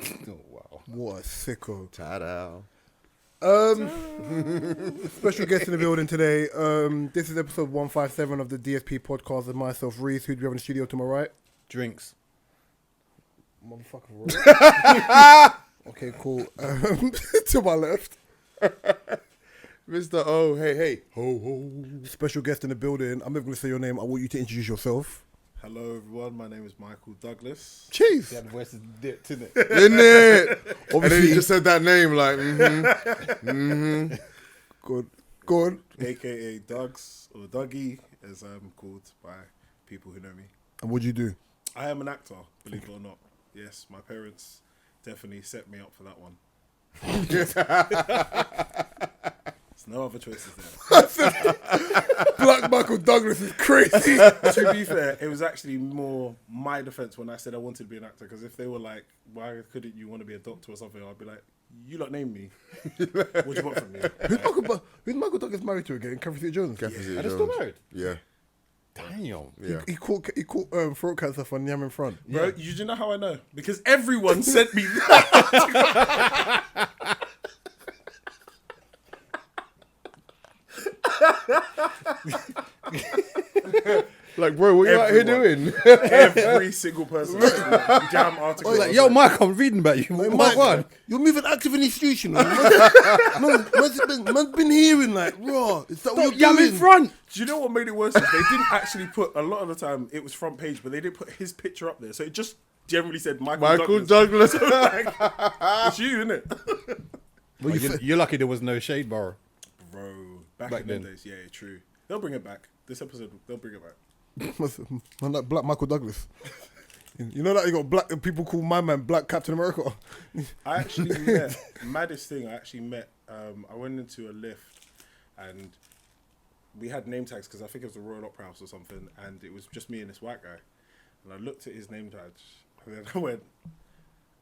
Oh, wow. What a sicko. Ta-da. Special guest in the building today. This is episode 157 of the DSP podcast with myself, Reese. Who do we have in the studio to my right? Drinks. Motherfucker, Rory. Okay, cool. To my left. Mr. O, hey. Ho, ho. Special guest in the building. I'm never going to say your name. I want you to introduce yourself. Hello everyone, my name is Michael Douglas. Cheese. Yeah, the voice is dipped, isn't it? Isn't it? And then Obviously. you just said that name like, Good. AKA Dougs, or Dougie, as I'm called by people who know me. And what'd you do? I am an actor, believe it or not. Yes, my parents definitely set me up for that one. There's no other choices there. Black Michael Douglas is crazy. To be fair, it was actually more my defense when I said I wanted to be an actor, because if they were like, why couldn't you want to be a doctor or something, I'd be like, you lot named me. What do you want from me? Who's Michael Douglas married to again? Catherine Zeta-Jones? Are they still married? Yeah. Damn. Yeah. He caught throat cancer for Nyam in front. Bro, you do know how I know? Because everyone sent me that. Like, bro, what you out here doing? Every single person. Damn article. Like, yo, Mike, I'm reading about you. What one? You're moving active in the institution. Man's been hearing like, raw. Is that what you're I'm doing? in front. Do you know what made it worse? Is they didn't actually put, a lot of the time, it was front page, but they didn't put his picture up there. So it just generally said Michael Douglas. Douglas. So, like, it's you, innit? Well, you're lucky there was no shade bar. Bro, back in then. the days, yeah, true. They'll bring it back. This episode, they'll bring it back. Man, that Black Michael Douglas. You know that you got black people call my man Black Captain America. I actually met, maddest thing, I went into a lift and we had name tags because I think it was the Royal Opera House or something, and it was just me and this white guy. And I looked at his name tag and then I went,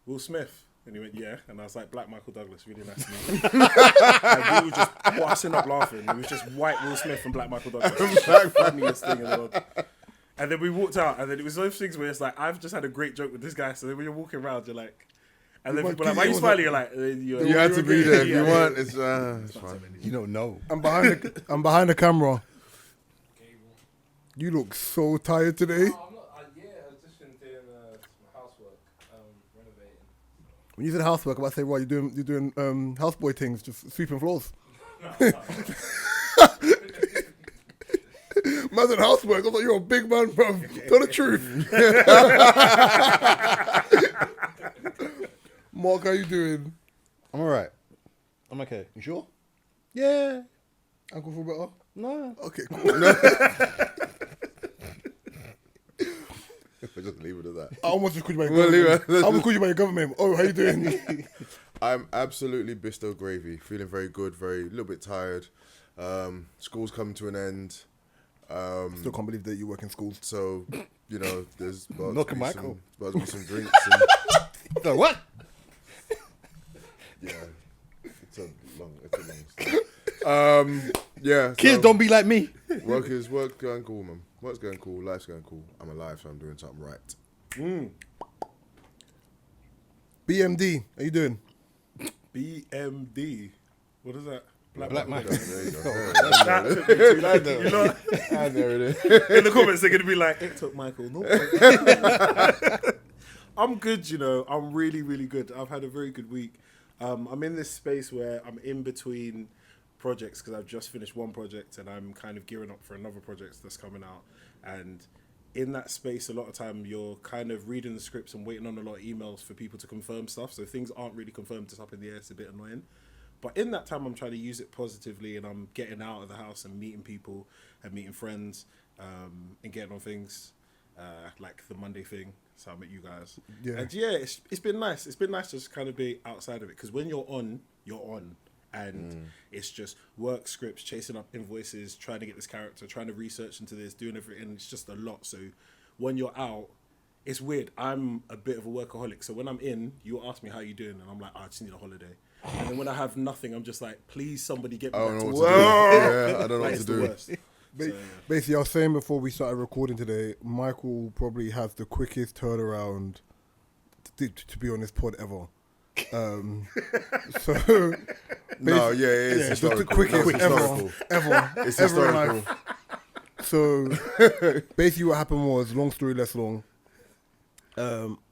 Will Smith. And he went, yeah. And I was like, Black Michael Douglas, really nice to meet you. And we were just busting up laughing. It was just white Will Smith and Black Michael Douglas. Funniest thing in the world. And then we walked out, and then it was those things where it's like, I've just had a great joke with this guy. So then when you're walking around, you're like, and then people are like, why are you smiling? You're like, You had to be there if you want. It's fine. You don't know. I'm behind the camera. You look so tired today. I'm not. I was just been doing some housework, renovating. When you said housework, I'm about to say, what, you're doing houseboy things, just sweeping floors. Man said housework. I thought you were a big man, bro. Tell the truth. Mark, how you doing? I'm all right. I'm okay. You sure? Yeah. Uncle feel better? No. Okay, cool. Just leave it at that. I almost just called you by We'll your leave government. it. I almost called you by your government. Oh, how you doing? I'm absolutely bisto gravy. Feeling very good, a little bit tired. School's coming to an end. Still can't believe that you work in schools. So, you know, there's about Knock to a be Michael. some drinks. So what? And, yeah, it's a long story. Yeah. Kids so don't be like me. work's going cool, man. Work's going cool. Life's going cool. I'm alive, so I'm doing something right. BMD, how you doing? BMD. What is that? Black Michael. There you go. That took me too long. You know, And there it is. in the comments, they're going to be like, it took Michael. No. I'm good, you know. I'm really, really good. I've had a very good week. I'm in this space where I'm in between projects because I've just finished one project and I'm kind of gearing up for another project that's coming out. And in that space, a lot of time you're kind of reading the scripts and waiting on a lot of emails for people to confirm stuff. So things aren't really confirmed. It's up in the air. It's a bit annoying. But in that time, I'm trying to use it positively, and I'm getting out of the house and meeting people and meeting friends and getting on things like the Monday thing. So I met you guys. Yeah. And yeah, it's been nice. It's been nice to just kind of be outside of it, because when you're on, you're on. And it's just work, scripts, chasing up invoices, trying to get this character, trying to research into this, doing everything. It's just a lot. So when you're out, it's weird. I'm a bit of a workaholic. So when I'm in, you ask me how you doing, and I'm like, I just need a holiday. And then when I have nothing, I'm just like, please somebody get me back to work. Yeah, I don't know Like, what it's to the do. worst. So, yeah. Basically, I was saying before we started recording today, Michael probably has the quickest turnaround to be on this pod ever. So No, yeah, it is the historical. quickest It's historical. ever It's ever in historical. life. So basically, what happened was, long story less long.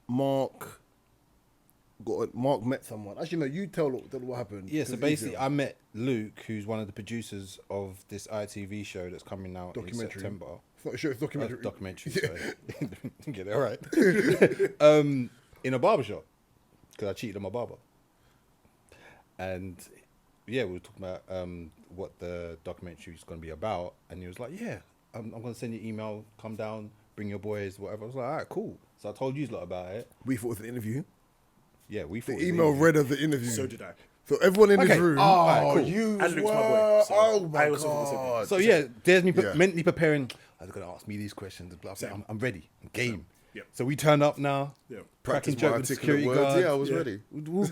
Mark met someone. Actually, no, you tell what happened. Yeah, so 'cause it's basically, easier. I met Luke, who's one of the producers of this ITV show that's coming out in Documentary. September. It's not a show, it's documentary. Documentary, sorry. Get it right. In a barbershop, because I cheated on my barber. And yeah, we were talking about what the documentary is going to be about, and he was like, "Yeah, I'm going to send you an email. Come down, bring your boys, whatever." I was like, "All right, cool." So I told you a lot about it. We thought it was an interview. Yeah, we thought The it was email easy. read as the interview. So did I. So everyone in this Okay. room. Alright, cool. You And Luke's my boy, were. so Oh my I also thought god. So yeah, there's me Yeah. mentally preparing. They're going to ask me these questions. Blah, blah. Same. I'm ready. I'm game. Yep. So we turn up now. Yeah. Cracking Practice my joke with the articulate security words. guard. Yeah, I was Yeah. ready.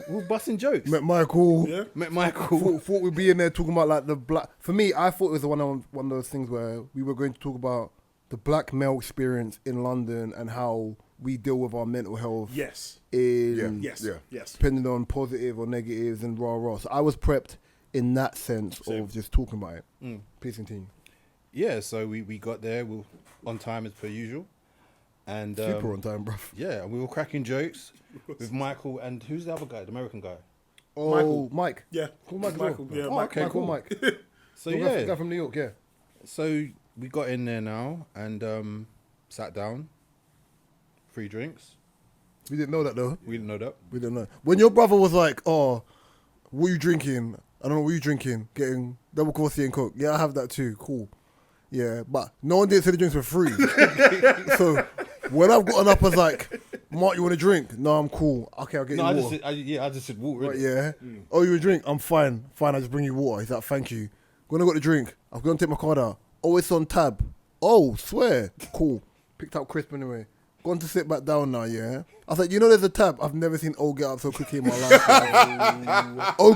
We're busting jokes. Met Michael. Yeah. Met Michael. Thought we'd be in there talking about like the black. For me, I thought it was one of those things where we were going to talk about the black male experience in London and how we deal with our mental health. Yes. In Yes. Yeah. Yes. depending on positive or negatives and rah. So I was prepped in that sense Same. of just talking about it. Please continue. Yeah, so we got there. We were on time as per usual. And Super on time, bruv. yeah, and we were cracking jokes with Michael and who's the other guy, the American guy. Oh, Michael. Mike. Yeah. Call Mike as Michael. well. Yeah. Oh, Mike. okay, Michael, cool. Mike. So The yeah, guy from New York, yeah. so we got in there now and sat down. 3 drinks. We didn't know that though. We didn't know that. We didn't know. When your brother was like, "Oh, what are you drinking?" I don't know what you drinking. Getting double coffee and coke. Yeah, I have that too. Cool. Yeah, but no one didn't say the drinks were free. So when I've gotten up, I was like, "Mark, you want a drink?" No, I'm cool. Okay, I'll get No, you I water. just said, I just said water. Right, innit? yeah. Oh, you want a drink? I'm fine. Fine, I just bring you water. He's like, thank you. When I got the drink, I'm going to take my card out. Oh, it's on tab. Oh, swear. Cool. Picked up crisp anyway. Gone to sit back down now, yeah? I was like, you know there's a tab? I've never seen O get up so quickly in my life. O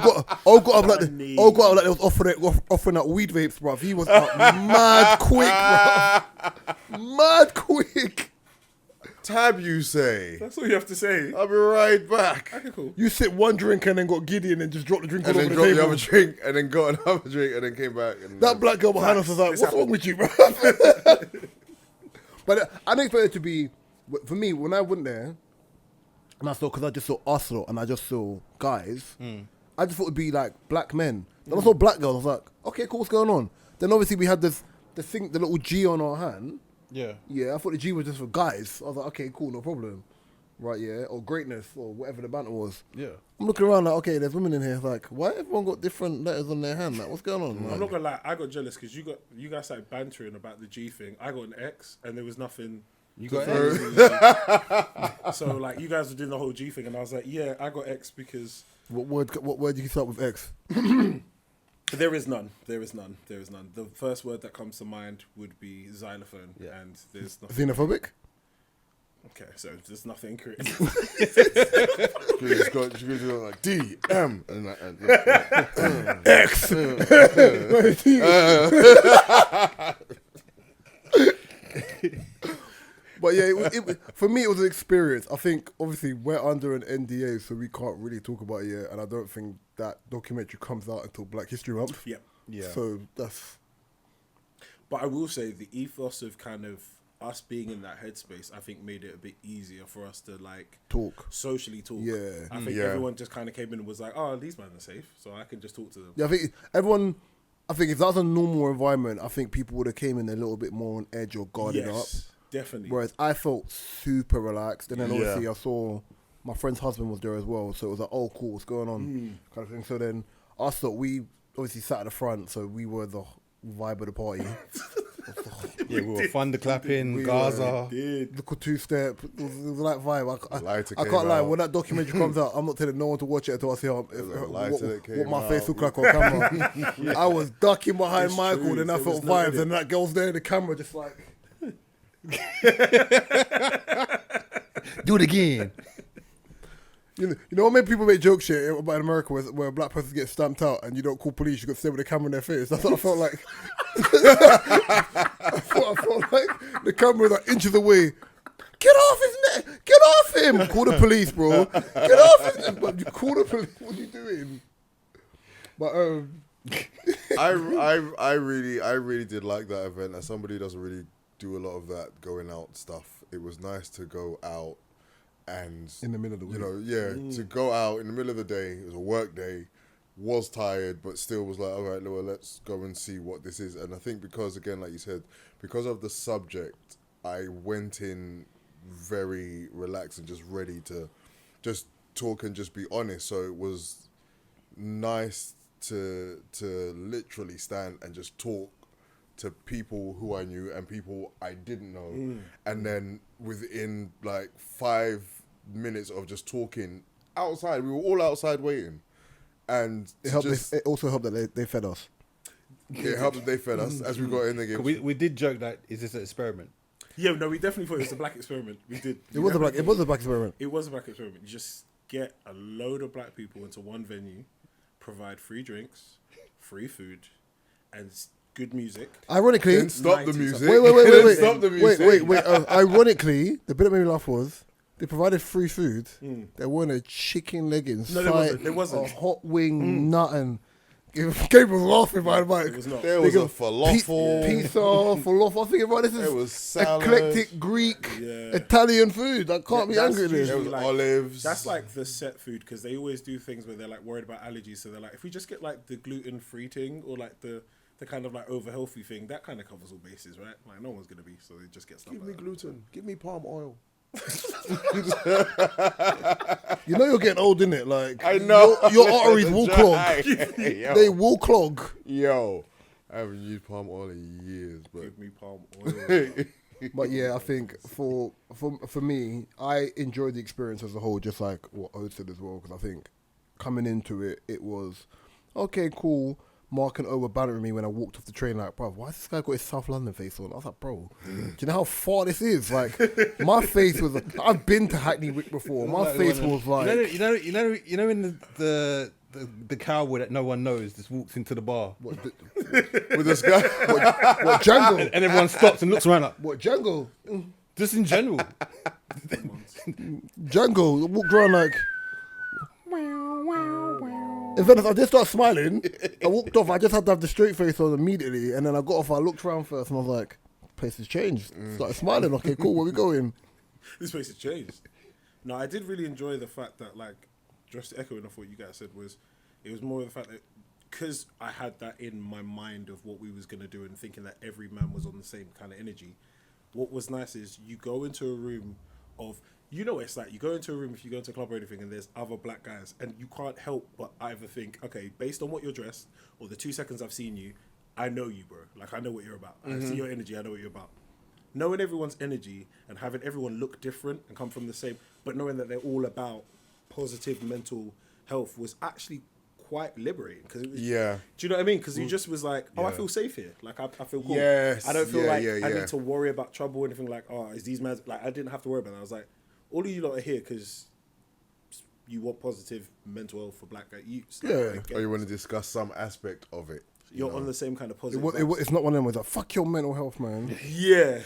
got up like Funny. they was offering out weed vapes, bruv. He was up mad quick, bruv. Mad quick. Tab, you say? That's all you have to say. I'll be right back. Okay, cool. You sit one drink and then got giddy and then just dropped the drink all And over then the got the table. other drink, and then got another drink, and then came back. And That black girl behind us was like, This what's happened. wrong with you, bro? But I didn't expect it to be, for me, when I went there, and I saw, because I just saw us lot, and I just saw guys, I just thought it'd be like black men. Then I saw black girls, I was like, okay, cool, what's going on? Then obviously we had the little G on our hand. Yeah. Yeah, I thought the G was just for guys. I was like, okay, cool, no problem. Right, yeah, or greatness, or whatever the banter was. Yeah. I'm looking around like, okay, there's women in here. Like, why everyone got different letters on their hand? Like, what's going on? I'm Like, not gonna lie, I got jealous because you guys started bantering about the G thing. I got an X and there was nothing. You got X. So like you guys were doing the whole G thing and I was like, yeah, I got X because what word did you start with X? there is none. There is none. There is none. The first word that comes to mind would be xylophone, Yeah. and there's nothing. Xenophobic? Okay, so there's nothing correct. She just got like D M and like, X. But yeah, for me, it was an experience. I think, obviously, we're under an NDA, so we can't really talk about it yet. And I don't think that documentary comes out until Black History Month. Yeah. Yeah. So that's... But I will say the ethos of kind of us being in that headspace, I think made it a bit easier for us to like Talk. socially talk. Yeah. I think Yeah. everyone just kind of came in and was like, oh, these men are safe, so I can just talk to them. Yeah, I think everyone... I think if that was a normal environment, I think people would have came in a little bit more on edge or guarded up. Definitely. Whereas I felt super relaxed. And then Yeah. obviously I saw my friend's husband was there as well. So it was like, oh, cool, what's going on? Kind of thing. So then I thought we obviously sat at the front. So we were the vibe of the party. Yeah, we were thunderclapping, We Gaza. Did. Look, 2-step. It was like vibe. Lighter I came can't lie. out. When that documentary comes out, I'm not telling no one to watch it until I see like a lighter that came what my out. face look like on camera. I was ducking behind It's Michael, true. then I There felt was no vibes, edit. and that girl's there in the camera, just like. Do it again. You know what made people make joke shit about in America where a black person gets stamped out and you don't call police, you got to stay with the camera in their face. That's what I felt like. I felt like the camera was like inches away. get off his neck, get off him. Call the police, bro. Get off his neck. But you call the police. What are you doing? But I really did like that event. As somebody who doesn't really do a lot of that going out stuff, it was nice to go out and in the middle of the week, to go out in the middle of the day. It was a work day. Was tired, but still was like, all right, well, let's go and see what this is. And I think because, again, like you said, because of the subject, I went in very relaxed and just ready to just talk and just be honest. So it was nice to literally stand and just talk to people who I knew and people I didn't know. And then within like 5 minutes of just talking outside, we were all outside waiting. And it also helped that they fed us. It helped that they fed us as we got in the game. We did joke that, is this an experiment? Yeah, no, we definitely thought it was a black experiment. We did. It was a black experiment. It was a black experiment. You just get a load of black people into one venue, provide free drinks, free food, and good music. Ironically, Then stop the music. Wait. Stop the music. Wait. Ironically, the bit that made me laugh was they provided free food. There weren't a chicken leg inside. No, there wasn't. A hot wing, nothing. Gabe was laughing by the mic. It was not. There was a falafel. Pizza, falafel. I was thinking, right, this There was is salad. eclectic Greek, Italian food. I can't be angry at this. There was olives. That's like the set food because they always do things where they're like worried about allergies. So they're like, if we just get like the gluten-free thing or like the kind of like over healthy thing, that kind of covers all bases, right? Like no one's gonna be, so they just get stuff. Give me like gluten. Give me palm oil. You know you're getting old, innit? Like I know. your arteries will clog. Yo. They will clog. Yo, I haven't used palm oil in years, but Give me palm oil. But yeah, I think for me, I enjoyed the experience as a whole, just like what Ode said as well. Because I think coming into it, it was okay, cool. Mark and O were bantering me when I walked off the train, like, bro, why has this guy got his South London face on? I was like, bro, do you know how far this is? Like, my face was, I've been to Hackney Wick before. My face was like, you know, in the cowboy that no one knows just walks into the bar. with this guy, what Django? And everyone stops and looks around like, What Django? just in general. Django walked around like. In fairness, I did start smiling. I walked off. I just had to have the straight face on immediately, and then I got off. I looked around first, and I was like, "Place has changed." Started smiling. Okay, cool. Where we going? This place has changed. No, I did really enjoy the fact that, like, just echoing off what you guys said, it was more of the fact that because I had that in my mind of what we was gonna do and thinking that every man was on the same kind of energy. What was nice is you go into a room of. You know, it's like you go into a room if you go into a club or anything and there's other black guys and you can't help but either think, okay, based on what you're dressed or the 2 seconds I've seen you, I know you, bro. Like, I know what you're about. I see your energy. I know what you're about. Knowing everyone's energy and having everyone look different and come from the same, but knowing that they're all about positive mental health was actually quite liberating. Cause it was, Yeah. Do you know what I mean? Because you just was like, oh, I feel safe here. Like, I feel cool. Yes. I don't feel Yeah, like yeah, I yeah. need to worry about trouble or anything like, oh, is these men, like, I didn't have to worry about that. I was like, all of you lot are here because you want positive mental health for black youths. Like, Yeah. I get or you it. want to discuss some aspect of it. You're on the same kind of positive. It's not one of them where it's like, fuck your mental health, man. Yeah.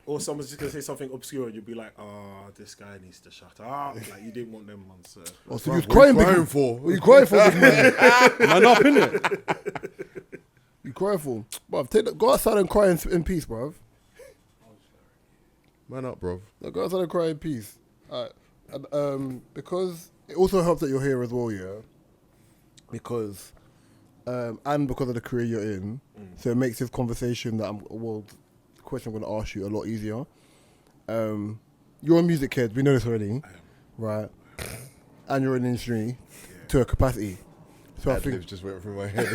Or someone's just gonna say something obscure and you'll be like, oh, this guy needs to shut up. Like, you didn't want them ones. Oh, so you was What are you crying, crying big for? What are you crying for, big man? Man up, innit? You crying for? Bruv, go outside and cry in peace, bruv. Man up, bro. No, go outside and cry in peace. Because it also helps that you're here as well, yeah. Because, and because of the career you're in, so it makes this conversation the question I'm going to ask you a lot easier. You're a music kid, we know this already, right? And you're in the industry to a capacity. So I Ad think libs just went through my head.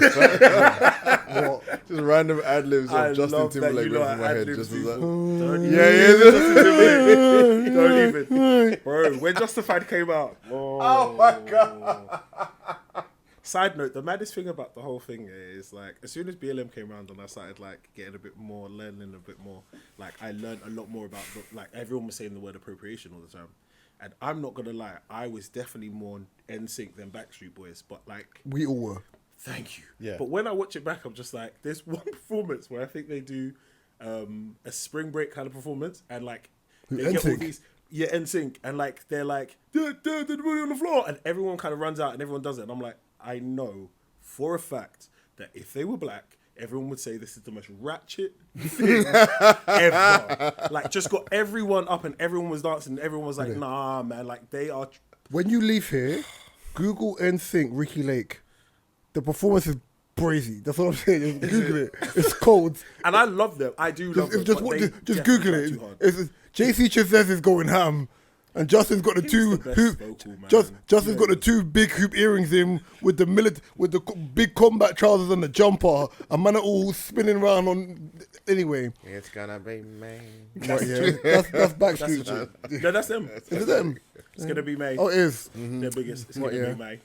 what, Just random ad libs I of Justin love that Timberlake you went lot through my head. ad-lib Just was people. like, Don't even. Bro, when Justified came out. Oh my God. Side note, the maddest thing about the whole thing is, like, as soon as BLM came around and I started, like, getting a bit more, learning a bit more, like, I learned a lot more about, like, everyone was saying the word appropriation all the time. And I'm not going to lie, I was definitely more NSYNC than Backstreet Boys, but, like... we all were. Thank you. Yeah. But when I watch it back, I'm just like, there's one performance where I think they do a spring break kind of performance, and, like, They get all NSYNC? these, NSYNC, and like they're like, the booty on the floor, and everyone kind of runs out and everyone does it, and I'm like, I know for a fact that if they were black, everyone would say this is the most ratchet thing ever. Like, just got everyone up and everyone was dancing and everyone was like, nah, man, like they are. When you leave here, Google NSYNC Ricky Lake. The performance is brazy. That's what I'm saying. Just Google it. It's cold. And I love them. I do love them. Just but they just definitely Google try it. too hard. JC Chazez is going ham. And Justin's got the He two was the best hoop. vocal, man. Justin's got the two big hoop earrings in with the big combat trousers and the jumper. And man are all spinning around on. Anyway, It's gonna be me. that's Backstreet. No, that's them. Is it them? It's gonna be May. Oh, it is. Their biggest. It's gonna be May.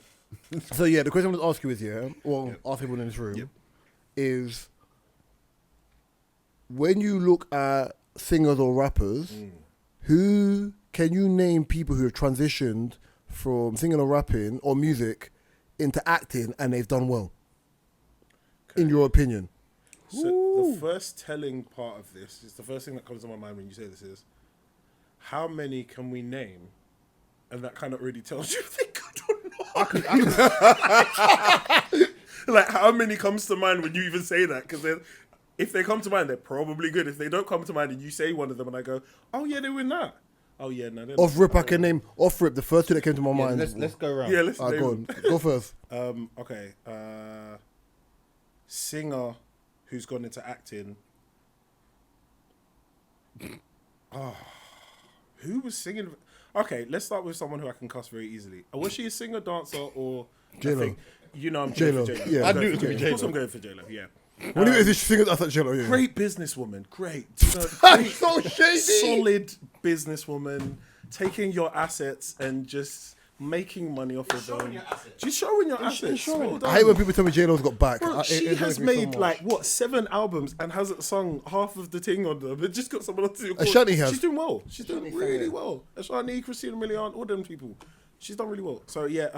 So yeah, the question I want to ask you is ask everyone in this room is when you look at singers or rappers, who can you name people who have transitioned from singing or rapping or music into acting and they've done well? In your opinion? So the first telling part of this is the first thing that comes to my mind when you say this is how many can we name, and that kind of already tells you if they're good or not. Like how many comes to mind when you even say that? Because if they come to mind, they're probably good. If they don't come to mind and you say one of them and I go, oh yeah, they win that. Oh yeah, no. Off rip, I can name off rip. The first two that came to my mind. Let's go around. Yeah, let's Go name on. them. Go first. Okay. Singer who's gone into acting. Who was singing? Okay, let's start with someone who I can cuss very easily. Was she a singer, dancer, or J-Lo. I think, you know, I'm J-Lo, going for J-Lo. yeah. I'm I going knew it for was gonna be J-Lo. Of course, J-Lo. I'm going for J-Lo. Yeah. When you is singers, I thought Jello. Yeah. Great businesswoman. Great. You know, great So shady. solid businesswoman, taking your assets and just making money off of them. She's showing your assets. Well done. I hate when people tell me J-Lo's got back. Bro, It she annoys has me so made much. like what 7 albums and hasn't sung half of the thing on them. But just got someone else to do. Ashanti has. She's doing well. She's doing really well. Ashanti, Christina Milian, all them people. She's done really well. So yeah,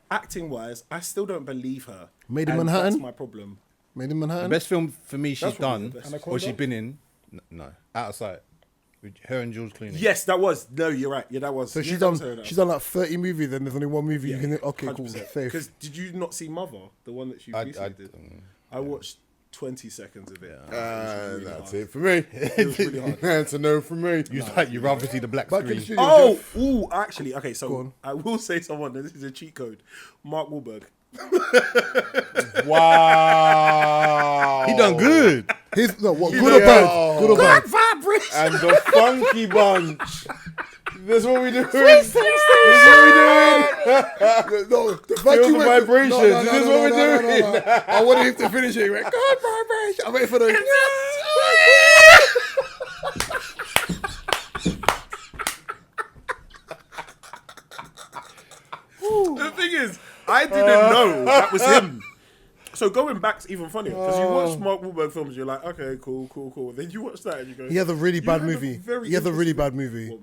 acting wise, I still don't believe her. Made in And Manhattan? That's my problem. Made in The Manhattan. best film for me she's That's probably done, the best. or she's been in, no, Out of Sight. With her and George Clooney. Yes, that was. No, you're right. Yeah, that was. So Yeah, she's that was done. her, She's done like 30 movies, and there's only one movie you can. Okay, cool, safe. Because did you not see Mother, the one that she recently did? I watched 20 seconds of it. It was really That's hard. it for me. It was really hard. That's a no from me. You rather see the black Back in the screen. studio. Oh, Jeff. ooh, actually, okay. Go So on. I will say someone. This is a cheat code. Mark Wahlberg. Wow. He done good. He's no what? Good or bad? Good or bad? Vibration. And the funky bunch. This is what we doing. This is what we doing. No, the Feel the vibrations. This is what we're doing. no. I wanted him to finish it. He went, good vibration. I'm waiting for the. The thing is, I didn't know that was him. So going back's even funnier because you watch Mark Wahlberg films, you're like, okay, cool. Then you watch that and you go, He has a really bad had a movie. very He has a really interesting- bad movie.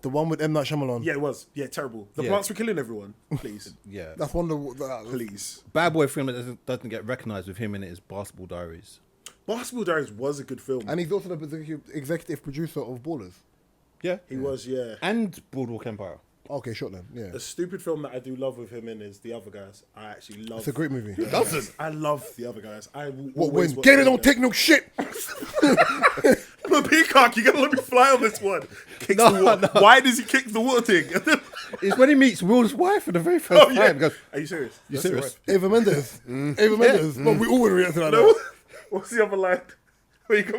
The one with M. Night Shyamalan. Yeah, it was. Yeah, terrible. The Yeah. plants were killing everyone. Please, Yeah. That's one of the. please. Bad boy film that doesn't get recognised with him in it is Basketball Diaries. Basketball Diaries was a good film. And he's also the executive producer of Ballers. Yeah. He was, yeah. And Boardwalk Empire. Okay, short then. Yeah. A stupid film that I do love with him in is The Other Guys. I actually love. It's a great movie. I love The Other Guys. I will What always win? watch Get The it, Other don't Guys. take no shit. I'm a peacock. You gotta let me fly on this one. Kicks the water. Why does he kick the water thing? It's when he meets Will's wife for the very first time. He goes, Are you serious? You That's serious? your Ava Mendes. Ava Mendes. But we all would react to that. wife. No. What's the other line? When he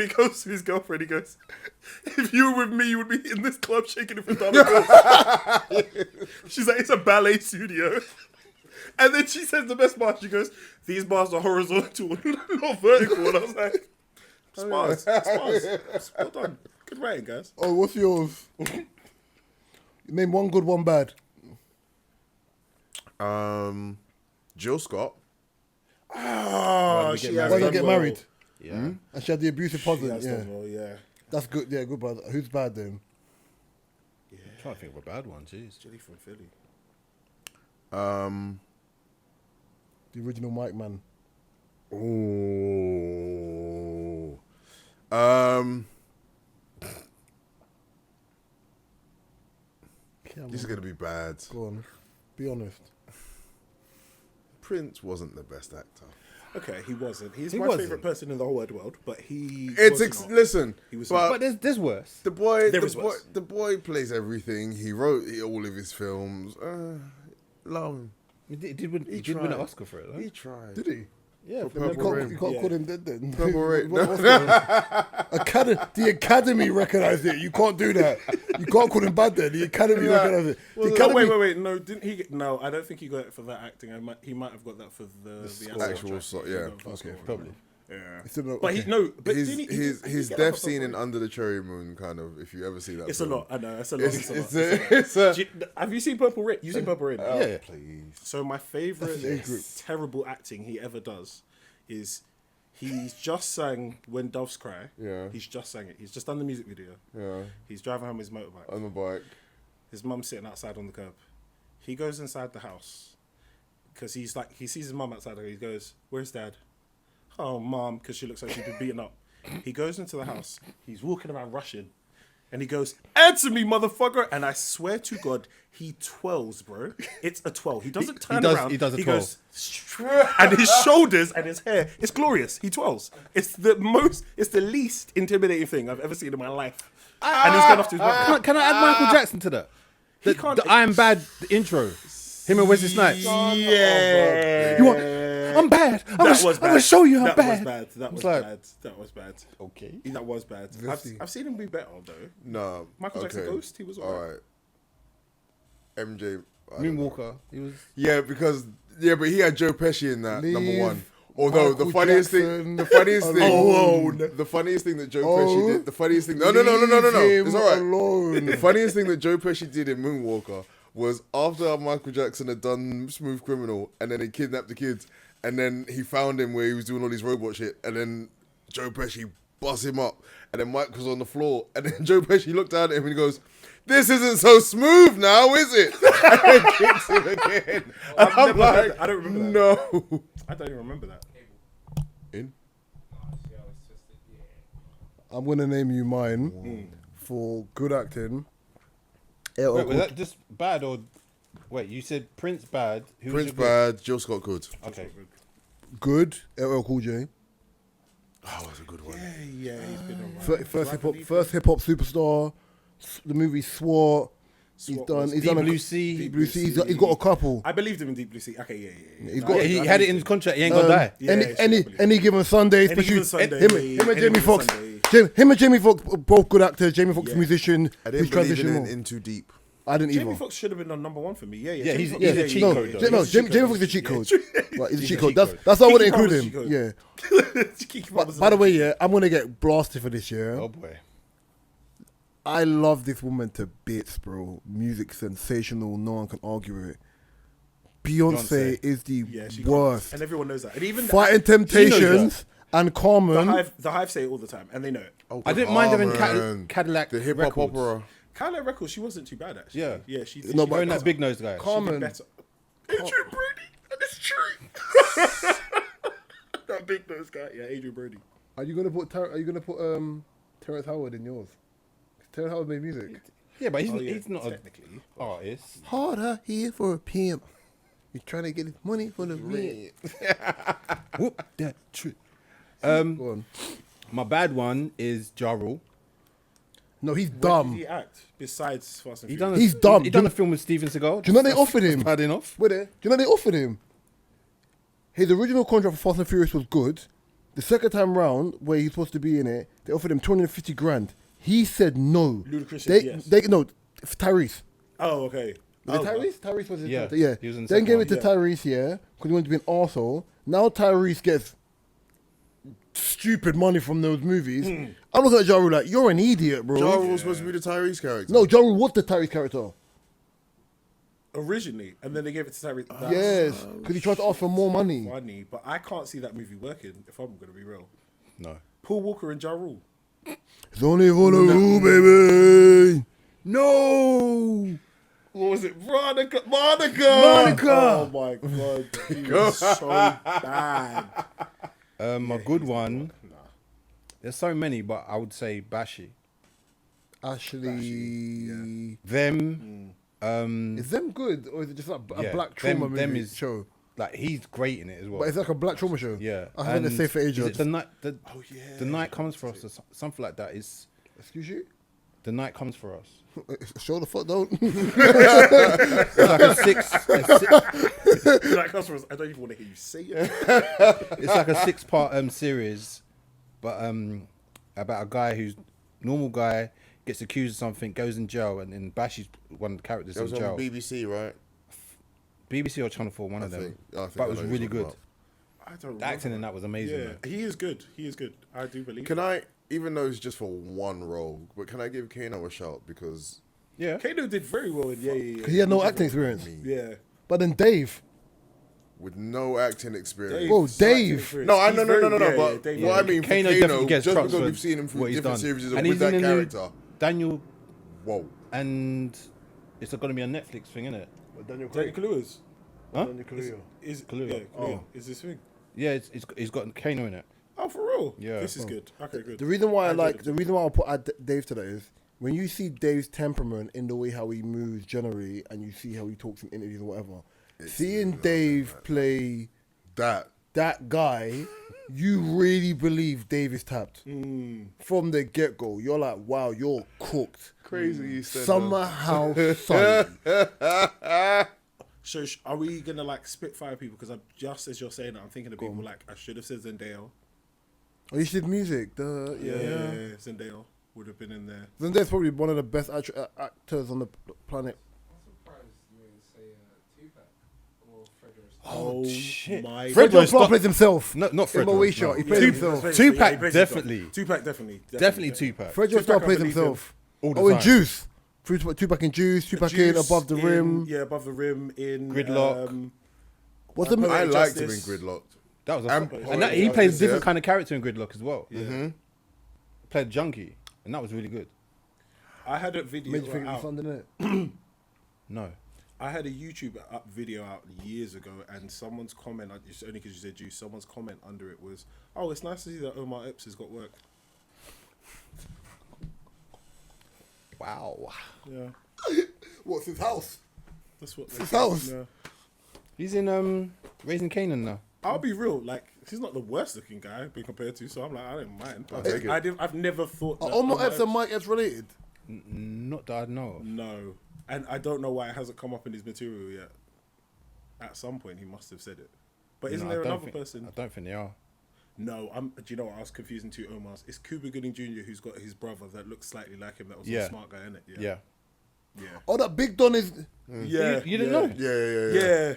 goes to his girlfriend, he goes, "If you were with me, you would be in this club shaking it for $1." She's like, "It's a ballet studio." And then she says the best bar. She goes, "These bars are horizontal, not vertical." And I was like, "Spars. Well done. Good writing, guys." Oh, what's yours? Name one good, one bad. Jill Scott. Oh, she has Why done not get well. married? yeah. And she had the abusive She husband. has Yeah. done well, yeah. That's good. Yeah, good bad. Who's bad then? I'm trying to think of a bad one, jeez. Jilly from Philly. The original Mike man. Ooh. This is gonna be bad. Go on. Be honest. Prince wasn't the best actor. Okay, he wasn't. He's He my wasn't. favorite person in the whole wide world, but he. Listen, He was but But there's worse. the boy, There is worse. the boy plays everything. He wrote all of his films. Love him. He did win an tried. Oscar for it, though. He tried. Did he? Yeah, For for Purple Purple Rain. You can't Yeah. call him dead then. Purple Rain. What else? The Academy recognised it. You can't do that. You can't call him bad then. The Academy recognised it. The Oh, Academy, wait. No, didn't he? No, I don't think he got it for that acting. He might have got that for the Actual soundtrack. sort, He yeah. got it for Okay, score. probably. Yeah. Similar- But okay. he no. But his didn't he, his he his get that death for scene in Purple Rain? Under the Cherry Moon, kind of. If you ever see that, It's a film. lot. I know. It's a lot. It's a lot. It's a. Have you seen Purple Rain? You've seen Purple Rain? Yeah. Please. So my favorite That's an age group. terrible acting he ever does is he's just sang When Doves Cry. Yeah. He's just sang it. He's just done the music video. Yeah. He's driving home his motorbike. On the bike. His mum's sitting outside on the curb. He goes inside the house because he sees his mum outside. He goes, "Where's Dad?" "Oh, Mum," because she looks like she's been beaten up. He goes into the house. He's walking around rushing, and he goes, "Answer me, motherfucker!" And I swear to God, he twirls, bro. It's a twirl. He doesn't turn does- around. he does a twirl. goes, and his shoulders and his hair. It's glorious. He twirls. It's the least intimidating thing I've ever seen in my life. And he's going off to his mother. Can I add Michael Jackson to that? The, can't- the I Am Bad intro. Him and Wesley Snipes. Yeah. You want? I'm bad. I'm gonna show you I'm bad. That was like- bad. That was bad. Okay. That was bad. I've seen him be better though. No. Michael Jackson Ghost, he was all alright. right. MJ. I don't know. Moonwalker. He was. Yeah, but he had Joe Pesci in that Leave number one. Although Michael the funniest Jackson thing, the funniest thing, alone. the funniest thing that Joe Oh. Pesci did, the funniest thing, no, Leave it's all right. him alone. The funniest thing that Joe Pesci did in Moonwalker was after Michael Jackson had done Smooth Criminal and then he kidnapped the kids and then he found him where he was doing all his robot shit and then Joe Pesci bust him up and then Mike was on the floor and then Joe Pesci looked down at him and he goes, "This isn't so smooth now, is it?" And then kicks him again. And I'm never heard like, that. I don't remember that. no. I don't even remember that. In? See how it's twisted? Yeah. I'm gonna name you mine for good acting. Wait, was that just bad or? Wait, you said Prince bad. Who was Prince your good? bad, Jill Scott good. Okay. Good. LL Cool J. Oh, that's a good one. Yeah, he's been alright. First hip hop superstar. The movie SWAT. He's SWAT done. was- He's Deep done a- Blue Sea. Deep Blue Sea. He's got a couple. I believed him in Deep Blue Sea. Okay, yeah. He's No, got- Yeah, I he believed had it him. in his contract. He ain't gonna die. Yeah, any yeah, any sure, any given Sunday, Any especially given Sunday, him any and Jamie given Foxx. Sunday. Him and Jamie Foxx, both good actors. Jamie Foxx, Yeah. musician. I Who's didn't believe transitioned in more. In Too Deep. I didn't Jamie either. Foxx should have been on number one for me. Yeah. Yeah, Jamie he's- Foxx- he's a yeah, cheat yeah, code, yeah, though. yeah, No, he's a cheat Jamie code. Foxx is a cheat code. Like, he's a He's cheat a code. cheat That's code. that's why I Kiki wouldn't include Palmer's him. cheat code. Yeah. Kiki But Palmer's by the a- way, yeah, I'm gonna get blasted for this. Yeah. Oh boy. I love this woman to bits, bro. Music sensational. No one can argue with it. Beyonce Beyonce. is the Yeah, she worst. and everyone knows that. And even Fighting She knows Temptations and the Carmen. Hive say it all the time, and they know it. Oh, I didn't mind them in man. Cadillac The hip hop Records. opera. Kyla Records, she wasn't too bad actually. Yeah. Yeah, she No, she but Wearing did that big nose guy. she did Carmen. better. Adrian Brody, and it's true. That big nose guy, yeah, Adrian Brody. Are you gonna put Terrence Howard in yours? Terrence Howard made music. Yeah, but Oh, yeah, he's not an technically. artist. Harder here for a pimp. He's trying to get his money for the rent. Whoop that trick. Go on. My bad one is Ja Rule. No, he's Where dumb. did he act besides Fast and He Furious? done He's dumb. He done a film with Steven Seagal. Do you know they offered him? Bad enough. Wait there. Do you know they offered him? His original contract for Fast and Furious was good. The second time round, where he's supposed to be in it, they offered him 250 grand. He said no. Ludacris said yes. Tyrese. Oh, okay. Was it Tyrese? Tyrese was his Yeah, yeah. he was in the Then second gave one. it to Yeah. Tyrese, yeah, because he wanted to be an arsehole. Now Tyrese gets stupid money from those movies. I'm looking at Ja Rule like, you're an idiot, bro. Ja Rule was supposed to be the Tyrese character. No, Ja Rule was the Tyrese character. Originally, and then they gave it to Tyrese. That's Yes, because he tried to ask for more money. funny, but I can't see that movie working. If I'm gonna be real, No. Paul Walker and Ja Rule. It's only for the rule, baby. No. What was it? Monica. Monica. Oh my god, he was so bad. A good one. There's so many, but I would say Bashi. Ashley. Them. Is them good or is it just like a Yeah, black trauma them movie is- show? Like he's great in it as well. But it's like a black trauma show. Yeah, I think they're safe for age. Is it the night? Oh yeah. The night comes for us, or something like that. Is Excuse you? the night comes for us? Show the fuck don't. It's like a six. Like customers, I don't even want to hear you say it. It's like a 6-part series, but about a guy who's normal guy gets accused of something, goes in jail, and then bashes one of the characters That was in on jail. BBC, right? BBC or Channel 4, one I of them. think But I it know was what really you're talking good. about. I don't. The acting in remember. that was amazing. Yeah, man. he is good. He is good. I do believe. Can I, even though it's just for one role, but can I give Kano a shout because Yeah. Kano did very well in yeah. He had no acting experience. Yeah. But then Dave. with no acting experience. Whoa, Dave. No, I He's no. very- But Dave, what I mean for Kano Kano, definitely gets just props because for we've seen him through what he's different done. series And with he's that in the new character. Daniel, Whoa. and it's going to be a Netflix thing, isn't it? Daniel Daniel Kaluuya's. Huh? Daniel Kaluuya. Is Kaluuya. Yeah, Kaluuya. Oh. Is this thing? Yeah, he's got Kano in it. Oh, for real? Yeah. This is good. Okay, good. The reason why I enjoyed like it. the reason why I put Dave to that is when you see Dave's temperament in the way how he moves generally, and you see how he talks in interviews or whatever. Seeing Dave play that guy, you really believe Dave is tapped from the get go. You're like, wow, you're cooked. Crazy you said Somehow, son. So are we gonna like spitfire people? Because I'm just as you're saying that, I'm thinking of people like I should have said Zendaya. Oh, you did music. Yeah, Zendaya would have been in there. Zendaya's probably one of the best actors on the planet. I'm surprised you didn't say Tupac or Fredro. Oh shit. my! Fred Fredro, Clark stop. plays himself. No, not In Fred. Moesha, No. he plays himself. Tupac, he plays definitely. himself. Tupac definitely. Definitely Tupac. Fred Tupac, Star I plays believe himself. All the Oh, in time. Juice. Tupac in Juice. Tupac in Juice Above the Rim. Yeah, Above the Rim in Gridlock. What's the Poetic movie? I liked him in Justice. Gridlocked. That was a And and that, he plays a different yeah. kind of character in Gridlock as well. Yeah. Played Junkie, and that was really good. I had a video Made you think it was out. something in it. No. I had a YouTube video out years ago, and someone's comment, it's only because you said Juice, someone's comment under it was, "Oh, it's nice to see that Omar Epps has got work." Wow. Yeah, What's his house? that's what. His house. Yeah. He's in Raising Canaan now. I'll be real, like he's not the worst looking guy being compared to, so I'm like, I don't mind. I'll take it. I've never thought. Are that Omar Epps and Mike Epps related? Not that I know of. No, and I don't know why it hasn't come up in his material yet. At some point, he must have said it. But isn't No, I there don't another think- person? I don't think they are. No, do you know what? I was confusing two Omars. It's Cuba Gooding Jr. who's got his brother that looks slightly like him. That was Yeah. a smart guy, innit? Yeah. Yeah. Oh, that Big Don is. Yeah. You didn't know? Yeah.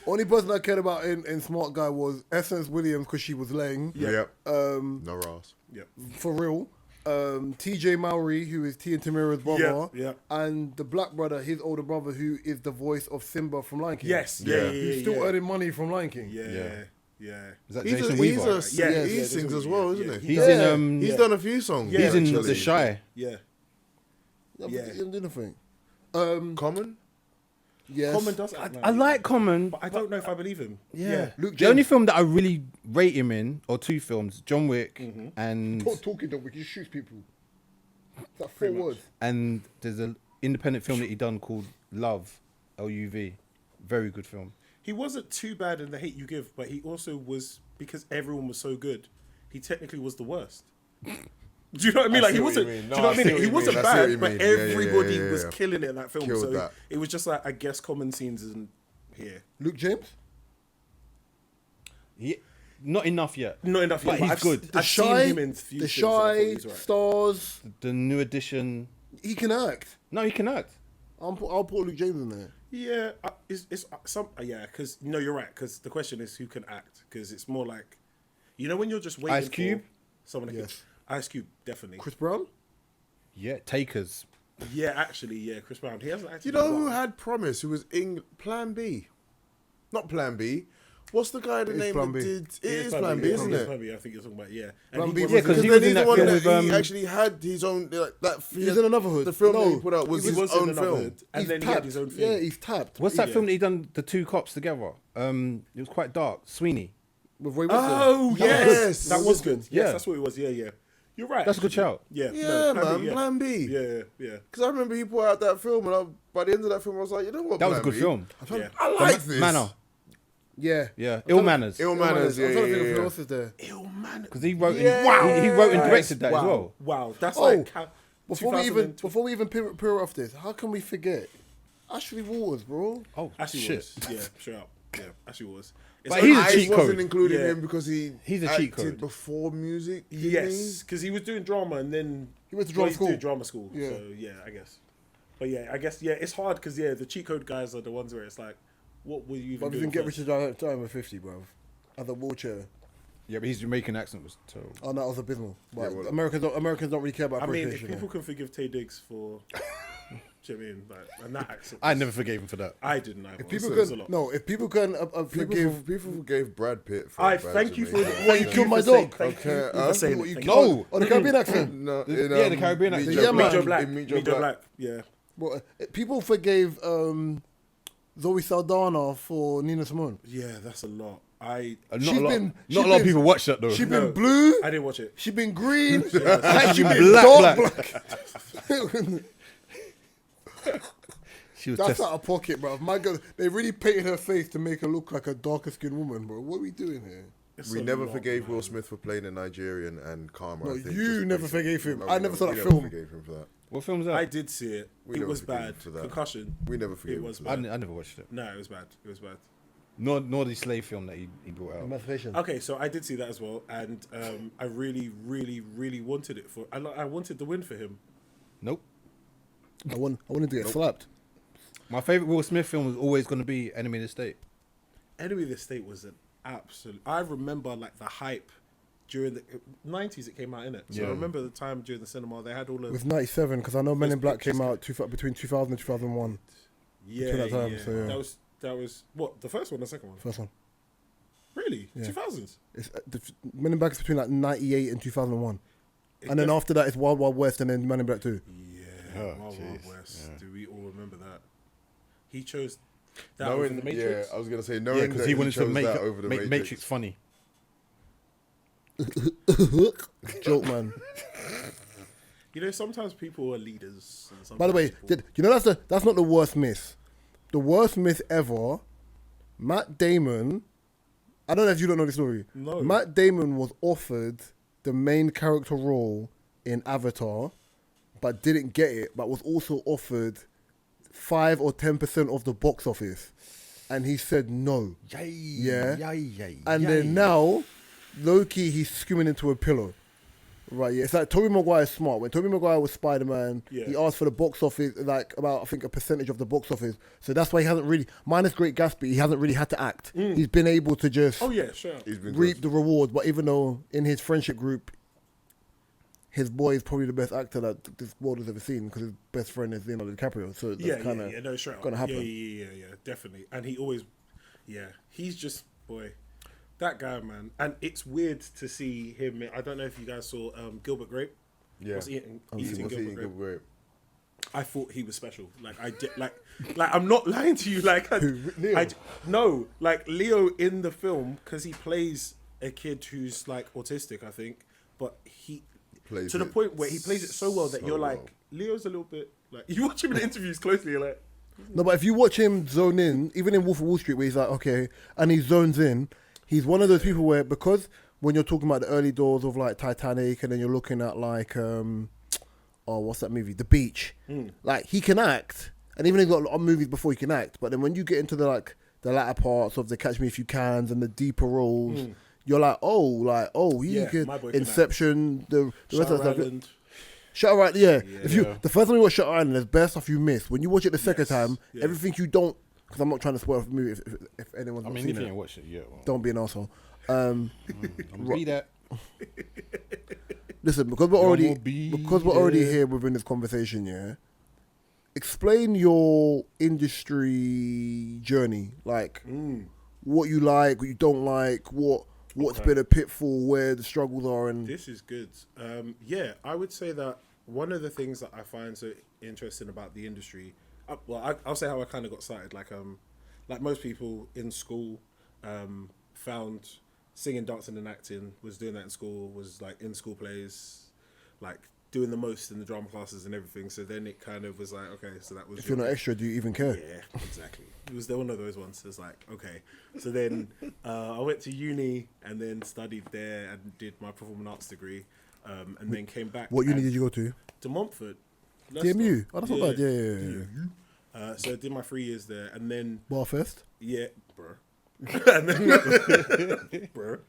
Only person I cared about in Smart Guy was Essence Williams because she was laying. Yep. Um, No Ross. Yep. for real. TJ Mowry, who is T and Tamira's brother. Yeah. And the black brother, his older brother, who is the voice of Simba from Lion King. Yes. Yeah. Yeah. He's still earning money from Lion King. Yeah. Yeah. Yeah. Is that He's Jason a, Weaver? Yeah, he yeah, sings Jason as Weaver, well, yeah. isn't he? He's in He's Yeah. done a few songs. Yeah, he's in actually. The Shy. Yeah. Yeah. Yeah. He doesn't do nothing. Common? Yes. Common does act I like Common. but I don't know if I believe him. Yeah. Luke The James. only film that I really rate him in, or two films, John Wick, and Talking dog, he shoots people. That's four Pretty much. words. and there's an independent film that he done called Love, L-U-V. Very good film. He wasn't too bad in The Hate You Give, but he also was, because everyone was so good, he technically was the worst. Do you know what I mean? I Like see he what wasn't. you mean. Do No, you know I what I see mean? what He you wasn't mean. I see what you bad, but mean. Yeah, yeah, everybody yeah, yeah, was yeah. killing it in that film. Killed So that. it was just like, I guess Common Scenes isn't here. Luke James. Not enough yet. Not enough. But yet, he's good. The I've seen Shy. him in few The things and I thought he Shy was right. stars. The new edition. He can act. No, he can act. I'll put Luke James in there. Yeah, it's some. Yeah, because no, you're right. Because the question is who can act. Because it's more like, you know, when you're just waiting Ice Cube? for someone. To Yes. Ice Cube definitely. Chris Brown. Yeah, Takers. Yeah, actually, yeah, Chris Brown. He hasn't actually. You know done who well. had promise? Who was in Plan B? Not Plan B. What's the guy the It is name Plan that B. did? It is Plan B, isn't It is it? Plan B, I think you're talking about, yeah. Plan And B he was- Yeah, wasn't- because he Then was in he's the that one film that with he actually had his own He's in another hood. The film that No, he put out was he his was in own another film. hood, and he's then he tapped. had his own thing. Yeah, he's tapped. What's that Yeah. film that he done? The two cops together. It was quite dark. Sweeney. With Ray Wilson. Oh, yes. Yes. That was good. Yes, Yeah. that's what it was. Yeah, yeah. You're right. That's a good actually. shout. Yeah, Yeah, Plan B, man, Plan B. Yeah, yeah. Because I remember he put out that film, and by the end of that film, I was like, you know what? That was a Plan good B? film. Yeah. I like this. Manner. Yeah. Yeah. I'm Ill trying to- Manners. Ill Manners. Yeah, I'm trying to think of yeah, who yeah. else is there. Ill man. Because he wrote, Yeah. he wrote and directed that wow. as well. Wow, that's Oh, like Before we even peel off this, how can we forget Ashley Waters, bro? Oh, Ashley shit. was. Yeah, straight up. Yeah, Ashley was. But he's a I cheat wasn't code. including Yeah. him because He's a cheat acted code. before music. didn't Yes, because he was doing drama and then He went to drama he's school. doing drama school. Yeah. So yeah, I guess. But yeah, I guess it's hard because the cheat code guys are the ones where it's like, what were you even But we doing? didn't get first? Richard Diamond 50, bro. At the wheelchair. Yeah, but his Jamaican accent was terrible. Oh, that was abysmal. But well- Americans don't really care about I mean, if appreciation. people can forgive Tay Diggs for, do you know what I mean? Like, and that accent. I never forgave him for that. I didn't either. if people So it's a can, lot. no, if people can forgive. People forgave Brad Pitt for I Bad thank you for Jamaican. Well, you killed my dog. Thank you Okay, for saying what it. you Thank No. you. Oh, the Caribbean accent. No, Yeah, the Caribbean Meet accent. Joe Yeah, Black. man. Meet Joe Black. In Meet Joe Black. Yeah. Well, people forgave Zoe Saldana for Nina Simone. Yeah, that's a lot. I Not She's a lot, been- not she's a lot of been- people watch that though. She No. been blue. didn't watch it. She been green. She's and she been been black, dark black. She was That's test- out of pocket, bro. My God, they really painted her face to make her look like a darker skinned woman, bro. What are we doing here? It's We a never lot, forgave man. Will Smith for playing a Nigerian and Karma. No, I think, you just never based- forgave him. No, I we never saw that we film. Never forgave him for that. What film was that? I did see it. We It never was forgave bad. him for that. Concussion. We never forgave It him was for bad. that. I never watched it. No, it was bad. It was bad. Nor the slave film that he brought out. Emancipation. Okay, so I did see that as well, and I really, really, really wanted it for. I wanted the win for him. Nope. I wanted to get slapped. My favorite Will Smith film was always going to be Enemy of the State. Enemy of the State was an absolute. I remember like the hype during the 90s. It came out in it. So Yeah. I remember the time during the cinema they had all It of. was 97 because I know Men in Those Black pictures came out between 2000 and 2001. Yeah, between that time, yeah. so yeah. That was what the first one, or the second one. First one. Really, Yeah. 2000s. It's, Men in Black is between like 98 and 2001. And then after that, it's Wild Wild West and then Men in Black 2. Yeah, Oh, Wild Wild jeez. West. Yeah. Do we all remember that? He chose that over Knowing, the Matrix. yeah, I was gonna say Yeah, knowing because that he wanted to chose make that over the Matrix funny. Joke, man. You know, sometimes people are leaders. And By the way, sometimes people- you know that's not the worst miss. The worst miss ever, Matt Damon, I don't know if you don't know the story. No. Matt Damon was offered the main character role in Avatar, but didn't get it, but was also offered 5 or 10% of the box office. And he said no. Yay, Yeah. yay. And then now, low-key, he's skimming into a pillow. Right, yeah. It's like Tobey Maguire's smart. When Tobey Maguire was Spider-Man, Yeah. he asked for the box office, like about, I think, a percentage of the box office. So that's why he hasn't really, minus Great Gatsby, he hasn't really had to act. He's been able to just Oh yeah, sure. He's been reap good. the rewards. But even though in his friendship group, his boy is probably the best actor that this world has ever seen because his best friend is Leonardo DiCaprio. So that's Yeah, kind of yeah, no, sure. gonna happen. Yeah, definitely. And he always, yeah, he's just boy, that guy, man. And it's weird to see him. I don't know if you guys saw Gilbert Grape. Yeah. Was eating Was Gilbert eating Grape. good grape. I thought he was special. Like I did, like I'm not lying to you. Like Leo? no, like Leo in the film because he plays a kid who's like autistic, I think, but he Plays to the it point where he plays it so well that so you're like well. Leo's a little bit like you watch him in the interviews closely, you're like. No, but if you watch him zone in, even in Wolf of Wall Street, where he's like, okay, and he zones in, he's one of those people where, because when you're talking about the early doors of like Titanic, and then you're looking at like, what's that movie? The Beach. Like, he can act, and even he's got a lot of movies before he can act, but then when you get into the latter parts of the Catch Me If You Cans and the deeper roles, you're like, he Yeah, could, my boy can act. Inception, the rest of Shutter the stuff. Island. Shutter Island, yeah. Yeah. If you the first time you watch Shutter Island, there's bad stuff you miss. When you watch it the second Yes, time, yeah. everything you don't, because I'm not trying to spoil the movie if anyone's I not mean, seen if you it. ain't watched it yet, well, Don't be an asshole. be that. Listen, because we're You're already more be here within this conversation, yeah. Explain your industry journey, like what you like, what you don't like, what's Okay. been a pitfall, where the struggles are, and This is good. Yeah, I would say that one of the things that I find so interesting about the industry, I'll say how I kind of got started. Like most people in school, found singing, dancing, and acting. Was doing that in school. Was like in school plays, like doing the most in the drama classes and everything. So then it kind of was like, okay, so that was If you're not extra, do you even care? yeah, exactly. It was one of those ones. It's like, okay. So then I went to uni and then studied there and did my performing arts degree, and then came back. What uni did you go to? To Montfort. Leicester. TMU. Oh, that's not bad. Yeah. So I did my 3 years there, and then Barfest. yeah, bro. And then, bro.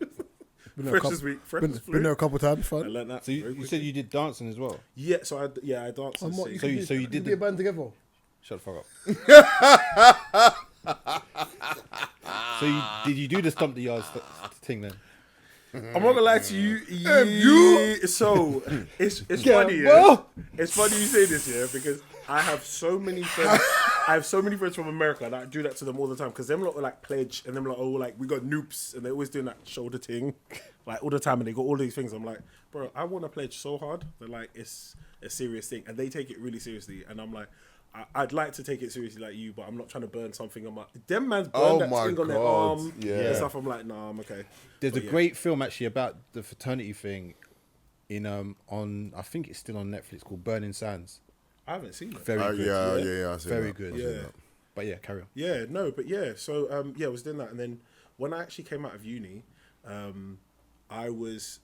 Been there a Freshers couple- week. Freshers Been there a couple times. I Fun. learned that. So very you quickly. said you did dancing as well. Yeah, so I danced. and sing. So you did be the- a band together. Shut the fuck up. So did you do the stomp the yard thing then? I'm not gonna lie to you. So it's funny. Yeah? well. It's funny you say this, yeah, because I have so many friends. I have so many friends from America that I do that to them all the time because them lot were like pledge and them like, oh, like we got noops and they're always doing that shoulder thing like all the time and they got all these things. I'm like, bro, I want to pledge so hard that like it's a serious thing and they take it really seriously and I'm like, I'd like to take it seriously like you, but I'm not trying to burn something on my. Them man's burn Oh that my thing on their God, arm yeah. and stuff. I'm like, nah, I'm okay. There's But a yeah. great film actually about the fraternity thing in on I think it's still on Netflix called Burning Sands. I haven't seen it. Very good. yeah. I see Very that. good. I see Yeah. that. But yeah, carry on. Yeah, no, but yeah. So yeah, I was doing that, and then when I actually came out of uni, I was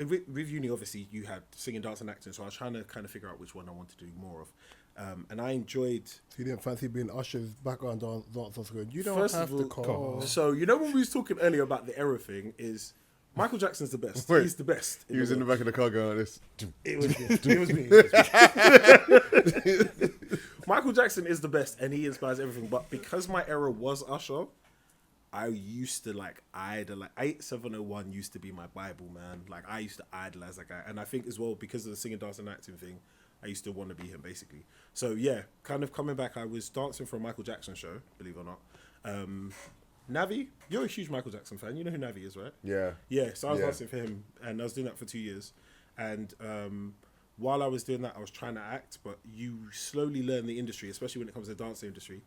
with uni. Obviously, you had singing, dance, and acting. So I was trying to kind of figure out which one I wanted to do more of, and I enjoyed. So you didn't fancy being Usher's background dancer going, you don't First have of to all, call. So you know when we was talking earlier about the error thing is. Michael Jackson's the best. Wait, He's the best. He was in the back of the car going like this. It was me. It was me. It was me. Michael Jackson is the best, and he inspires everything. But because my era was Usher, I used to like idolize. 8701 used to be my Bible, man. Like I used to idolize that guy, and I think as well because of the singing, dancing, acting thing, I used to want to be him basically. So yeah, kind of coming back, I was dancing for a Michael Jackson show, believe it or not. Navi, you're a huge Michael Jackson fan. You know who Navi is, right? Yeah. Yeah, so I was Yeah. dancing for him, and I was doing that for 2 years. And while I was doing that, I was trying to act, but you slowly learn the industry, especially when it comes to the dancing industry.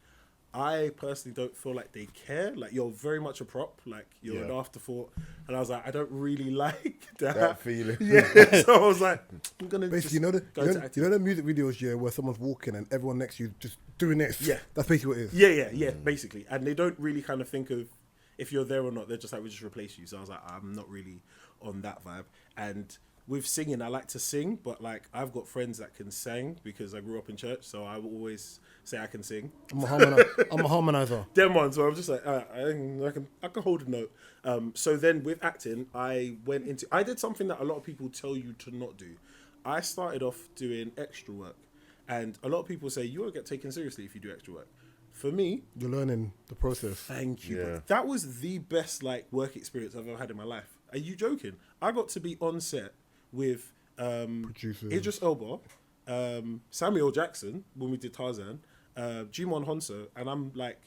I personally don't feel like they care. Like, you're very much a prop. Like, you're an Yeah. afterthought. And I was like, I don't really like that. That feeling. Yeah, so I was like, I'm going to Basically, just you know the music videos, yeah, where someone's walking and everyone next to you just doing this? Yeah. That's basically what it is. Yeah, basically. And they don't really kind of think of if you're there or not. They're just like, we just replace you. So I was like, I'm not really on that vibe. And with singing, I like to sing, but like I've got friends that can sing because I grew up in church. So I will always say I can sing. I'm a harmonizer. Them ones where I'm just like, I can hold a note. So then with acting, I did something that a lot of people tell you to not do. I started off doing extra work. And a lot of people say, you won't get taken seriously if you do extra work. For me, You're learning the process. thank you. Yeah. Bro. That was the best like work experience I've ever had in my life. Are you joking? I got to be on set with Producers. Idris Elba, Samuel Jackson when we did Tarzan, Jimon Honso, and I'm like,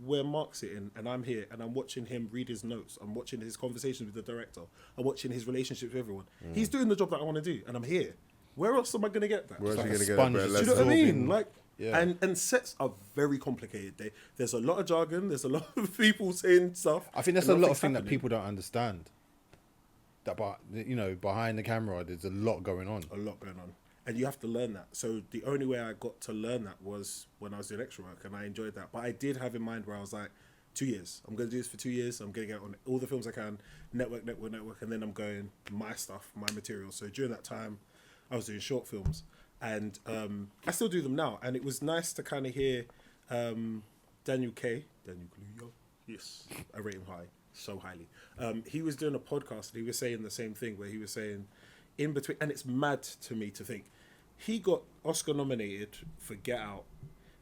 where Mark's sitting, and I'm here, and I'm watching him read his notes. I'm watching his conversations with the director. I'm watching his relationships with everyone. He's doing the job that I want to do, and I'm here. Where else am I going to get that? Where's like he a going to get sponge. a Do better you Do you know what I lesson? mean? Like, Yeah. and sets are very complicated. There's a lot of jargon. There's a lot of people saying stuff. I think that's and a lot of nothing's things that happening. people don't understand. That, behind the camera, there's a lot going on. A lot going on, and you have to learn that. So the only way I got to learn that was when I was doing extra work, and I enjoyed that. But I did have in mind where I was like, 2 years. I'm going to do this for 2 years. I'm going to get on all the films I can, network, and then I'm going my stuff, my material. So during that time, I was doing short films, and I still do them now. And it was nice to kind of hear Daniel Kaluuya. Yes, I rate him high, so highly. He was doing a podcast, and he was saying the same thing, where he was saying, in between, and it's mad to me to think, he got Oscar nominated for Get Out,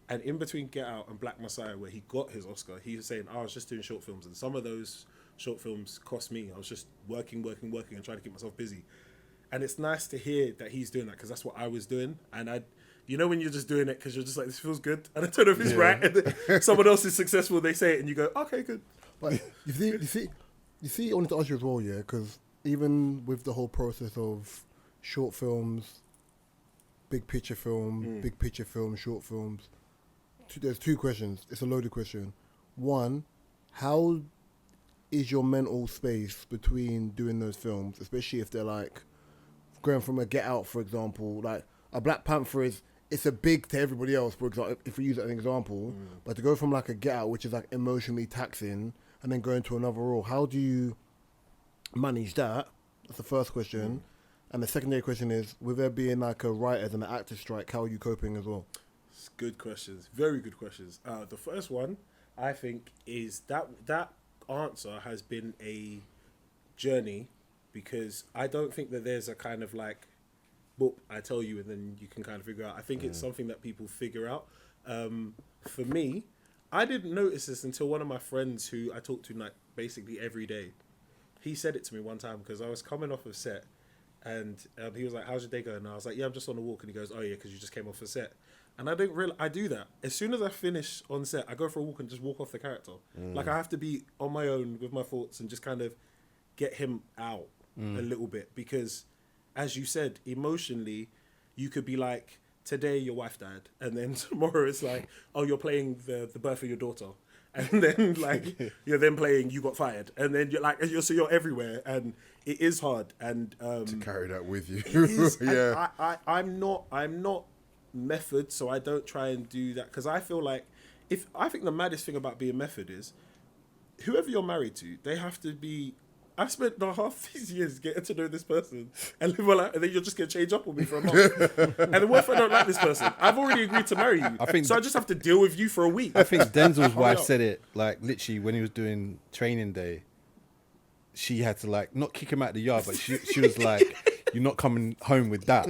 and in between Get Out and Black Messiah, where he got his Oscar, he was saying, I was just doing short films, and some of those short films cost me. I was just working, and trying to keep myself busy. And it's nice to hear that he's doing that, because that's what I was doing. And you know when you're just doing it because you're just like, this feels good, and I don't know if it's right, and then someone else is successful, they say it, and you go, okay, good. But you see, I wanted to ask you as well, yeah, because even with the whole process of short films, big picture film, short films, there's two questions. It's a loaded question. One, how is your mental space between doing those films, especially if they're like going from a Get Out, for example, like a Black Panther it's a big to everybody else, for example, if we use it as an example, but to go from like a Get Out, which is like emotionally taxing, and then go into another role, how do you manage that? That's the first question. And the secondary question is, with there being like a writers and an actors strike, how are you coping as well? It's good questions, very good questions. The first one, I think, is that answer has been a journey, because I don't think that there's a kind of like, boop, I tell you and then you can kind of figure out. I think it's something that people figure out. For me, I didn't notice this until one of my friends who I talk to like basically every day, he said it to me one time, because I was coming off of set and he was like, how's your day going? And I was like, yeah, I'm just on a walk. And he goes, oh yeah, because you just came off a set. And I didn't realize, I do that. As soon as I finish on set, I go for a walk and just walk off the character. Like I have to be on my own with my thoughts and just kind of get him out a little bit, because as you said, emotionally, you could be like, today your wife died, and then tomorrow it's like, oh, you're playing the birth of your daughter, and then like you're then playing you got fired, and then you're like, so you're everywhere, and it is hard, and to carry that with you. it is, Yeah. I'm not method, so I don't try and do that, because I feel like I think the maddest thing about being method is whoever you're married to, they have to be. I spent the half these years getting to know this person and live my life, and then you're just going to change up on me for a month. And then what if I don't like this person? I've already agreed to marry you. So I just have to deal with you for a week. I think Denzel's wife said it, like, literally when he was doing training day, she had to, like, not kick him out the yard, but she was like, you're not coming home with that.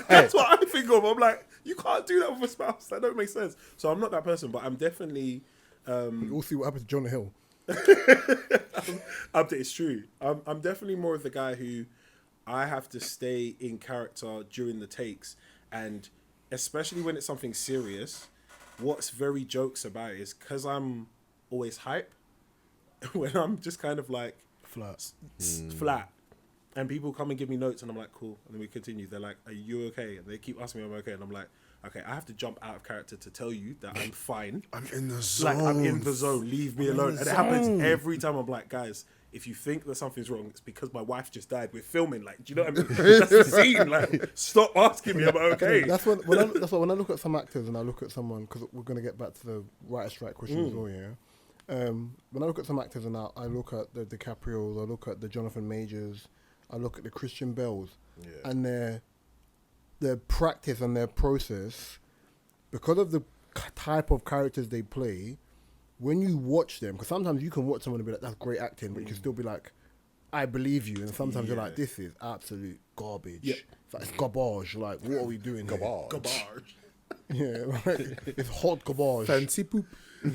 That's what I think of. I'm like, you can't do that with a spouse. That don't make sense. So I'm not that person, but I'm definitely... We'll see what happens to Jonah Hill. It's true. I'm definitely more of the guy who I have to stay in character during the takes, and especially when it's something serious. What's very jokes about it is because I'm always hype. When I'm just kind of like flat, and people come and give me notes, and I'm like, cool, and then we continue. They're like, are you okay? And they keep asking me, am I okay? And I'm like, okay, I have to jump out of character to tell you that I'm fine. I'm in the zone. Like, I'm in the zone. Leave me alone. And it happens every time. I'm like, guys, if you think that something's wrong, it's because my wife just died. We're filming. Like, do you know what I mean? That's the scene. Like, stop asking me, am I okay? That's what when I look at some actors and I look at someone, because we're going to get back to the writer strike question as well, yeah? When I look at some actors and I look at the DiCaprios, I look at the Jonathan Majors, I look at the Christian Bells, and their practice and their process, because of the type of characters they play, when you watch them, because sometimes you can watch someone and be like, that's great acting, but you can still be like, I believe you. And sometimes you're like, this is absolute garbage. Yeah. It's like, it's garbage. Like, what are we doing Garbage. Garbage. here? Yeah, like, it's hot garbage. Fancy poop.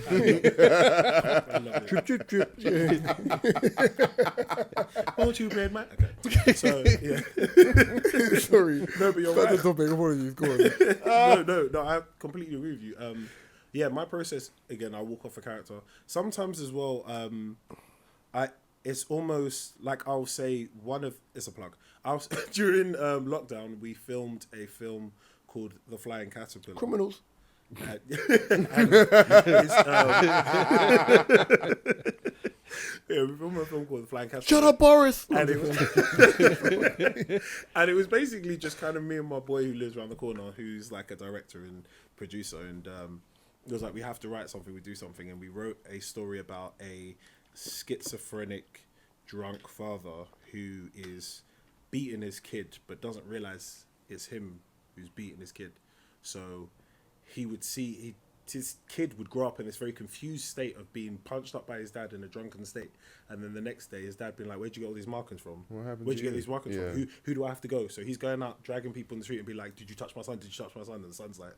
I love it. Drip, drip, drip. Yeah. Won't you, bread man? Okay. So, yeah. Sorry. No, but you're That's right. the topic. Apologies. Go on. No, I completely agree with you. Yeah, my process, again, I walk off a character. Sometimes as well, it's almost like I'll say it's a plug. During lockdown, we filmed a film called The Flying Caterpillar. Criminals. And yeah, we filmed a film called The Flying Caterpillar. Shut up, Boris. And it was basically just kind of me and my boy who lives around the corner, who's like a director and producer, and it was like, we have to write something, we do something, and we wrote a story about a schizophrenic drunk father who is beating his kid but doesn't realize it's him who's beating his kid. So he would see his kid would grow up in this very confused state of being punched up by his dad in a drunken state, and then the next day his dad being like, where'd you get all these markings from? What happened Where'd to you get you? these markings Yeah. from? Who do I have to go? So he's going out dragging people in the street and be like, did you touch my son? Did you touch my son? And the son's like,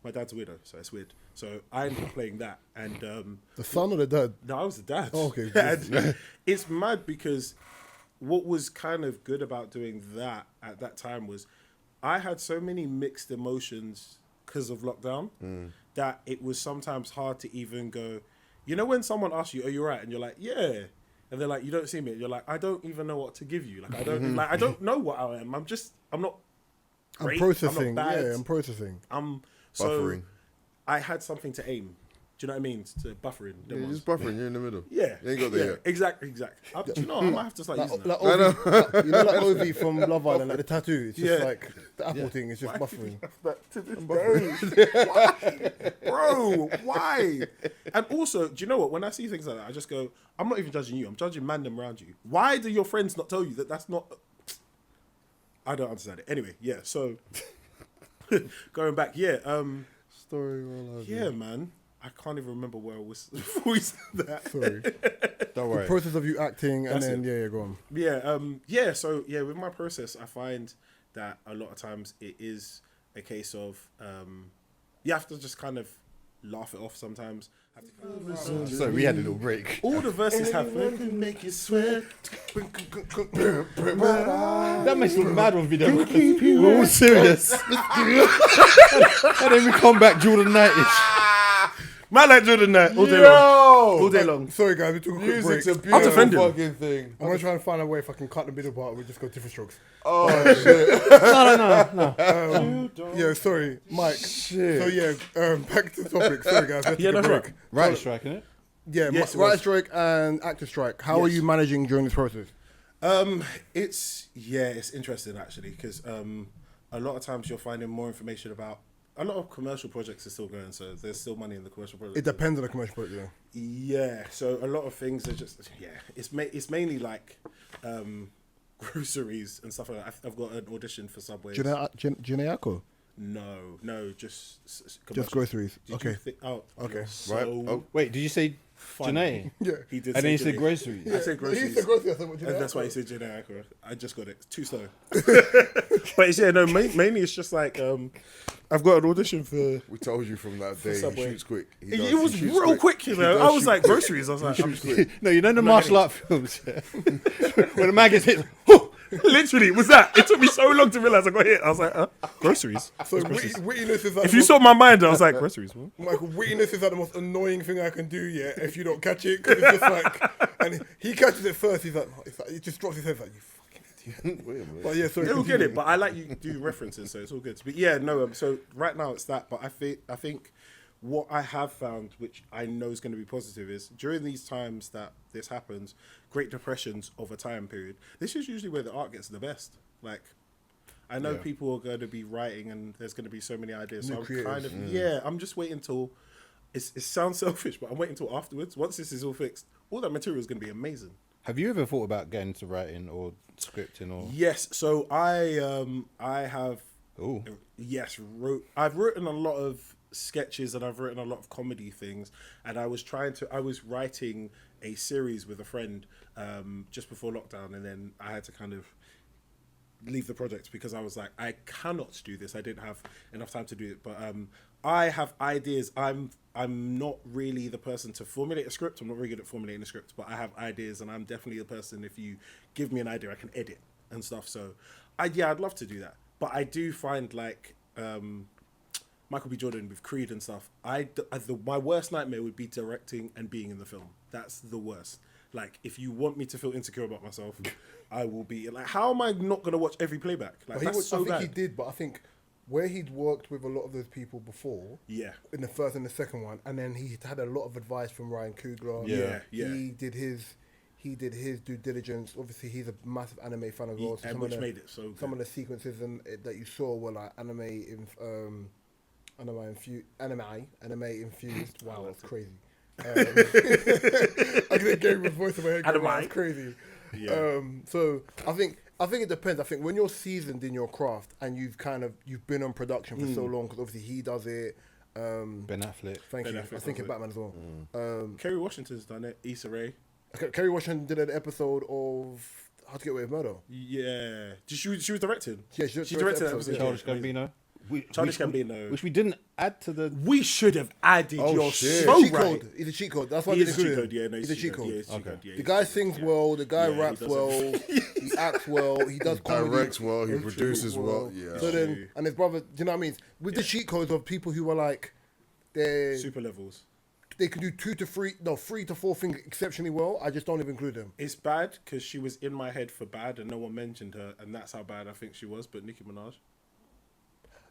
my dad's a weirdo, so it's weird. So I ended up playing that, and The son or the dad? no, I was the dad. Oh, okay. And it's mad because what was kind of good about doing that at that time was I had so many mixed emotions because of lockdown that it was sometimes hard to even go, you know, when someone asks you, are you right? And you're like, yeah. And they're like, you don't see me. You're like, I don't even know what to give you. Like, I don't know what I am. I'm not great. I'm processing. I'm not bad. Yeah, I'm processing. So Buffering. I had something to aim Do you know what I mean? To buffering. Yeah, them you're ones. just buffering. You're in the middle. Yeah. You ain't got there yet. Exactly. Do you know what? I might have to start using that. Like Ovi, you know, like Ovi from Love Island, like the tattoo. It's just Yeah. like the Apple thing. It's just buffering. To this day. Why? Bro, why? And also, do you know what? When I see things like that, I just go, I'm not even judging you. I'm judging mandem around you. Why do your friends not tell you that that's not... I don't understand it. Anyway, yeah, so... going back, Story all over. yeah, man. I can't even remember where I was before we said that. Sorry. Don't The worry. process of you acting, and That's then, it. go on. So with my process, I find that a lot of times it is a case of you have to just kind of laugh it off sometimes. Have to kind of So we had a little break. all the verses have can make you sweat. That makes me mad on video. We're all serious. And then we come back Jordan Knight-ish. man like Jordan Knight all day long. All day long. Sorry, guys, we took a quick break. Music's a I'm beautiful offended. fucking thing. I'm gonna try and find a way if I can cut the middle part. We just go different strokes. Oh shit. Yeah, sorry, Mike. Shit. So back to the topic. Sorry, guys. We had to Yeah, take a that's break. right. Right strike, innit? Yeah, Yes, it writer was. strike and actor strike. How are Yes. you managing during this process? It's interesting actually because a lot of times you're finding more information about a lot of commercial projects are still going, so there's still money in the commercial projects. It depends on the commercial project. Yeah, so a lot of things are just it's mainly like groceries and stuff like that. I've got an audition for Subway. Janaeko? No, just Just commercial. groceries. Did Okay. you think? Oh, Okay. you're Right. So Oh. Wait, did you say funny. Janae? Yeah. He did. And then you say said Janae. groceries. I said groceries. He said groceries. I said, what, And that's why he Janaeko? said Janae. I just got it. Too slow. But it's mainly it's just like I've got an audition for. We told you from that day. He Subway. shoots quick. He It does, was he shoots real quick, you He know. does I was shoot like quick. groceries. I was like, He shoots quick. No, you know the not martial getting art films when the man gets hit. literally, it was that. It took me so long to realize I got hit. I was like, groceries. So wittiness is like If you saw my mind, I was like, groceries. What? Michael, wittiness is like the most annoying thing I can do, yeah, if you don't catch it. Because it's just like, and he catches it first, he's like, he just drops his head like, you fucking idiot. Wait a minute. But yeah, sorry. They will get continue. it, but I like you do references, so it's all good. But yeah, no. So right now it's that, but I think what I have found, which I know is going to be positive, is during these times that this happens, Great Depressions of a time period. This is usually where the art gets the best. Like, I know people are going to be writing, and there's going to be so many ideas. New So I'm creatives. kind of I'm just waiting till. It sounds selfish, but I'm waiting till afterwards. Once this is all fixed, all that material is going to be amazing. Have you ever thought about getting into writing or scripting or? Yes, so I have Ooh. I've written a lot of sketches and I've written a lot of comedy things, and I was writing a series with a friend just before lockdown, and then I had to kind of leave the project because I was like, I cannot do this. I didn't have enough time to do it, but I have ideas. I'm not really the person to formulate a script. I'm not very good at formulating a script, but I have ideas, and I'm definitely the person, if you give me an idea, I can edit and stuff. So I'd love to do that. But I do find like Michael B. Jordan with Creed and stuff, my worst nightmare would be directing and being in the film. That's the worst. Like, if you want me to feel insecure about myself, I will be like, how am I not going to watch every playback? Like, that's so I think bad. he did, but I think where he'd worked with a lot of those people before, Yeah. in the first and the second one, and then he had a lot of advice from Ryan Coogler. Yeah. He did his due diligence. Obviously, he's a massive anime fan as well. So And some which of the, made it so good. some of the sequences that you saw were like anime infused. Wow, that's crazy. I get Gabriel's voice in my head. Anime. That's crazy. Yeah. So I think it depends. I think when you're seasoned in your craft and you've been on production for so long, because obviously he does it. Ben Affleck. Thank Ben you. Affleck I was thinking does it. Batman as well. Kerry Washington's done it. Issa Rae. Kerry Washington did an episode of How to Get Away with Murder. Yeah. She was directed. Yeah, she directed directed that episode, episode. Childish Yeah, amazing. Gambino. Childish Gambino. Which we didn't add to the. We should have added Oh, your shit. so cheat right. code. He's a cheat code. That's why He I is a didn't cheat include code. Yeah, him. no, He's a cheat code. Yeah, he's a cheat Okay. code. Yeah, The he's guy a cheat sings code, well. The guy Yeah, he raps does well. He acts well. He does comedy. Directs well. He He produces well. Yeah. So then, and his brother, do you know what I mean? With the cheat codes of people who are like, yeah. Super levels. they can do 3 to 4 things exceptionally well. I just don't even include them. It's bad because she was in my head for bad and no one mentioned her, and that's how bad I think she was. But Nicki Minaj.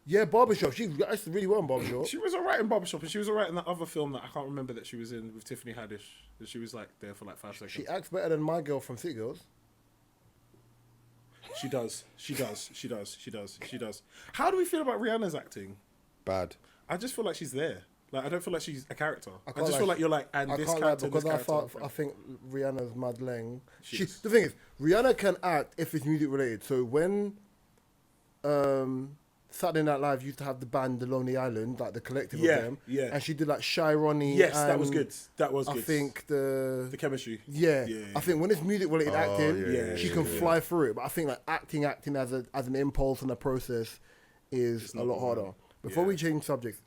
Yeah, Barbershop. She acted really well in Barbershop. She was alright in Barbershop, and she was alright in that other film that I can't remember that she was in with Tiffany Haddish. That she was like there for like 5 seconds. She acts better than my girl from City Girls. She does. She does. She does. She does. She does. How do we feel about Rihanna's acting? Bad. I just feel like she's there. Like I don't feel like she's a character. I can't just feel like you're like, and I this can't character, lie because this character. I think Rihanna's mad leng. She is. The thing is, Rihanna can act if it's music related. So when Saturday Night Live used to have the band The Lonely Island, like the collective Yeah, of them, yeah. and she did like Shy Ronnie. Yes, and that was good. That was good. I think the chemistry. yeah, Yeah. I think when it's music related acting, yeah, she yeah, can yeah. fly through it. But I think like acting as an impulse and a process is a not lot the harder. one. Before Yeah. we change subjects,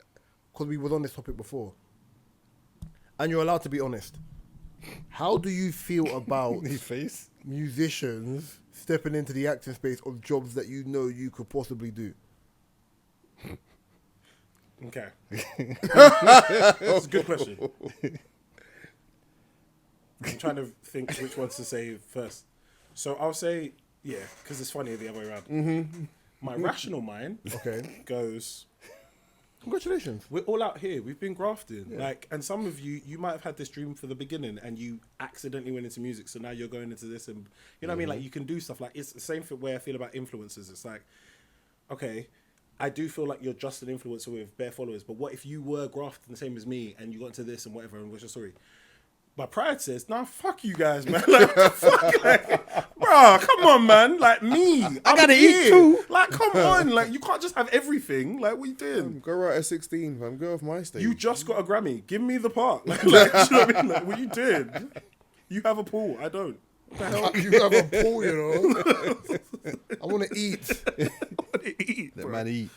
because we was on this topic before, and you're allowed to be honest. How do you feel about His face. musicians stepping into the acting space of jobs that you know you could possibly do? Okay. That's a good question. I'm trying to think which ones to say first. So I'll say, yeah, because it's funnier the other way around. Mm-hmm. My rational mind Okay. goes, Congratulations. we're all out here. We've been grafting. Like, and some of you might have had this dream for the beginning and you accidentally went into music. So now you're going into this and, you know what I mean? Like, you can do stuff. Like, it's the same way I feel about influencers. It's like, okay, I do feel like you're just an influencer with bare followers. But what if you were grafting the same as me and you got into this and whatever? And what's your story? My pride says, nah, fuck you guys, man. Like, fuck, like, bro, come on, man. Like, me. I gotta eat too. Like, come on. Like, you can't just have everything. Like, what you doing? Go right at 16, fam. Go off my stage. You just got a Grammy. Give me the part. Like, you know what I mean? Like, what you doing? You have a pool. I don't. What the hell? You have a pool, you know. I want to eat. What do you eat, That bro? man eat.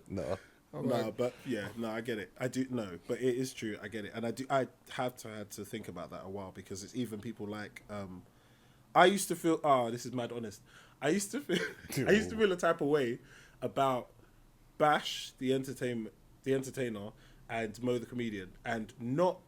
No. No, but yeah, no, I get it. I do no, but it is true. I get it, and I had to think about that a while because it's even people like I used to feel. Oh, this is mad honest. I used to feel a type of way about Bash the entertainer, and Mo the comedian, and not.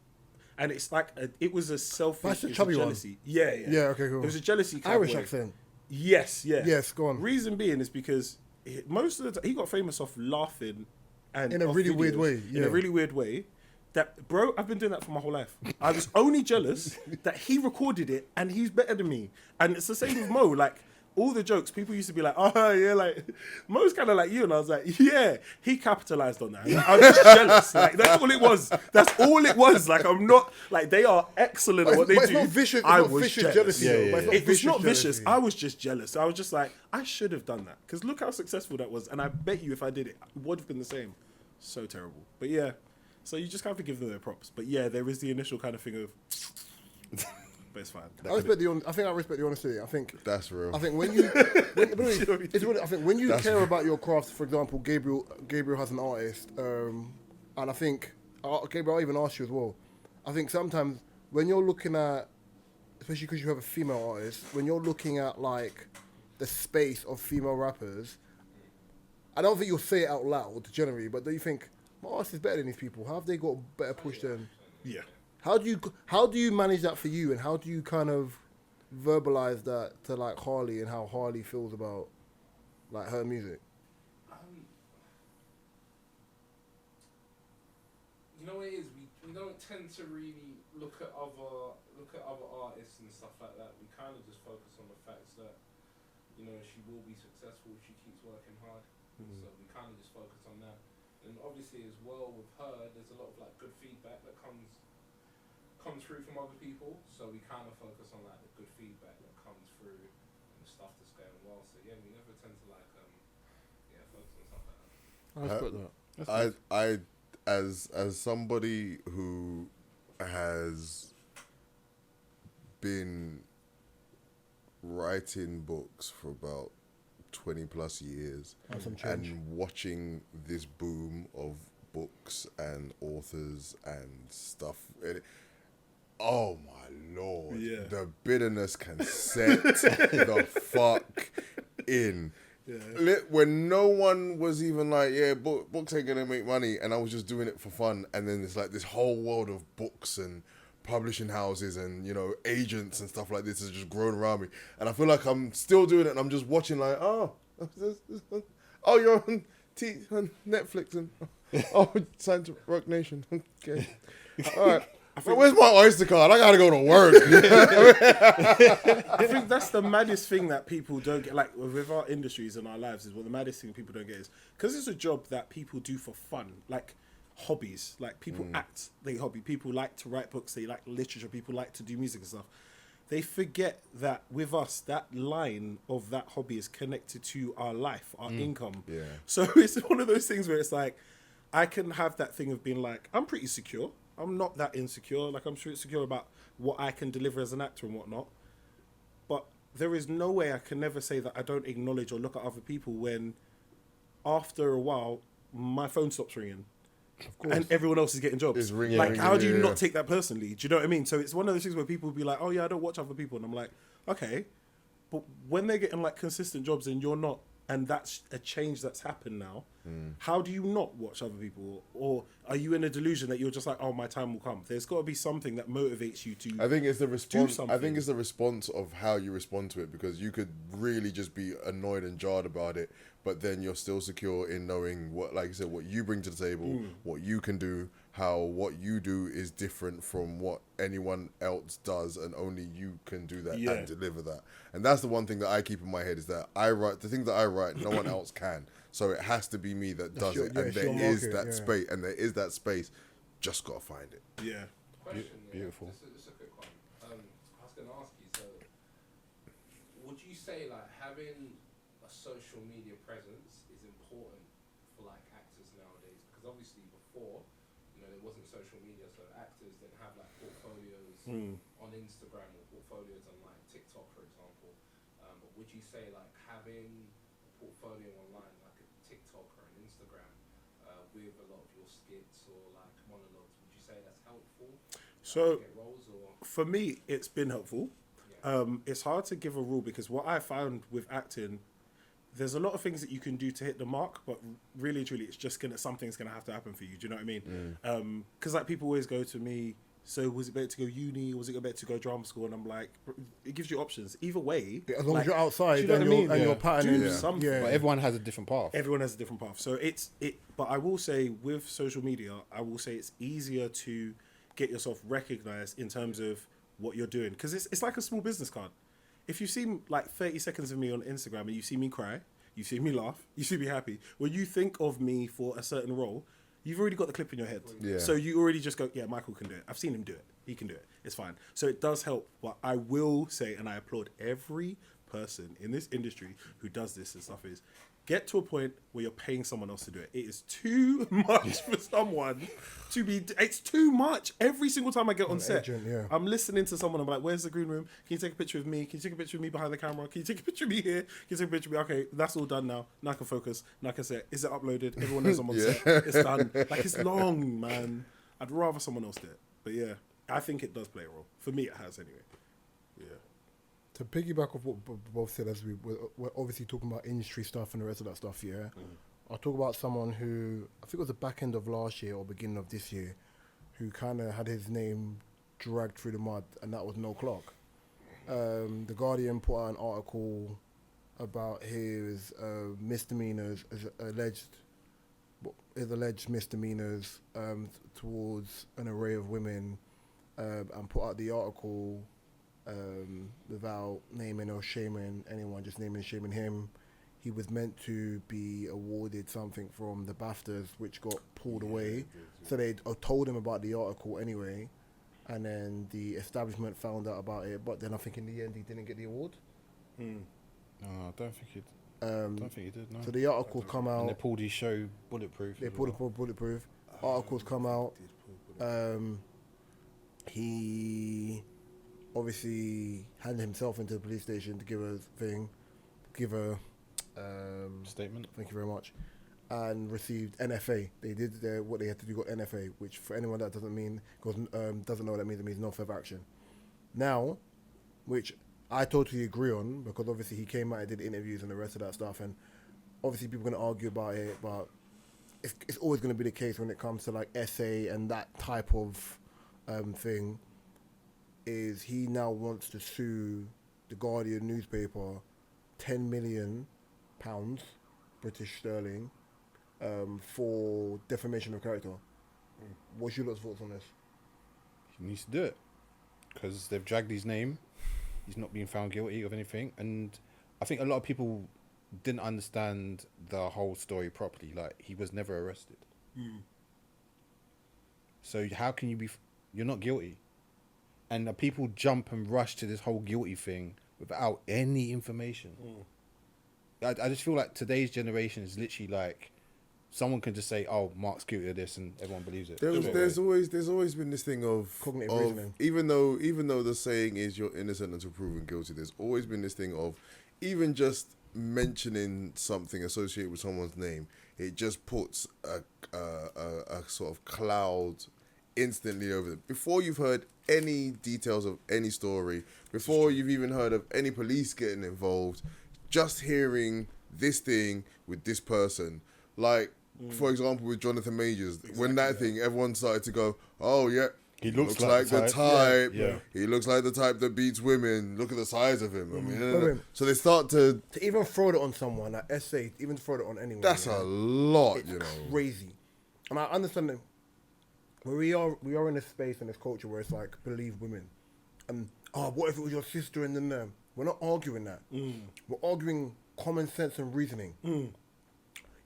And it's like it was a selfish Bash the it was a chubby one? jealousy. Yeah, yeah, Yeah, okay, cool. It was a jealousy kind Irish of way. accent. Yes, yeah. Yes, go on. Reason being is because most of the time he got famous off laughing and In a off really weird videos, way, In yeah. a really weird way. That bro, I've been doing that for my whole life. I was only jealous that he recorded it and he's better than me. And it's the same with Mo. Like all the jokes, people used to be like, "Oh yeah, like Mo's kind of like you," and I was like, "Yeah." He capitalized on that. Like, I was just jealous. Like that's all it was. That's all it was. Like I'm not like they are excellent at what they But it's do. not vicious. It's I not was vicious jealous. jealousy. Yeah, though, yeah, but yeah. It was not vicious. jealousy. I was just jealous. I was just like, I should have done that. Because look how successful that was. And I bet you if I did it, it would have been the same. So terrible. But yeah. So you just have to give them their props. But yeah, there is the initial kind of thing of... But it's fine. I respect the. I think I respect the honesty. I think That's real. I think when you, I think when you care about your craft, for example, Gabriel has an artist, and I think Gabriel, I even asked you as well. I think sometimes when you're looking at, especially because you have a female artist, when you're looking at like the space of female rappers, I don't think you'll say it out loud generally, but do you think my artist is better than these people? How have they got better push than? Yeah. How do you manage that for you, and how do you kind of verbalize that to like Harley and how Harley feels about like her music? You know what it is? We don't tend to really look at other artists and stuff like that. We kind of just focus on the facts that she will be successful if she keeps working hard. So we kind of just focus on that. And obviously as well with her, there's a lot of like good feedback that comes through from other people. So we kind of focus on like the good feedback that comes through and the stuff that's going well. So yeah, we never tend to like focus on stuff like that. I respect that. I as somebody who has been writing books for about 20 plus years and watching this boom of books and authors and stuff. Oh my lord. Yeah. The bitterness can set the fuck in. Yeah. When no one was even like, yeah, books ain't gonna make money, and I was just doing it for fun, and then it's like this whole world of books and publishing houses and agents and stuff like this has just grown around me, and I feel like I'm still doing it, and I'm just watching like, oh, you're on on Netflix and signed to Rock Nation. Okay, all right. But where's my Oyster card? I gotta go to work. I think that's the maddest thing that people don't get. Like with our industries and our lives, is what the maddest thing people don't get is because it's a job that people do for fun, like hobbies. Like people act, they hobby. People like to write books. They like literature. People like to do music and stuff. They forget that with us, that line of that hobby is connected to our life, our income. Yeah. So it's one of those things where it's like, I can have that thing of being like, I'm pretty secure. I'm not that insecure. Like, I'm sure it's secure about what I can deliver as an actor and whatnot. But there is no way I can never say that I don't acknowledge or look at other people when, after a while, my phone stops ringing. Of course. And everyone else is getting jobs. It's ringing, like, ringing, how do you yeah. not take that personally? Do you know what I mean? So it's one of those things where people will be like, oh, yeah, I don't watch other people. And I'm like, okay. But when they're getting, like, consistent jobs and you're not, and that's a change that's happened now, how do you not watch other people? Or are you in a delusion that you're just like, oh, my time will come? There's got to be something that motivates you to I think it's the response. something. I think it's the response of how you respond to it, because you could really just be annoyed and jarred about it, but then you're still secure in knowing what, like you said, what you bring to the table, what you can do, how what you do is different from what anyone else does, and only you can do that Yeah. and deliver that. And that's the one thing that I keep in my head, is that I write the things that I write, no one else can. So it has to be me that does your- it, yeah, and it's there your is market, that yeah. space, and there is that space. Just gotta find it. Yeah. Question, Beautiful. Just a quick one. I was going to ask you, so would you say like having a social media presence is important for like actors nowadays? Because obviously before, there wasn't social media, so actors didn't have like portfolios on Instagram or portfolios on like TikTok, for example. But would you say like having a portfolio online, like a TikTok or an Instagram, with a lot of your skits or like monologues, would you say that's helpful? So To get roles or for me, it's been helpful. yeah. It's hard to give a rule, because what I found with acting, there's a lot of things that you can do to hit the mark, but really, truly, it's just something's gonna have to happen for you. Do you know what I mean? Because like people always go to me, so was it better to go uni, or was it better to go drama school? And I'm like, it gives you options. Either way, As long like, as you're outside do you know and what I mean? and Yeah. your pattern Do is something. yeah. But everyone has a different path. Everyone has a different path. So but I will say with social media, I will say it's easier to get yourself recognized in terms of what you're doing. Because it's like a small business card. If you see like 30 seconds of me on Instagram and you see me cry, you see me laugh, you see me happy, when you think of me for a certain role, you've already got the clip in your head. Yeah. So you already just go, yeah, Michael can do it. I've seen him do it. He can do it. It's fine. So it does help. But I will say, and I applaud every person in this industry who does this and stuff, is get to a point where you're paying someone else to do it. It is too much for someone to be. It's too much. Every single time I get on set, agent, yeah. I'm listening to someone. I'm like, "Where's the green room? Can you take a picture of me? Can you take a picture of me behind the camera? Can you take a picture of me here? Can you take a picture of me? Okay, that's all done now. Now I can focus. Now I can set. Is it uploaded? Everyone knows I'm on set. It's done. Like, it's long, man. I'd rather someone else do it. But yeah, I think it does play a role. For me, it has anyway. Yeah. To piggyback off what both said, as we're obviously talking about industry stuff and the rest of that stuff, yeah. I'll talk about someone who, I think it was the back end of last year or beginning of this year, who kind of had his name dragged through the mud, and that was Noel Clarke. The Guardian put out an article about his misdemeanors, his alleged misdemeanors towards an array of women, and put out the article without naming or shaming anyone, just naming and shaming him. He was meant to be awarded something from the BAFTAs, which got pulled away. So they told him about the article anyway, and then the establishment found out about it. But then I think in the end he didn't get the award. No, I don't think he. Don't think he did. No. So the articles come And they out. pulled his show Bulletproof. They as pulled well. it bulletproof. Articles come out. He obviously handed himself into the police station to give a Statement. thank you very much, and received NFA. They did what they had to do, got NFA, which for anyone that doesn't know what that means, it means no further action. Now, which I totally agree on, because obviously he came out and did interviews and the rest of that stuff, and obviously people are going to argue about it, but it's always going to be the case when it comes to like essay and that type of thing, is he now wants to sue the Guardian newspaper £10 million, British sterling, for defamation of character. What's your thoughts on this? He needs to do it because they've dragged his name. He's not being found guilty of anything, and I think a lot of people didn't understand the whole story properly. Like, he was never arrested. So how can you be? You're not guilty, and the people jump and rush to this whole guilty thing without any information. I just feel like today's generation is literally like, someone can just say, "Oh, Mark's guilty of this," and everyone believes it. There's always been this thing of Cognitive reasoning. even though the saying is you're innocent until proven guilty. There's always been this thing of even just mentioning something associated with someone's name, it just puts a sort of cloud instantly over it. Before you've heard any details of any story, before you've even heard of any police getting involved, just hearing this thing with this person, like. For example, with Jonathan Majors, when that thing, everyone started to go, "Oh yeah, He looks like the type. Yeah. He looks like the type that beats women. Look at the size of him." I mean, Wait. so they start to. To even throw it on someone, like essay, even throw it on anyone. That's a lot, it's you know. crazy. And I understand that we are in a space in this culture where it's like believe women, and what if it was your sister and then we're not arguing that. We're arguing common sense and reasoning.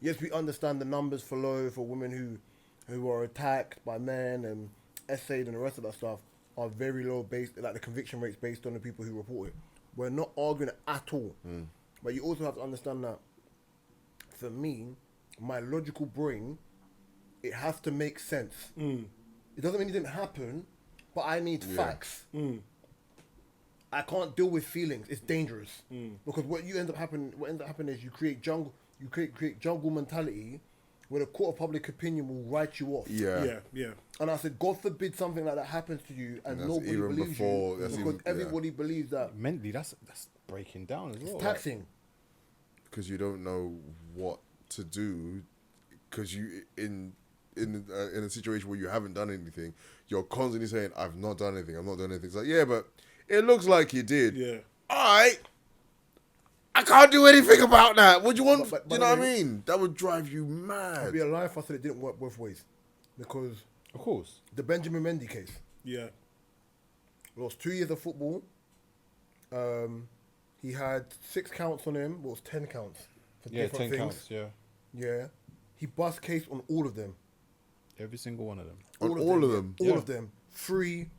Yes, we understand the numbers for low for women who are attacked by men and essayed and the rest of that stuff are very low based, like the conviction rates based on the people who report it. We're not arguing it at all. But you also have to understand that for me, my logical brain, it has to make sense. It doesn't mean it didn't happen, but I need facts. I can't deal with feelings. It's dangerous because what ends up happening is you create jungle mentality where the court of public opinion will write you off. Yeah. And I said, God forbid something like that happens to you and that's nobody even believes before- you that's because even- everybody believes that Mentally, that's breaking down as well. it's taxing. Because you don't know what to do, because you in a situation where you haven't done anything, you're constantly saying, "I've not done anything. I'm not doing anything." It's like, yeah, but it looks like you did. Yeah. All right. I can't do anything about that. What do you want? But Do you know what I mean? That would drive you mad. I'd be a liar if I said it didn't work both ways. Because Of course. the Benjamin Mendy case, Yeah. lost 2 years of football. He had 6 counts on him. Well, it was 10 counts for Yeah, different 10 things. counts, yeah. Yeah. He bust case on all of them. Every single one of them. On all of them? All Yeah. of them. Free.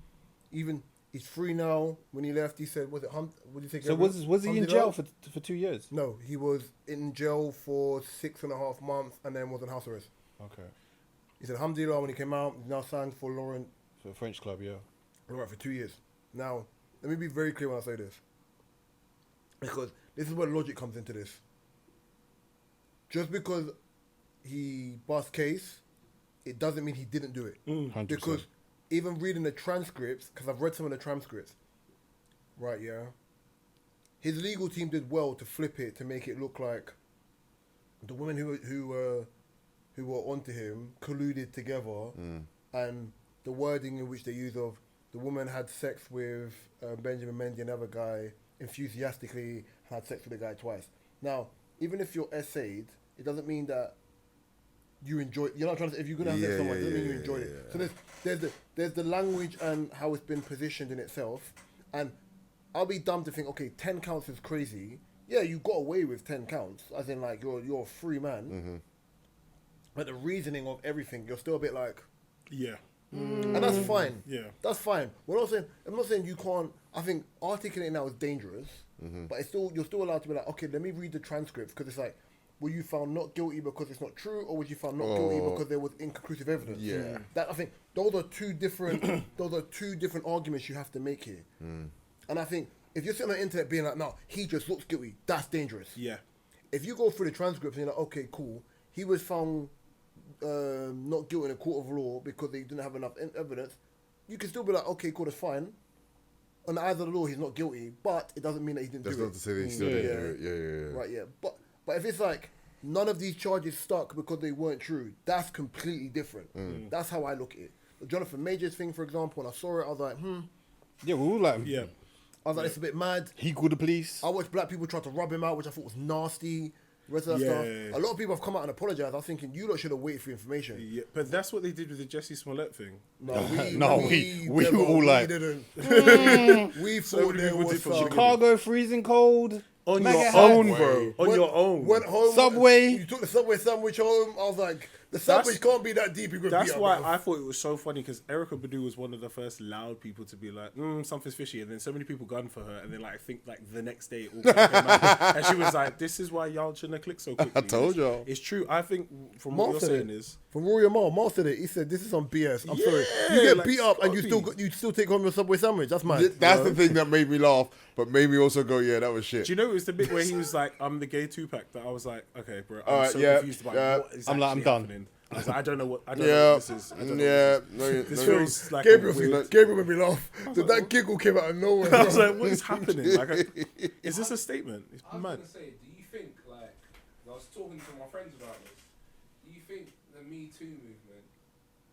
Even he's free now. When he left, he said, "Was it what did you say?" So was he in jail for 2 years? No, he was in jail for 6.5 months and then was on house arrest. Okay. He said, "Alhamdulillah," when he came out, he's now signed for Laurent For a French club, yeah. for 2 years. Now, let me be very clear when I say this, because this is where logic comes into this. Just because he bust case, it doesn't mean he didn't do it. 100%. Because even reading the transcripts, because I've read some of the transcripts, right, yeah, his legal team did well to flip it to make it look like the women who were onto him colluded together, and the wording in which they use of the woman had sex with Benjamin Mendy, another guy, enthusiastically had sex with the guy twice. Now, even if you're essayed, it doesn't mean that you enjoy. You're not trying to. If you're gonna have sex with someone, it doesn't mean you enjoyed it. So there's the language and how it's been positioned in itself. And I'll be dumb to think, okay, 10 counts is crazy. Yeah, you got away with 10 counts, as in like you're a free man. But the reasoning of everything, you're still a bit like, Yeah. and that's fine. Yeah. That's fine. I'm not saying you can't. I think articulating now is dangerous, but you're still allowed to be like, okay, let me read the transcript, because it's like, were you found not guilty because it's not true, or was you found not guilty because there was inconclusive evidence? Yeah. That, I think those are two different arguments you have to make here. And I think if you're sitting on the internet being like, no, he just looks guilty, that's dangerous. Yeah. If you go through the transcripts and you're like, okay, cool, he was found not guilty in a court of law because they didn't have enough evidence, you can still be like, okay, cool, that's fine. On the eyes of the law, he's not guilty, but it doesn't mean that he didn't That's do it. not to say they still didn't do it. Yeah. Right, yeah. But if it's like none of these charges stuck because they weren't true, that's completely different. That's how I look at it. The Jonathan Majors thing, for example, when I saw it, I was like, Yeah, we're all like, I was like, it's a bit mad. he called the police. I watched black people try to rub him out, which I thought was nasty. rest of that Yeah. stuff. A lot of people have come out and apologized. I was thinking, you lot should have waited for information. Yeah, but that's what they did with the Jesse Smollett thing. No, we never- all like- didn't. We So thought many there people was did from some. Chicago freezing cold. On Maggot your hat. own, bro. On Went- your own. Went home. Subway. You took the Subway sandwich home. I was like, the sandwich can't be that deep. You could That's beat up, why bruv. I thought it was so funny because Erykah Badu was one of the first loud people to be like, something's fishy, and then so many people gunned for her, and then like I think like the next day it all came out, and she was like, "This is why y'all shouldn't have clicked so quickly." I told y'all. It's true. I think from Mal what you're said saying it. is, From Rory&Mal, Mal said it. He said, "This is some BS." I'm sorry. Yeah, You get like, beat up and you Scotty. still take home your Subway sandwich. That's mad. That's the thing that made me laugh, but made me also go, yeah, that was shit. do you know it was the bit where he was like, "I'm the gay Tupac," that I was like, "Okay, bro, I'm Alright, so yeah, confused about yeah. what is I'm like, actually I'm done. happening." I was like, I don't know what this is. I don't know yeah. what this is. This feels like Gabriel, a weird. Gabriel made me laugh. That giggle came out of nowhere. I was bro. like, what is happening? Like, is this a statement? It's I was mad. gonna say, do you think like I was talking to my friends about this? Do you think the Me Too movement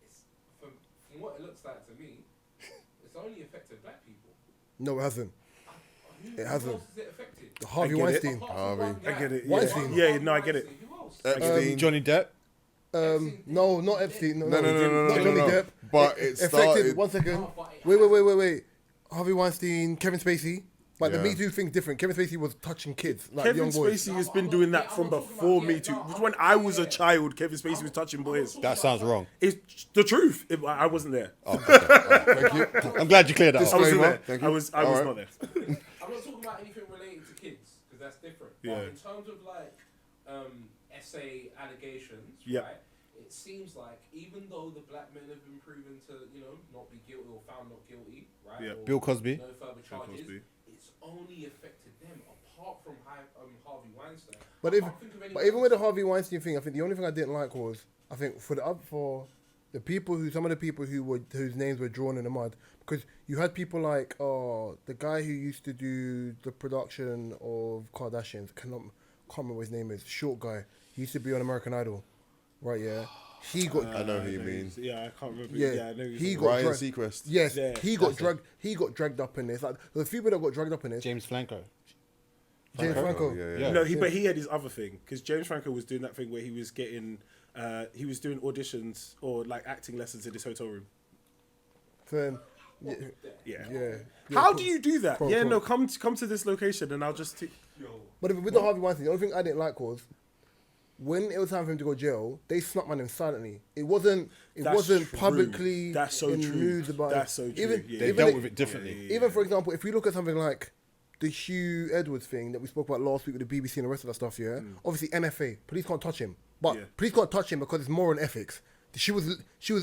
is, from what it looks like to me, it's only affected black people? No, it hasn't. Who hasn't. else is it affected? Harvey I get it. Weinstein. Apart from Harvey. one I guy. get it. Yeah, Weinstein. yeah, no, I get it. Who else? Epstein. Johnny Depp. No, not Epstein. No, No, not Johnny no. Depp. But it affected. started. One second. Oh, but it Wait. Harvey Weinstein, Kevin Spacey. But the Yeah. Me Too thing's different. Kevin Spacey was touching kids, like Kevin young boys. Spacey has been doing that from before Me Too. When I was a child, Kevin Spacey was touching boys. That sounds wrong. It's the truth. I wasn't there. Thank you. I'm glad you cleared that I up. wasn't Disclaimer. there. Thank I you. was Alright. not there. I'm not talking about anything related to kids because that's different. Yeah. But in terms of like essay allegations, Yeah. right? It seems like even though the black men have been proven to, not be guilty or found not guilty, right? Yeah. Or Bill Cosby. No further charges. Cosby. It's only affected them apart from Harvey Weinstein. But I even can't think of but anyone even with the else. Harvey Weinstein thing, I think the only thing I didn't like was for the people some of the people whose names were drawn in the mud, because you had people like the guy who used to do the production of Kardashians, can't remember what his name is, short guy. He used to be on American Idol, right? Yeah, he got I know who you mean. Yeah, I can't remember. Yeah, Yeah, I know who he you're got Ryan dragged. Seacrest. Yes, Yeah, he got dragged. He got dragged up in this. Like the few people that got dragged up in this, James Franco. James Franco. Yeah. No, but he had his other thing because James Franco was doing that thing where he was getting, he was doing auditions or like acting lessons in his hotel room. Then, Yeah. yeah. How do you do that? Cool, yeah, cool. no, come to this location and I'll just. But with the Harvey Weinstein, the only thing I didn't like was when it was time for him to go jail, they snuck man him silently. It wasn't That's true. publicly That's so in true. news about That's it. so true. Even, Yeah. They even dealt it- with it differently. Even for example, if we look at something like the Hugh Edwards thing that we spoke about last week with the BBC and the rest of that stuff, yeah. Obviously, NFA, police can't touch him, but Yeah. police can't touch him because it's moral and ethics. She was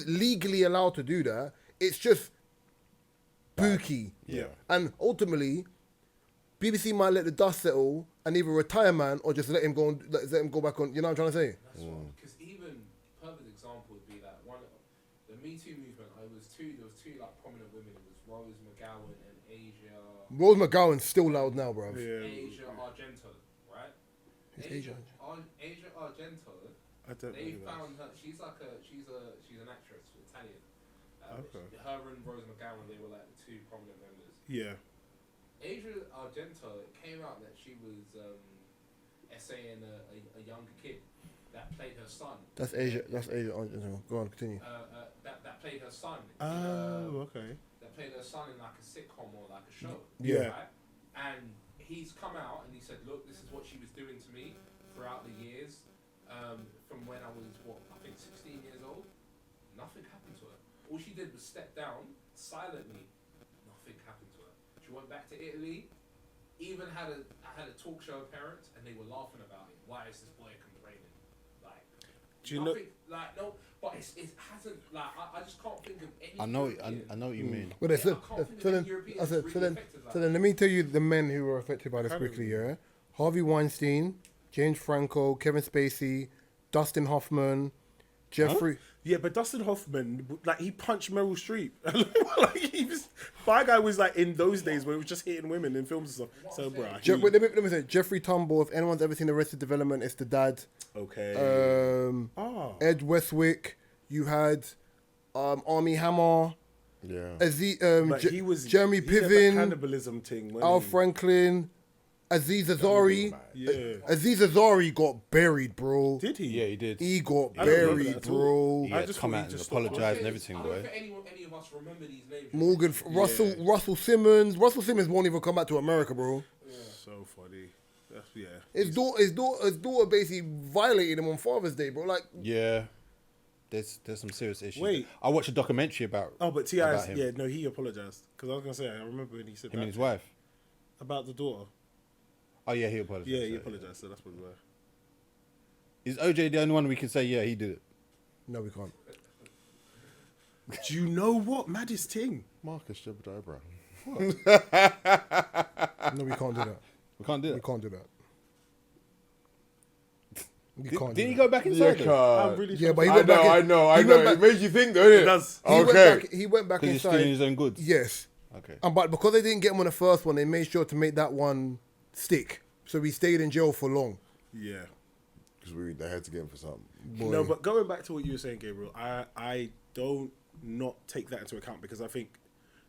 legally allowed to do that. It's just spooky. Yeah. And ultimately, BBC might let the dust settle and either retire man or just let him go back on. You know what I'm trying to say? That's right. Because even perfect example would be that the Me Too movement. There was two like prominent women. It was Rose McGowan and Asia. Rose McGowan's still loud now, bro. Yeah. Asia Argento, right? Who's Asia Asia? Asia Argento. I don't They know. found her. She's an actress, Italian. Okay. Her and Rose McGowan, they were like the two prominent members. Yeah. Asia Argento, it came out that she was essaying a younger kid that played her son. That's Asia. Go on, continue. That played her son. Okay. That played her son in like a sitcom or like a show. Yeah. Right? And he's come out and he said, look, this is what she was doing to me throughout the years. From when I was, 16 years old. Nothing happened to her. All she did was step down silently. Nothing happened to her. She went back to Italy. Even had a talk show appearance, and they were laughing about it. Why is this boy complaining? Like, Do you know? but it hasn't. Like, I just can't think of any. I know what you mean. But I can't think of any European that's really affected like so then let me tell you the men who were affected by this quickly, yeah? Harvey Weinstein, James Franco, Kevin Spacey, Dustin Hoffman, Jeffrey... Yeah, but Dustin Hoffman, like he punched Meryl Streep. My guy was like in those days where he was just hitting women in films and stuff. So, bro, Wait, let me say, Jeffrey Tambor, if anyone's ever seen Arrested Development, it's the dad. okay. Ed Westwick, you had Armie Hammer, Yeah. But he was Jeremy he had that Piven, cannibalism thing. wasn't Al he? Franklin, Aziz Ansari. Yeah. Aziz Ansari got buried, bro. Did he? Yeah, he did. He got I don't remember buried, that at all. bro. He I had just to come thought he out and just stopped apologise and I everything, don't boy. think any of us remember these names. Morgan, Russell Simmons. Russell Simmons won't even come back to America, bro. So funny. That's, yeah. His daughter basically violated him on Father's Day, bro. Like, Yeah. There's some serious issues. Wait. I watched a documentary about Oh, but T.I. about him. Yeah, no, he apologized. Because I was going to say, I remember when he said Him that and his wife. about the daughter. Oh yeah, he apologized. Yeah, he apologized. So that's what we were. Is OJ the only one we can say, yeah, he did it? no, we can't. Do you know what? Maddest thing. Marcus Jebediah Brown. No, we can't do that. We can't do We it. can't do that. We Did, can't. did do he that. go back inside? I'm really Yeah, but he I went know, back in- I know. he went It back- made you think, doesn't it? It does. He went back Because he's stealing inside. his own goods. Yes. Okay. But because they didn't get him on the first one, they made sure to make that one stick. So he stayed in jail for long. Yeah. Because they had to get him for something. Boy. No, but going back to what you were saying, Gabriel, I don't not take that into account because I think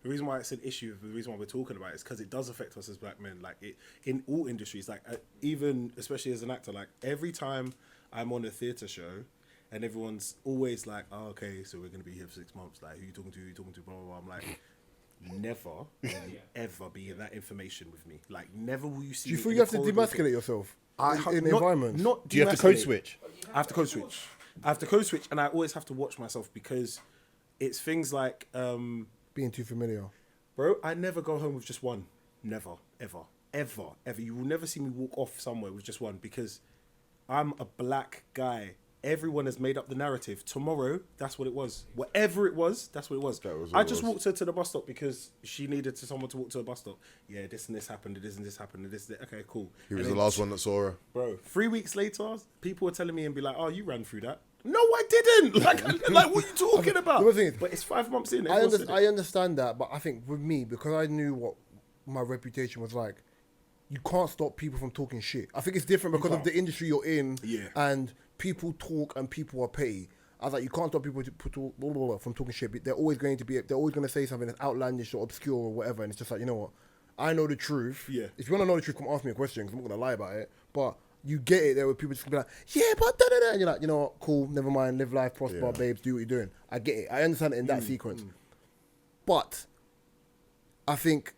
the reason why it's an issue, the reason why we're talking about it is because it does affect us as black men. Like it in all industries, like even especially as an actor, like every time I'm on a theatre show and everyone's always like, oh, okay, so we're going to be here for 6 months. Like, who you talking to? Who you talking to? Blah, blah, blah. I'm like, never will you ever be in that information with me. Like, never will you see Do you me feel in you a have to corridor. demasculate yourself in not, environments? Not Do you have to code demasculate. switch? I have to code switch. I have to code switch, and I always have to watch myself because it's things like, Being too familiar. bro, I never go home with just one. Never, ever, ever, ever. You will never see me walk off somewhere with just one because I'm a black guy. Everyone has made up the narrative. Tomorrow, that's what it was. Whatever it was, that's what it was. That was I what it just was. walked her to the bus stop because she needed someone to walk to a bus stop. Yeah, this and this happened, this and this happened, and this. Okay, cool. He was And the then last one that saw her. Bro, 3 weeks later, people were telling me and be like, "Oh, you ran through that." No, I didn't. Like what are you talking about? The thing is- But it's 5 months in. I everyone said it. understand that, but I think with me, because I knew what my reputation was like, you can't stop people from talking shit. I think it's different because of the industry you're in, Yeah. and people talk and people are petty. I was like, you can't stop people from talking shit. They're always going to say something that's outlandish or obscure or whatever, and it's just like, you know what? I know the truth. Yeah. If you want to know the truth, come ask me a question, because I'm not going to lie about it. But you get it, there were people just gonna be like, yeah, but da-da-da. And you're like, you know what? Cool, never mind. Live life, prosper, Yeah. babes, do what you're doing. I get it. I understand it in that sequence. But I think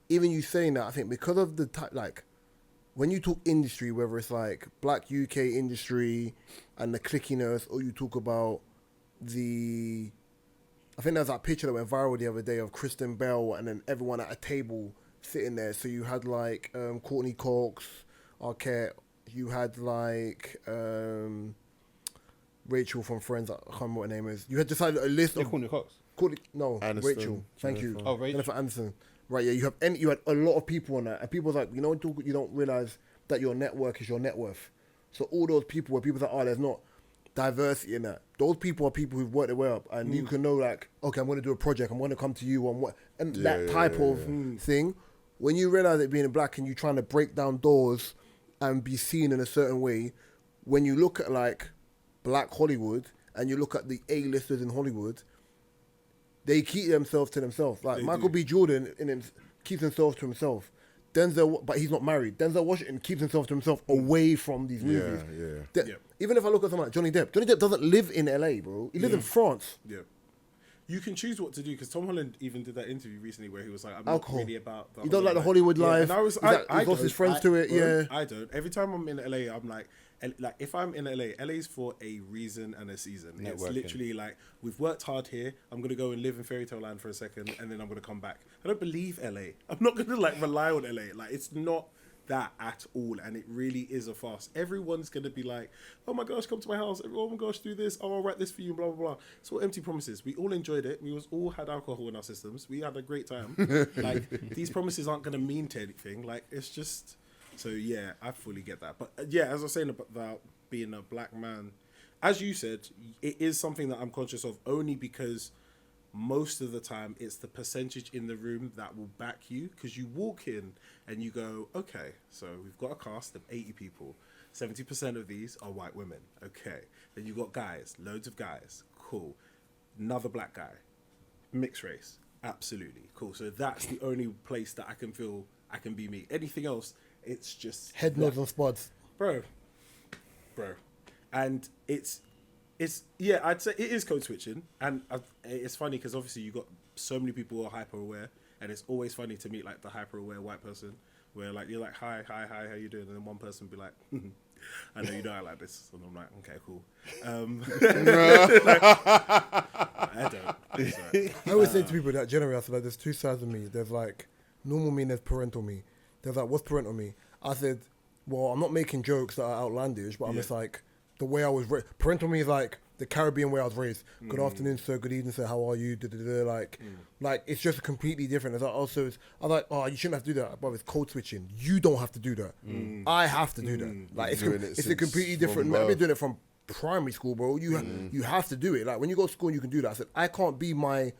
even you saying that, I think because of the type, like, when you talk industry, whether it's like black UK industry and the clickiness, or you talk about I think there's that picture that went viral the other day of Kristen Bell and then everyone at a table sitting there. So you had like Courtney Cox, Arquette, you had like Rachel from Friends, I can't remember what her name is. You had just had a list They're of calling it Cox. No, Aniston, Rachel. Thank you. Jennifer. Oh, Rachel. Jennifer Aniston. Right, yeah. You had a lot of people on that, and people was like, you know, you don't realize that your network is your net worth. So all those people were people that there's not diversity in that. Those people are people who've worked their way up, and you can know like, okay, I'm going to do a project. I'm going to come to you on what, and that type of thing. When you realize it being black and you trying to break down doors and be seen in a certain way, when you look at like black Hollywood and you look at the A-listers in Hollywood, they keep themselves to themselves. Like Michael B. Jordan keeps himself to himself. Denzel, but he's not married. Denzel Washington keeps himself to himself away from these movies. Yeah. Even if I look at someone like Johnny Depp doesn't live in LA, bro. He lives in France. Yeah. You can choose what to do because Tom Holland even did that interview recently where he was like, "I'm Alcohol. not really about." He don't like the Hollywood life. And I was, He's like- he's lost his friends to it, yeah. I don't. Every time I'm in LA, I'm like if I'm in LA's for a reason and a season. It's Networking. literally like we've worked hard here. I'm gonna go and live in fairy tale land for a second, and then I'm gonna come back. I don't believe LA. I'm not gonna like rely on LA. Like it's not that at all, and it really is a farce. Everyone's gonna be like, "Oh my gosh, come to my house! Oh my gosh, do this! Oh, I'll write this for you!" Blah blah blah. It's all empty promises. We all enjoyed it. We all had alcohol in our systems. We had a great time. Like these promises aren't gonna mean to anything. Like it's just. So yeah, I fully get that. But yeah, as I was saying about being a black man, as you said, it is something that I'm conscious of only because most of the time it's the percentage in the room that will back you because you walk in and you go, okay, so we've got a cast of 80 people. 70% of these are white women. Okay. Then you got guys, loads of guys. Cool. Another black guy. Mixed race. Absolutely. Cool. So that's the only place that I can feel I can be me. Anything else, it's just Head nods and spots. bro. And it's yeah, I'd say it is code switching, and it's funny because obviously you got so many people who are hyper aware, and it's always funny to meet like the hyper aware white person where like you're like hi, how you doing, and then one person be like I know you don't like this, and I'm like okay, cool. I don't. Sorry. I always say to people that generally, I said, like, there's two sides of me. There's like normal me and there's parental me. There's like, what's parental me? I said, well, I'm not making jokes that are outlandish, but I'm just like, the way I was raised. Parental me is like the Caribbean way I was raised. Good afternoon, sir. Good evening, sir. How are you? Like it's just completely different. It's like, also, I was like, oh, you shouldn't have to do that. But it's code switching. You don't have to do that. I have to do that. Like it's a completely different. I've been doing it from primary school, bro. You have to do it. Like when you go to school, and you can do that. I said, I can't be my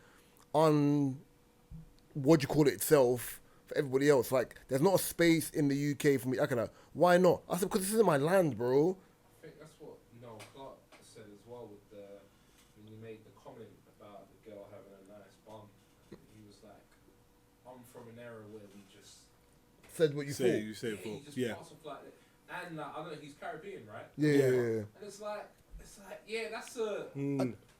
what do you call it itself for everybody else. Like there's not a space in the UK for me. I can like, why not? I said, because this is my land, bro. I think that's what Noel Clarke said as well with when you made the comment about the girl having a nice bum. He was like, I'm from an era where we just Said what you thought. You say it he for just pass off like that. And like, I don't know, he's Caribbean, right? Yeah. And it's like yeah, that's a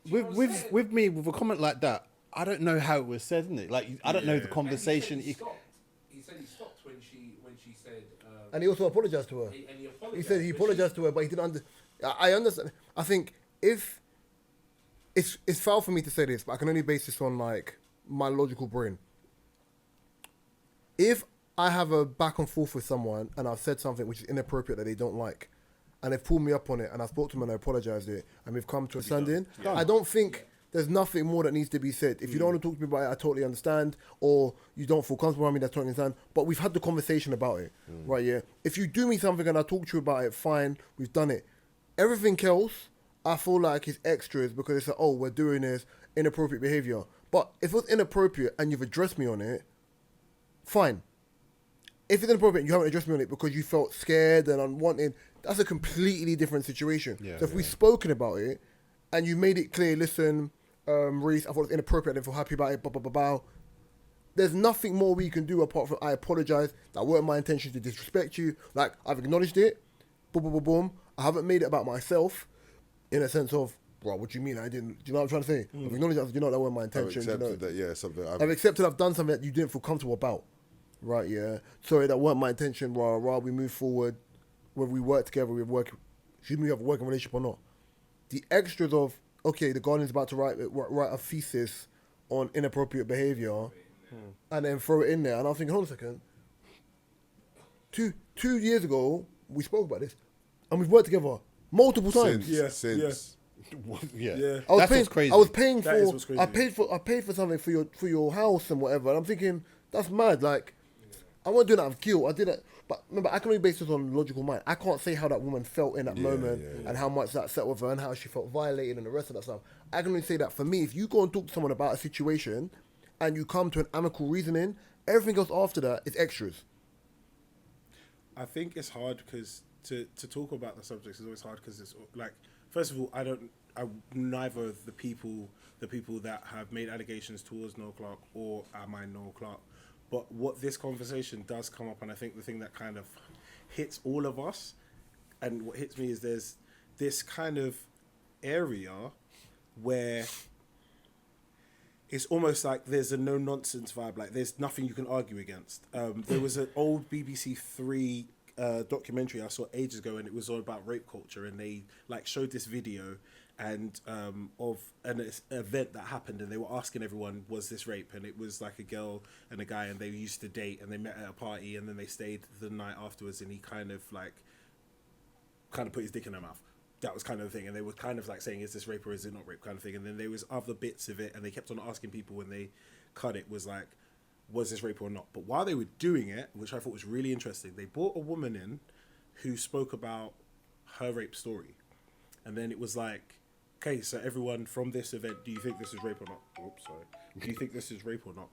With me, with a comment like that, I don't know how it was said, isn't it? Like I don't know the conversation. He said he stopped when she said. And he also apologized to her. And he apologized. He said he apologized to her, but he didn't I understand. I think if it's foul for me to say this, but I can only base this on like my logical brain. If I have a back and forth with someone and I've said something which is inappropriate that they don't like, and they've pulled me up on it and I spoke to them and I apologized it and we've come to a standing, I don't think there's nothing more that needs to be said. If you don't want to talk to me about it, I totally understand. Or you don't feel comfortable around me, that's totally understand. But we've had the conversation about it, right? Yeah. If you do me something and I talk to you about it, fine, we've done it. Everything else, I feel like is extras because it's like, oh, we're doing this, inappropriate behavior. But if it was inappropriate and you've addressed me on it, fine. If it's inappropriate and you haven't addressed me on it because you felt scared and unwanted, that's a completely different situation. So if we've spoken about it and you made it clear, listen, Reese, I thought it was inappropriate, I didn't feel happy about it, blah, blah, blah, blah. There's nothing more we can do apart from I apologise, that weren't my intention to disrespect you. Like, I've acknowledged it, boom, boom, boom, boom. I haven't made it about myself in a sense of, bro, what do you mean I didn't? Do you know what I'm trying to say? I've acknowledged that, you know, that weren't my intention. I've accepted that, something. I've accepted I've done something that you didn't feel comfortable about. Right, yeah. Sorry, that weren't my intention. We move forward, whether we work together, we have a working relationship or not. The extras of, okay, the Guardian's about to write a thesis on inappropriate behaviour and then throw it in there. And I was thinking, hold on a second. 2 years ago, we spoke about this and we've worked together multiple times. Since. Yeah. I was That's paying, what's crazy. I was paying That is for. what's crazy. I paid for something for your house and whatever. And I'm thinking that's mad. Like, I wasn't doing that out of guilt. I did it, but remember, I can only base this on logical mind. I can't say how that woman felt in that moment and how much that set with her and how she felt violated and the rest of that stuff. I can only say that for me, if you go and talk to someone about a situation and you come to an amicable reasoning, everything else after that is extras. I think it's hard because to talk about the subjects is always hard because it's like, first of all, neither of the people that have made allegations towards Noel Clarke or am I Noel Clarke. But what this conversation does come up, and I think the thing that kind of hits all of us, and what hits me is there's this kind of area where it's almost like there's a no-nonsense vibe, like there's nothing you can argue against. There was an old BBC Three documentary I saw ages ago, and it was all about rape culture, and they like showed this video and of an event that happened, and they were asking everyone, was this rape? And it was like a girl and a guy, and they used to date, and they met at a party, and then they stayed the night afterwards, and he kind of put his dick in her mouth. That was kind of the thing, and they were kind of like saying, is this rape or is it not rape, kind of thing. And then there was other bits of it, and they kept on asking people when they cut it, was like, was this rape or not? But while they were doing it, which I thought was really interesting, they brought a woman in who spoke about her rape story. And then it was like, okay, so everyone from this event, do you think this is rape or not? Oops, sorry. Do you think this is rape or not?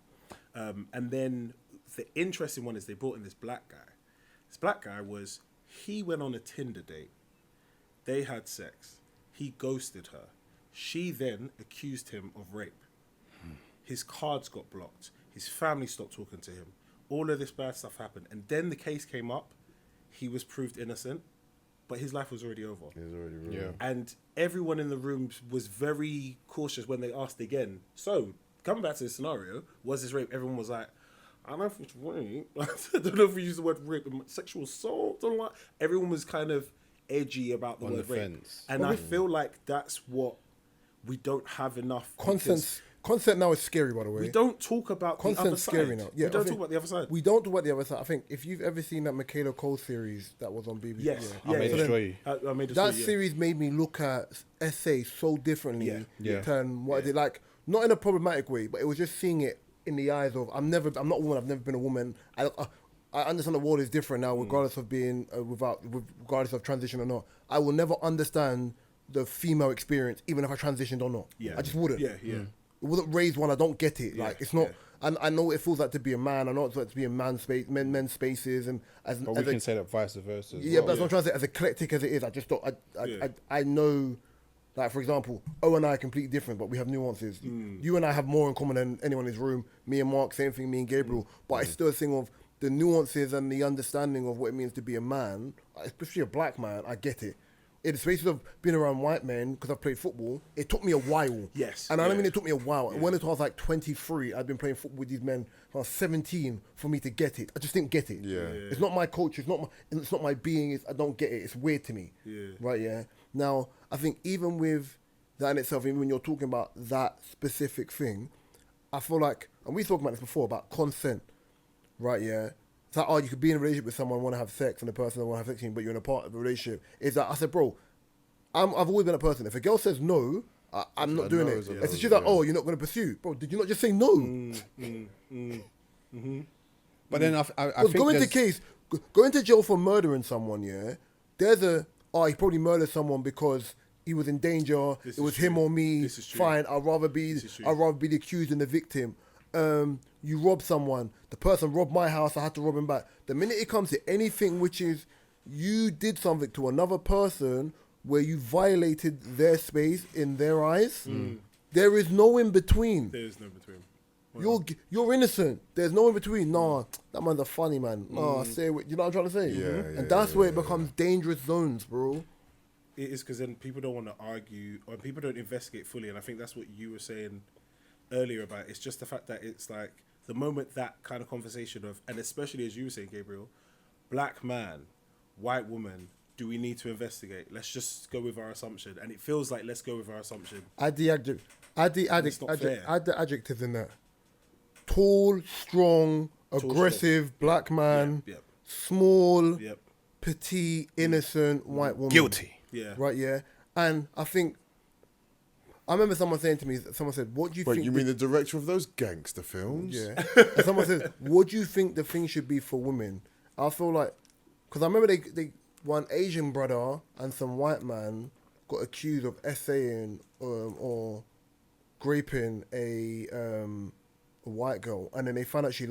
And then the interesting one is they brought in this black guy. This black guy he went on a Tinder date. They had sex. He ghosted her. She then accused him of rape. his cards got blocked, his family stopped talking to him, all of this bad stuff happened, and then the case came up, he was proved innocent, but his life was already over. It was already ruined. Yeah. And everyone in the room was very cautious when they asked again. So, coming back to the scenario, was this rape? Everyone was like, I don't know if it's rape. I don't know if we use the word rape, but sexual assault. Don't like. Everyone was kind of edgy about the On word the rape. fence. And I feel like that's what we don't have enough. Consent now is scary, by the way. We don't talk about the other Consent's side. scary now. Yeah, we don't I talk think about the other side. We don't talk about the other side. I think if you've ever seen that Michaela Cole series that was on BBC, Yes. yeah. I may yeah. destroy you. I made That story, yeah. series made me look at essays so differently Yeah. than what I did. Like, not in a problematic way, but it was just seeing it in the eyes of I'm not a woman. I've never been a woman. I understand the world is different now, regardless of being regardless of transition or not. I will never understand the female experience, even if I transitioned or not. Yeah. I just wouldn't. Yeah, yeah. It wasn't raised one. I don't get it. Yeah, Like, it's not. yeah. I know what it feels like to be a man. I know what it's like to be in men's spaces, and as But we as a- can say that vice versa. yeah, but that's what I'm trying to say. As eclectic as it is, I just don't. I know, like, for example, O and I are completely different, but we have nuances. You and I have more in common than anyone in this room. Me and Mark, same thing. Me and Gabriel. But it's still a thing of the nuances and the understanding of what it means to be a man, especially a black man. I get it. In the spaces of being around white men, because I've played football, it took me a while. Yes, And I yeah. mean, it took me a while. Yeah. When I was like 23, I'd been playing football with these men when I was 17 for me to get it. I just didn't get it. Yeah. It's not my culture. It's not my being. I don't get it. It's weird to me. Yeah. Right, yeah. Now, I think even with that in itself, even when you're talking about that specific thing, I feel like, and we talked about this before, about consent. Right, yeah. It's like, oh, you could be in a relationship with someone, want to have sex, and the person doesn't want to have sex with you, but you're in a part of a relationship. It's that, I said, bro, I've always been a person. If a girl says no, I'm not doing no it. is a no, It's just like, yeah. oh, you're not going to pursue. Bro, did you not just say no? But then I Because think going to jail for murdering someone, yeah, he probably murdered someone because he was in danger. This It was is him true. or me. This is true. Fine, I'd rather be the accused than the victim. You rob someone. The person robbed my house. I had to rob him back. The minute it comes to anything which is you did something to another person where you violated their space in their eyes, there is no in between. There is no between. You're innocent. There's no in between. Nah, that man's a funny man. Nah, say what you know what I'm trying to say. Yeah, And that's where it becomes dangerous zones, bro. It is because then people don't want to argue or people don't investigate fully. And I think that's what you were saying earlier about. It's just the fact that it's like the moment that kind of conversation of, and especially as you were saying, Gabriel, black man, white woman, do we need to investigate? Let's just go with our assumption. And it feels like let's go with our assumption. Add the adjectives in that. Tall, strong, aggressive, black man, Yep. small, Yep. petite, innocent, white woman. guilty. Yeah. Right, yeah. And I think, I remember someone saying to me, someone said, what do you Wait, think... you mean the director of those gangster films? Yeah. And someone says, what do you think the thing should be for women? I feel like, because I remember they one Asian brother and some white man got accused of essaying or raping a white girl, and then they found out she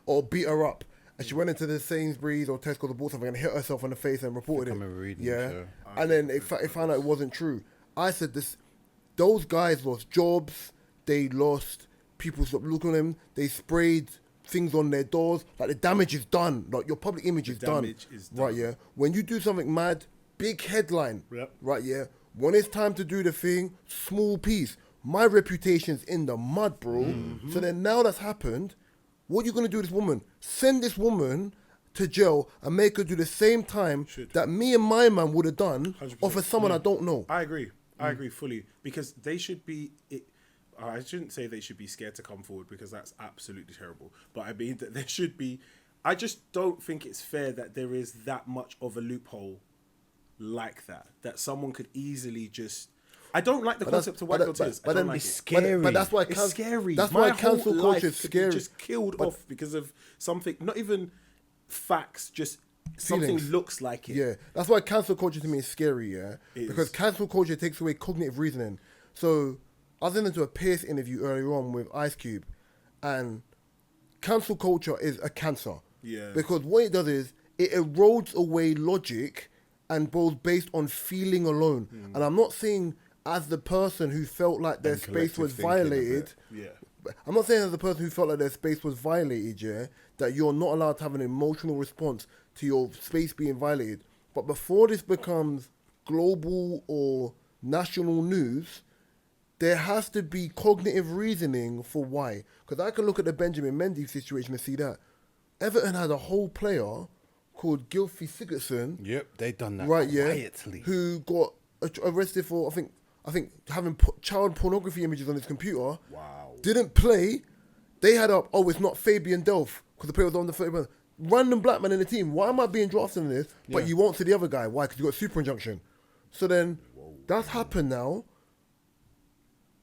or beat her up, and she went into the Sainsbury's or Tesco to bought something and hit herself in the face and reported I it. remember reading yeah, this, and then they found out it wasn't true. I said those guys lost jobs, they lost, people stopped looking at them, they sprayed things on their doors, like the damage is done, like your public image is done. Right, yeah. When you do something mad, big headline, Yep. right, yeah. When it's time to do the thing, small piece. My reputation's in the mud, bro. So then now that's happened, what are you gonna do with this woman? Send this woman to jail and make her do the same time that me and my man would have done 100%. off of someone I don't know. I agree. I agree fully because they should be. I shouldn't say they should be scared to come forward because that's absolutely terrible. But I mean that there should be. I just don't think it's fair that there is that much of a loophole like that someone could easily just. I don't like the concept of white girl tears. I don't like it. scary. But that's why It's scary. That's My why cancel whole culture life is could be scary. just killed off because of something. Not even facts. Just something Feelings. looks like it. Yeah, that's why cancel culture to me is scary, yeah? It Because is. cancel culture takes away cognitive reasoning. So, I was listening to a Pierce interview earlier on with Ice Cube, and cancel culture is a cancer. Yeah. Because what it does is, it erodes away logic and goes based on feeling alone. And I'm not saying as the person who felt like their And space was collective thinking of violated, it. Yeah. I'm not saying as a person who felt like their space was violated, yeah, that you're not allowed to have an emotional response to your space being violated. But before this becomes global or national news, there has to be cognitive reasoning for why. Because I can look at the Benjamin Mendy situation and see that Everton had a whole player called Gylfi Sigurdsson, Yep, they done that right? Yeah, quietly. who got arrested for I think having child pornography images on his computer. Wow. Didn't play. They had up. Oh, it's not Fabian Delph because the player was on the Fabian. Random black man in the team. Why am I being drafted in this? But Yeah. you won't see the other guy. Why? Because you got super injunction. So then that's happened now.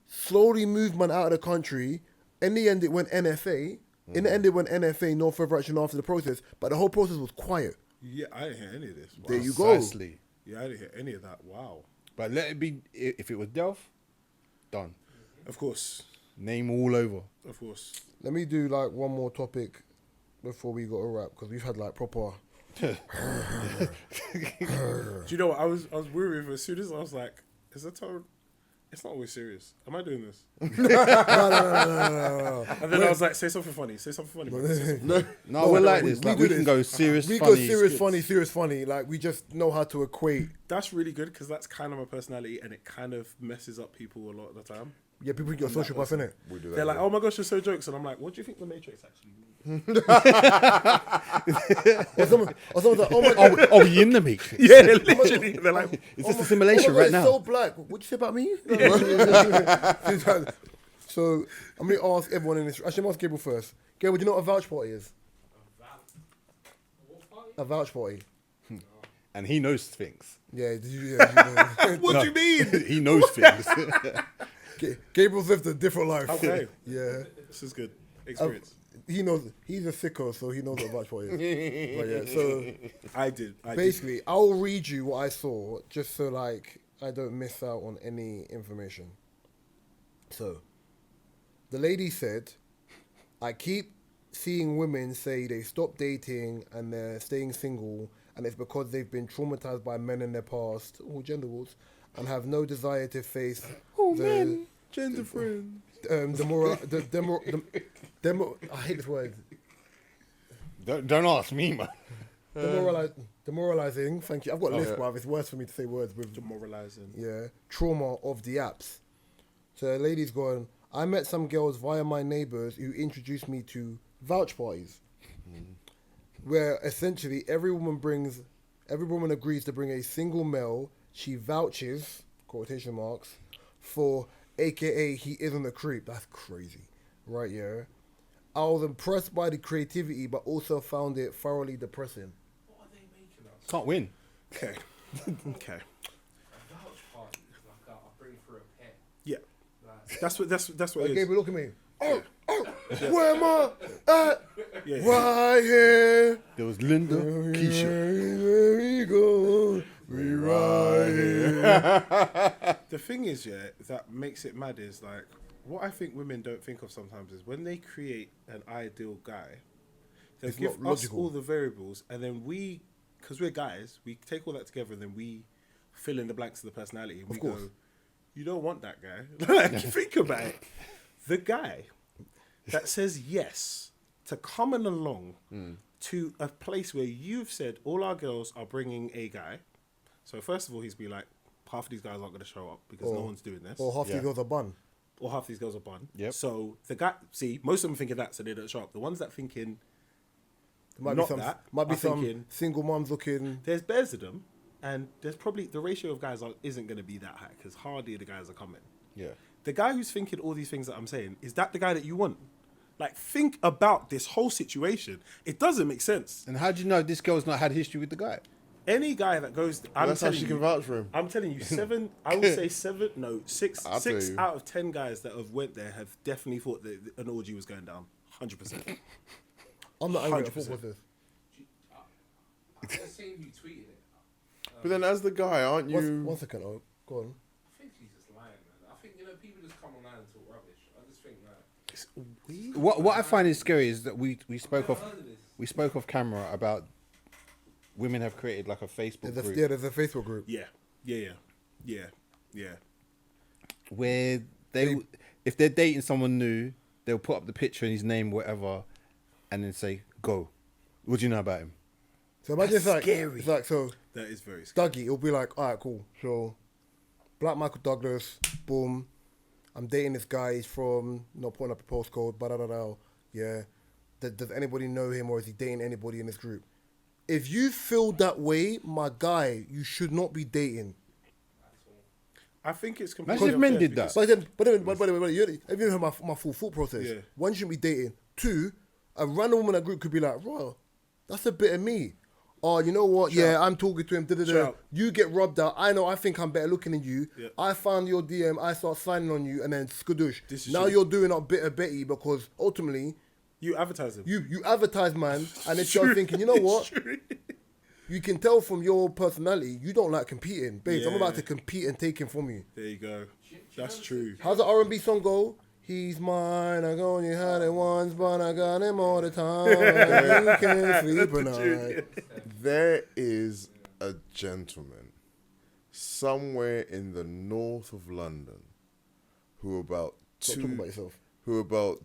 Slowly moved man out of the country. In the end, it went NFA. In the end, it went NFA, no further action after the process. But the whole process was quiet. Yeah, I didn't hear any of this. Wow. There you go. Precisely. Yeah, I didn't hear any of that. Wow. But let it be, if it was Delph, done. Of course. Name all over. Of course. Let me do like one more topic before we got a wrap because we've had like proper. Do you know what? I was worried as soon as I was like, is that tone? It's not always serious. Am I doing this? No. And then I was like, say something funny. Say something funny. bro. Say something funny. No, we're like we- this. we Like, do we can this. go serious, We funny. go serious, funny. Like we just know how to equate. That's really good because that's kind of my personality and it kind of messes up people a lot of the time. Yeah, people think you're a sociopath, innit? We do that. They're like, oh my gosh, you're so jokes. And I'm like, what do you think the Matrix actually means? Or someone's like, oh my god. Are we in the Matrix? Yeah, literally. They're like, Is this a simulation oh my right God, now? it's so black. What'd you say about me? So I'm going to ask everyone in this. Actually, I'm going to ask Gabriel first. Gabriel, do you know what a vouch party is? What party? A vouch party. And he knows things. Yeah, you know. what do you mean? He knows things. Gabriel's lived a different life. Okay. Yeah. This is good. Experience. He knows. He's a sicko, so he knows what a vouch party is. But yeah, so I did. basically, I'll read you what I saw just so like I don't miss out on any information. So, the lady said, I keep seeing women say they stopped dating and they're staying single and it's because they've been traumatized by men in their past, or gender wars, and have no desire to face Gender friends. I hate this word. Don't ask me, man. Demoralizing, thank you. I've got a list, bruv. It's worse for me to say words with Demoralizing. yeah, trauma of the apps. So the lady's gone, I met some girls via my neighbours who introduced me to vouch parties. Where essentially every woman agrees to bring a single male she vouches, quotation marks, for AKA he isn't a creep. That's crazy. Right, yeah. I was impressed by the creativity but also found it thoroughly depressing. What are they making us? Can't win. Okay. Okay. A vouch party is like I'll bring for a pet. Yeah. Like, That's what it is. Gabriel, look at me. Where am I at? Yeah. Right here. There was Linda, Keisha. Here we go. We right here. The thing is, yeah, that makes it mad is like what I think women don't think of sometimes is when they create an ideal guy, they'll It's give not us logical. all the variables, and then we, because we're guys, we take all that together, and then we fill in the blanks of the personality. And we course. go, you don't want that guy. Like, think about it. The guy that says yes to coming along to a place where you've said all our girls are bringing a guy. So first of all, he's be like, half of these guys aren't going to show up because no one's doing this. Or half Yeah. these girls are bun. Or half these girls are bun. Yep. So the guy, see, most of them thinking that, so they don't show up. The ones that thinking There might not be some, that, might be are some thinking single mums looking. there's bears of them, and there's probably the ratio of guys isn't going to be that high because hardly the guys are coming. Yeah. The guy who's thinking all these things that I'm saying, is that the guy that you want? Like, think about this whole situation. It doesn't make sense. And how do you know this girl's not had history with the guy? Any guy that goes, That's how she can vouch for him. I'm telling you, I would say six I'll tell six you. out of 10 guys that have went there have definitely thought that an orgy was going down. 100%. I'm not angry at 100%. football this. I've just seen you tweeted it. But then, as the guy, aren't you? One second, oh, go on. I think he's just lying, man. I think, people just come online and talk rubbish. I just think that. It's weird. What I find is scary is that we spoke I've off heard of this. we spoke off camera about women have created like a Facebook There's a, group yeah, there's a Facebook group. Yeah. where they if they're dating someone new, they'll put up the picture and his name, whatever, and then say, "Go." What do you know about him? So imagine That's scary. it's like so. That is very scary. Dougie, it'll be like, all right, cool. So, Black Michael Douglas, boom. I'm dating this guy. He's from, not putting up a postcode, but yeah. Does anybody know him, or is he dating anybody in this group? If you feel that way, my guy, you should not be dating. I think it's completely Imagine if men unfair did that. because- But have you heard my full thought process? Yeah. One, you shouldn't be dating. Two, a random woman in that group could be like, bro, that's a bit of me. Oh, you know what? Shout. I'm talking to him. Shout. You get rubbed out. I think I'm better looking than you. Yeah. I found your DM. I start signing on you, and then skadoosh. This is Now true. you're doing up bit of Betty because ultimately You advertise them. you advertise, man, and then True. you're thinking, you know what? It's true. You can tell from your personality you don't like competing, babes. I'm about Yeah. to compete and take him from you. There you go. That's true. How's the R&B song go? He's mine, I only had it once, but I got him all the time. You can't sleep at night. There is a gentleman somewhere in the north of London who Stop talking about yourself.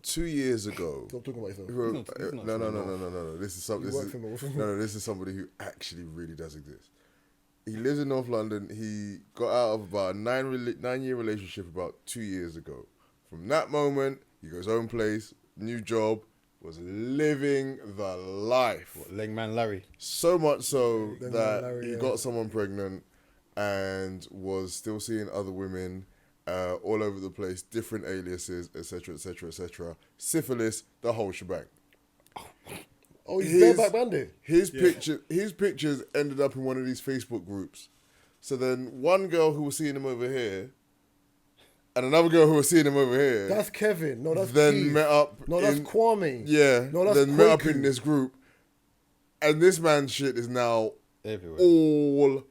2 years ago. Stop talking about yourself. Who, He's not no. This is something. You work for me. This is somebody who actually really does exist. He lives in North London. He got out of about a 9-year relationship about 2 years ago. From that moment, he got his own place, new job, was living the life. Legman Larry. So much so Then that Larry, he yeah. got someone pregnant and was still seeing other women all over the place, different aliases, etc., etc., etc. Syphilis, the whole shebang. Oh, he's His- bareback bandit. His pictures ended up in one of these Facebook groups. So then one girl who was seeing him over here, and another girl who was seeing him over here, That's Kevin. No, that's then Keith. met up. No, that's Kwame. Yeah, No, that's then met up Kwaku. in this group, and this man's shit is now Everywhere. all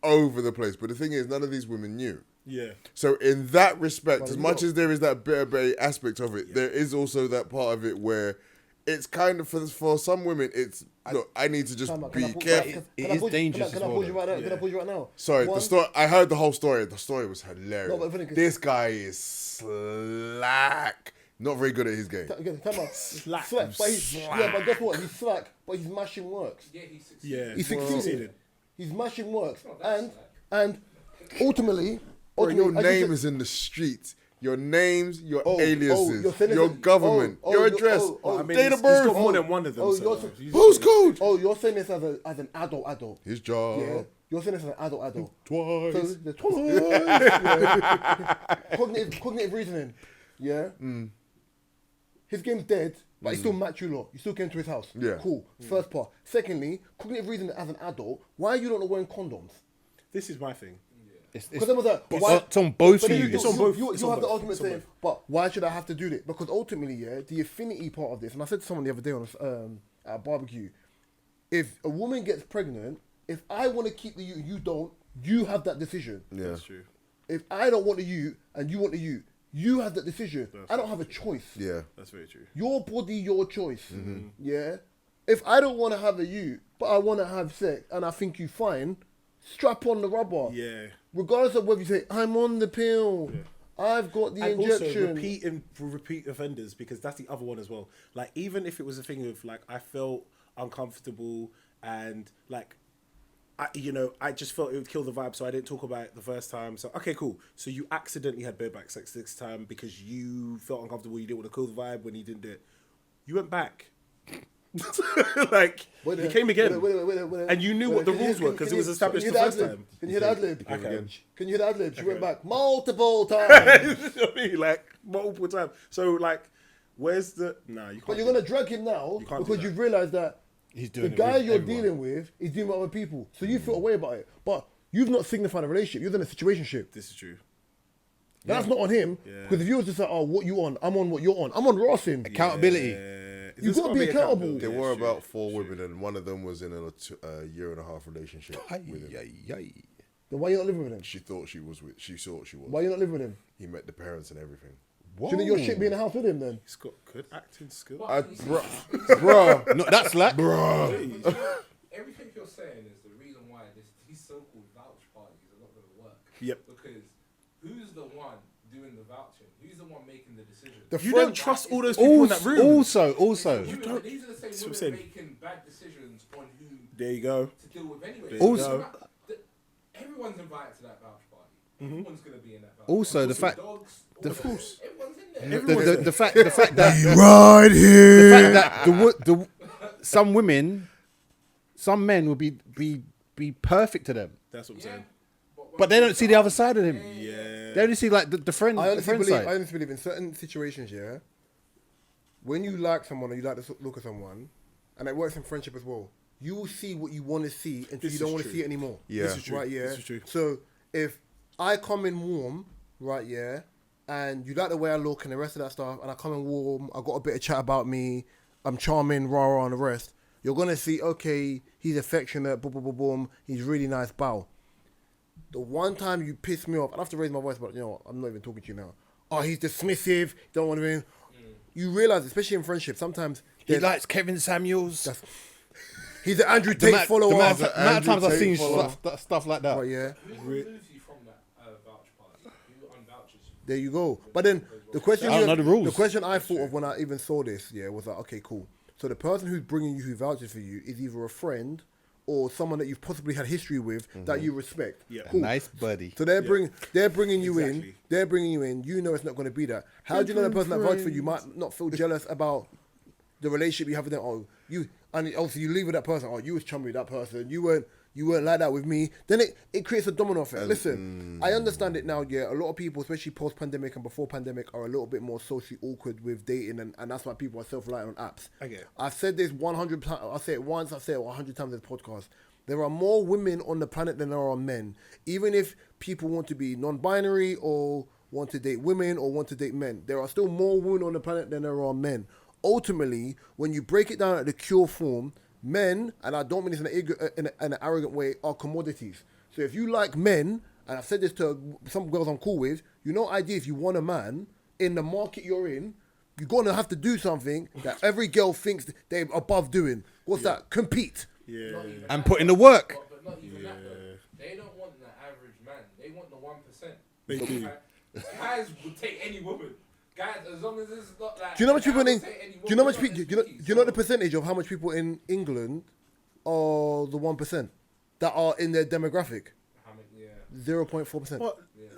over the place. But the thing is, none of these women knew. Yeah. So in that respect, Well, as you much know- as there is that bitter bay aspect of it, there is also that part of it where it's kind of for some women. It's look, I need to just Can I be pause- careful. can It I is pause- dangerous Can as I well, pause you right now? though. Can I pause you right now? Sorry, One- the story. I heard the whole story. The story was hilarious. No, but the thing is- This guy is slack. Not very good at his game. Again, come on. Slack. But yeah, but guess what? He's slack, but he's mashing works. Yeah, he succeeded. Yeah. He's Well, succeeded. He's mashing works, not that and slack. ultimately, Bro, your as you name said- is in the streets. Your names, your Oh, aliases, you're saying your this- government, oh, your you're- address, oh, I mean, date he's of birth. got more than one of them. Oh, so you're- he's- Postcode. Oh, you're saying this as an adult. His job. Yeah, you're saying this as an adult. Twice. So the yeah. cognitive reasoning. Yeah. His game's dead, but he still match you lot. You still came to his house. Yeah. Cool. First part. Secondly, cognitive reasoning as an adult. Why are you not wearing condoms? This is my thing. Because then was like, It's on both but of then you. It's on both. You It's on have the both. argument It's on saying, both. but why should I have to do this? Because ultimately, yeah, the affinity part of this, and I said to someone the other day on at a barbecue, if a woman gets pregnant, if I want to keep the you don't, you have that decision. Yeah. That's true. If I don't want the you and you want the you have that decision. That's I don't have a choice. Yeah. That's very true. Your body, your choice. Yeah. If I don't want to have a you, but I want to have sex and I think you fine, strap on the rubber. Yeah. Regardless of whether you say, I'm on the pill, I've got the And injection. also repeat offenders, because that's the other one as well. Like, even if it was a thing of like I felt uncomfortable and like I just felt it would kill the vibe, so I didn't talk about it the first time. So okay, cool. So you accidentally had bareback sex this time because you felt uncomfortable, you didn't want to kill the vibe when you didn't do it. You went back. Like Wait, you came again. wait. And you knew what the rules were because it was established the first time. Can you hear the ad-lib? Okay. Can you hear the ad-lib? She went back multiple times. You know what I mean? Like multiple times. So like, where's the? Nah, you can't. But you're going to drag him now You can't do because that. you've realised that He's the doing it guy with you're everyone. dealing with is dealing with other people. So you feel away about it. But you've not signified a relationship. You're in a situationship. This is true. That's not on him. Yeah. Because if you was just like, oh, what you on? I'm on what you're on. I'm on Rossing. Accountability. You gotta be accountable. There were about 4 women, and one of them was in a 1.5-year relationship with him. Then why you not living with him? She thought she was. Why you not living with him? He met the parents and everything. Shouldn't your shit be in the house with him then? He's got good acting skills. Bruh, No, that's slack. Everything you're saying is the reason why these so-called vouch parties are not going to work. Yep. Because who's the one doing the vouching? Who's the one making the decision? You don't trust all those people in that room. Also, These are the That's same what I'm women saying. making bad decisions on who There you go. to deal with anyway. There you Also- go. Everyone's invited to that vouch party. Everyone's gonna be in that vouch Also, party. the fact- Dogs, the- everyone's in there. the fact that Right here. the fact that some women, some men will be perfect to them, That's what I'm Yeah. saying. but they don't see the other side of him. Yeah. They only see like the friend, I the honestly friend believe. side. I honestly believe in certain situations. Yeah, when you like someone or you like to look at someone, and it works in friendship as well. You will see what you want to see until This you don't is want to true. see it anymore. Yeah. This is true. Right. Yeah. This is true. So if I come in warm, right? Yeah, and you like the way I look and the rest of that stuff, and I come in warm, I got a bit of chat about me, I'm charming, rah rah, and the rest. You're gonna see, okay, he's affectionate, boom, boom, boom, boom. He's really nice, bow. The one time you piss me off, I have to raise my voice, but you know what? I'm not even talking to you now. Oh, he's dismissive. Don't want to be. You realize, especially in friendship, sometimes He there's- likes Kevin Samuels. he's an Andrew Tate follower. The amount of times I've Tate seen follower. stuff like that. Right, yeah. Who removes you from that vouch party? Who unvouches you? There you go. But then the question, I don't know the rules. The question I thought of when I even saw this, yeah, was like, okay, cool. So the person who's bringing you, who vouches for you, is either a friend or someone that you've possibly had history with that you respect. Yeah. Cool. Nice buddy. So they're bringing you in. Exactly. They're bringing you in. You know it's not going to be that. How do you know the person that vouched for you might not feel jealous about the relationship you have with them? Oh, you and also you leave with that person. Oh, you was chummy with that person. You weren't like that with me. Then it creates a domino effect. Listen, I understand it now. Yeah, a lot of people, especially post pandemic and before pandemic, are a little bit more socially awkward with dating, and that's why people are self-reliant on apps. I get it. I've said this 100 times. I say it once. I say it 100 times in this podcast. There are more women on the planet than there are men. Even if people want to be non-binary or want to date women or want to date men, there are still more women on the planet than there are men. Ultimately, when you break it down at the pure form, men, and I don't mean this in an arrogant way, are commodities. So if you like men, and I've said this to some girls I'm cool with, you know, idea if you want a man in the market you're in, you're gonna have to do something that every girl thinks they're above doing. What's that? Compete. Yeah. Not even And that. put in the work. But not even that though. They don't want the average man. They want the 1%. They do. Guys would take any woman. Guys, as long as it's not like. Do you know how much people in? guys Do will take any you know how woman, much they're people? not Do you as know the picky, percentage of how much people in England are the 1% that are in their demographic? so, how many- yeah. 0.4%.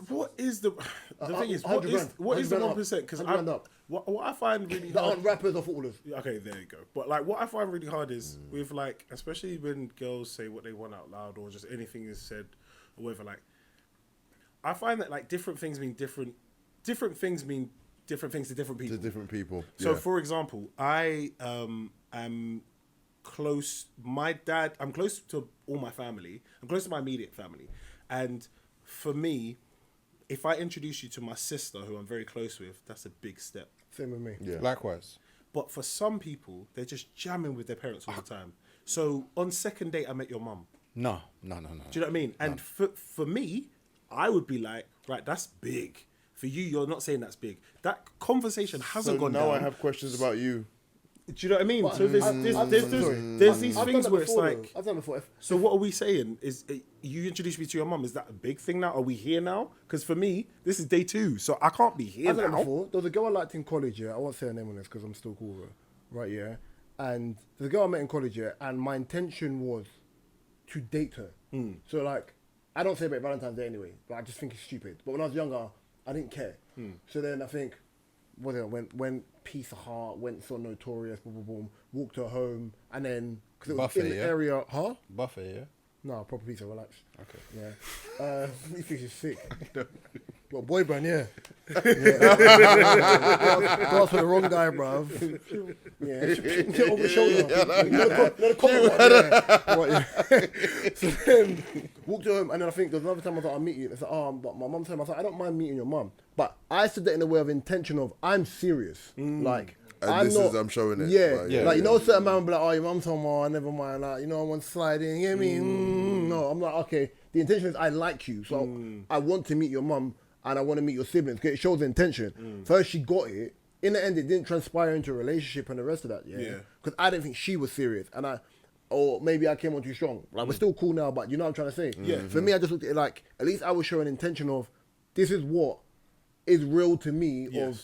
What is the thing is 100 grand. what is the 100 grand 1%? Because 100 grand up. what I find really That hard. aren't rappers or footballers. Okay, there you go. But like, what I find really hard is with like, especially when girls say what they want out loud or just anything is said or whatever. Like, I find that like different things mean different things mean different things to different people. To different people. So, Yeah. for example, I am close. My dad. I'm close to all my family. I'm close to my immediate family, and for me, if I introduce you to my sister, who I'm very close with, that's a big step. Same with me. Yeah. Likewise. But for some people, they're just jamming with their parents all the time. So on second date, I met your mum. No. Do you know what I mean? And for me, I would be like, right, that's big. For you, you're not saying that's big. That conversation hasn't So gone now down. I have questions about you. Do you know what I mean? But So there's sorry. these I've things done that where it's before, like, though. I've done it before. so what are we saying? Is you introduced me to your mum? Is that a big thing now? Are we here now? Because for me, this is day 2, so I can't be here I've done it now. before. There was a girl I liked in college, yeah. I won't say her name on this because I'm still cool with her. Right, yeah. And there's a girl I met in college, yeah, and my intention was to date her. So, like, I don't say about Valentine's Day anyway, but I just think it's stupid. But when I was younger, I didn't care. So then I think, went Peace of Heart, went so Notorious, boom, boom, boom, walked her home, and then, because it was Buffet, in the yeah? area, Buffet, yeah. No, proper pizza, relax. Okay. Yeah. He thinks he's sick. Well, boy band, yeah. Go ask for the wrong guy, bruv. Yeah. Get over the shoulder. So then, walked home, and then I think there was another time I was like, I'll meet you. It's like, but my mum said, I was like, I don't mind meeting your mum. But I said that in a way of intention of, I'm serious. Like, And I'm showing it. Yeah, Like, yeah. like, you know, certain man will be like, oh, your mum's home, oh, never mind, like, you know, I want to slide in, you know what I mean? No, I'm like, okay, the intention is I like you, so I want to meet your mum, and I want to meet your siblings, because it shows the intention. First, she got it. In the end, it didn't transpire into a relationship and the rest of that, yeah? Because I didn't think she was serious, or maybe I came on too strong. Like, we're still cool now, but you know what I'm trying to say? Yeah. For me, I just looked at it like, at least I was showing intention of, this is what is real to me. Of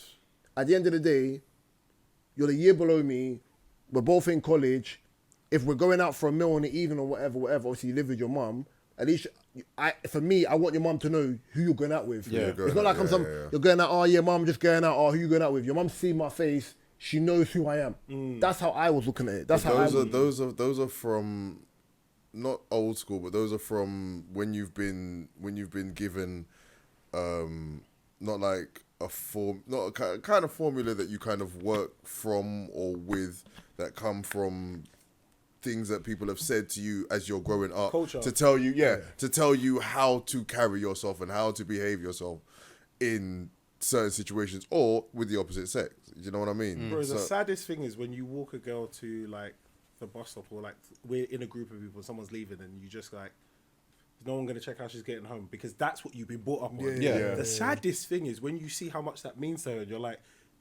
at the end of the day, you're a year below me. We're both in college. If we're going out for a meal in the evening or whatever, obviously you live with your mum. At least, for me, I want your mum to know who you're going out with. Yeah. It's not like you're going out, oh yeah, mum, just going out, oh, who you going out with? Your mum sees my face, she knows who I am. That's how I was looking at it. That's how those are from not old school, but those are from when you've been given not like a form, not a kind of formula that you kind of work from or with, that come from things that people have said to you as you're growing up. Culture. To tell you, to tell you how to carry yourself and how to behave yourself in certain situations or with the opposite sex. You know what I mean? Bro, the saddest thing is when you walk a girl to like the bus stop, or like we're in a group of people, someone's leaving, and you just like, is no one going to check how she's getting home? Because that's what you've been brought up on. The saddest thing is when you see how much that means to her, and you're like,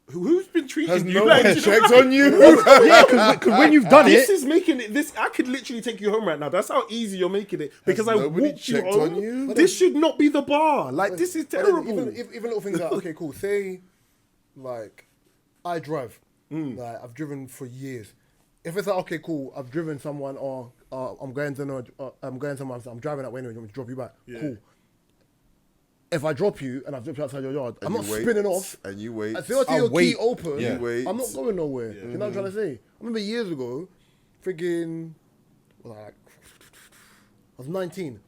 who's been treating Has you no like one you know, checked like, on you? Because when you've done this it, is making it. This I could literally take you home right now. That's how easy you're making it. Because I nobody walked you checked home. on you? This should not be the bar. Like this is But then terrible. even little things like, okay, cool. Say, like, I drive. Like, I've driven for years. If it's like, okay, cool, I've driven someone, or I'm going somewhere, I'm driving that way anyway, you want me to drop you back? Cool. If I drop you and I've dropped you outside your yard, I'm not spinning off. And you wait. As soon as your key open, You wait. I'm not going nowhere. You know what I'm trying to say? I remember years ago, freaking, like, I was 19.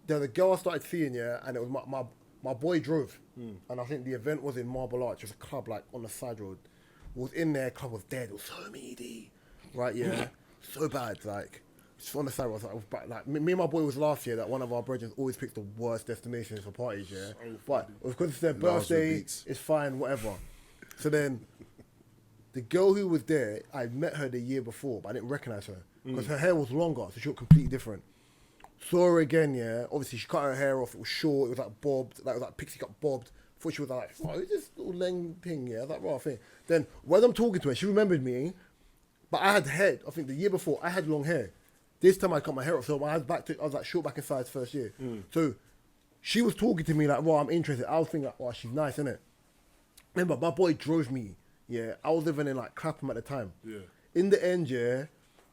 There was a girl I started seeing, and it was my boy drove. And I think the event was in Marble Arch. It was a club, like, on the side road. Was in there, club was dead. It was so meaty. Right, so bad, like, just on the side, like, me and my boy was last year that one of our brethren always picks the worst destinations for parties, but because it's their birthday, it's fine, whatever. So then, the girl who was there, I met her the year before, but I didn't recognise her because her hair was longer, so she looked completely different. Saw her again, obviously she cut her hair off, it was short, it was like bobbed, like it was like pixie cut bobbed. Thought she was like, oh, who's this little leng thing, I was like, right, thing. Then, when I'm talking to her, she remembered me. But I had hair. I think the year before I had long hair. This time I cut my hair off, so I was like short back in size first year. So she was talking to me like, "Well, I'm interested." I was thinking, like, "Oh, she's nice, isn't it?" Remember, my boy drove me. I was living in like Clapham at the time. In the end,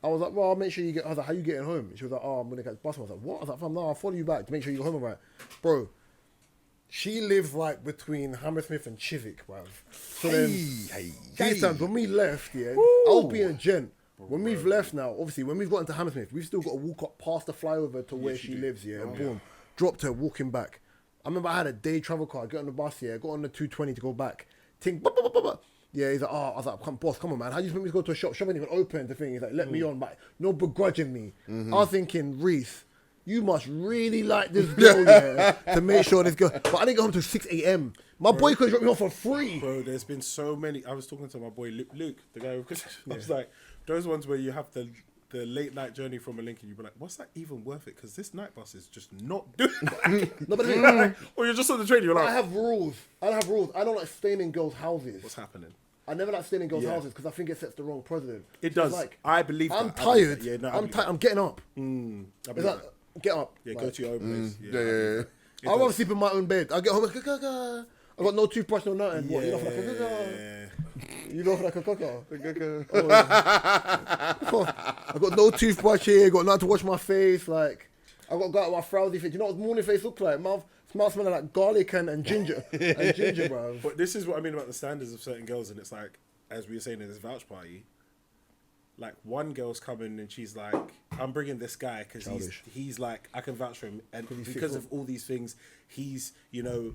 I was like, "Well, I'll make sure you get." I was like, "How you getting home?" She was like, "Oh, I'm gonna get the bus." I was like, "What?" I was like, "Fam, no, I'll follow you back to make sure you go home alright, bro." She lives like between Hammersmith and Chiswick, bruv. So then, these times when we left, I'll be a gent. When we've left now, obviously, when we've got into Hammersmith, we've still got to walk up past the flyover to where she lives, and boom, dropped her, walking back. I remember I had a day travel car, got on the bus, got on the 220 to go back. Think, he's like, I was like, boss, come on, man. How do you think we go to a shop? Shop ain't even open, the thing. He's like, let me on, but no begrudging me. I was thinking, Reese, you must really like this girl, to make sure this girl. But I didn't get home till 6 a.m. My boy could drop me off for free. Bro, there's been so many. I was talking to my boy Luke, the guy who, I was like, those ones where you have the late night journey from a Lincoln, you'd be like, what's that even worth it? Because this night bus is just not doing that. No, but or you're just on the train, you're like, I have rules. I don't like staying in girls' houses. what's happening? I never like staying in girls' houses because I think it sets the wrong precedent. It does. Like, I believe I'm that. tired. I'm tired. I'm getting up. I believe It's like, get up. yeah, Like, go to your own place. Yeah. I'd rather sleep in my own bed. I get home, I got no toothbrush, no nothing. What, you know, like, you know, like a caca. I got no toothbrush here, got nothing to wash my face. Like, I got to go out with my frowsy face. You know what morning face look like? Mouth smelling like garlic and ginger. Bro. But this is what I mean about the standards of certain girls, and it's like, as we were saying in this vouch party, like one girl's coming and she's like, I'm bringing this guy because he's like, I can vouch for him, and because of all these things, he's, you know,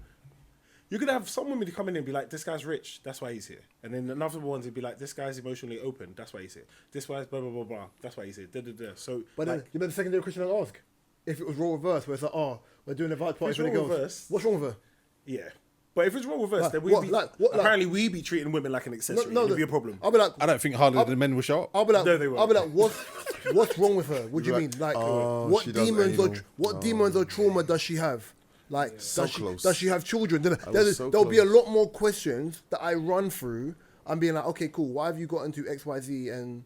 you're gonna have some women come in and be like, this guy's rich, that's why he's here, and then another ones would be like, this guy's emotionally open, that's why he's here, this guy's blah blah blah blah, that's why he's here. So, but then, you know the secondary question I'd ask, if it was role reverse, where it's like, oh, we're doing a vouch party for the girls. Reverse, what's wrong with her? Yeah. But if it's role reverse, then apparently we be treating women like an accessory. No, it'd be a problem. I'll be like, I don't think hardly the men will show up. I'll be like, No, they won't. I'll be like, what's wrong with her? What do you mean? Like, what demons or trauma does she have? Like, does she have children? There'll be a lot more questions that I run through. I'm being like, okay, cool. Why have you got into X, Y, Z? And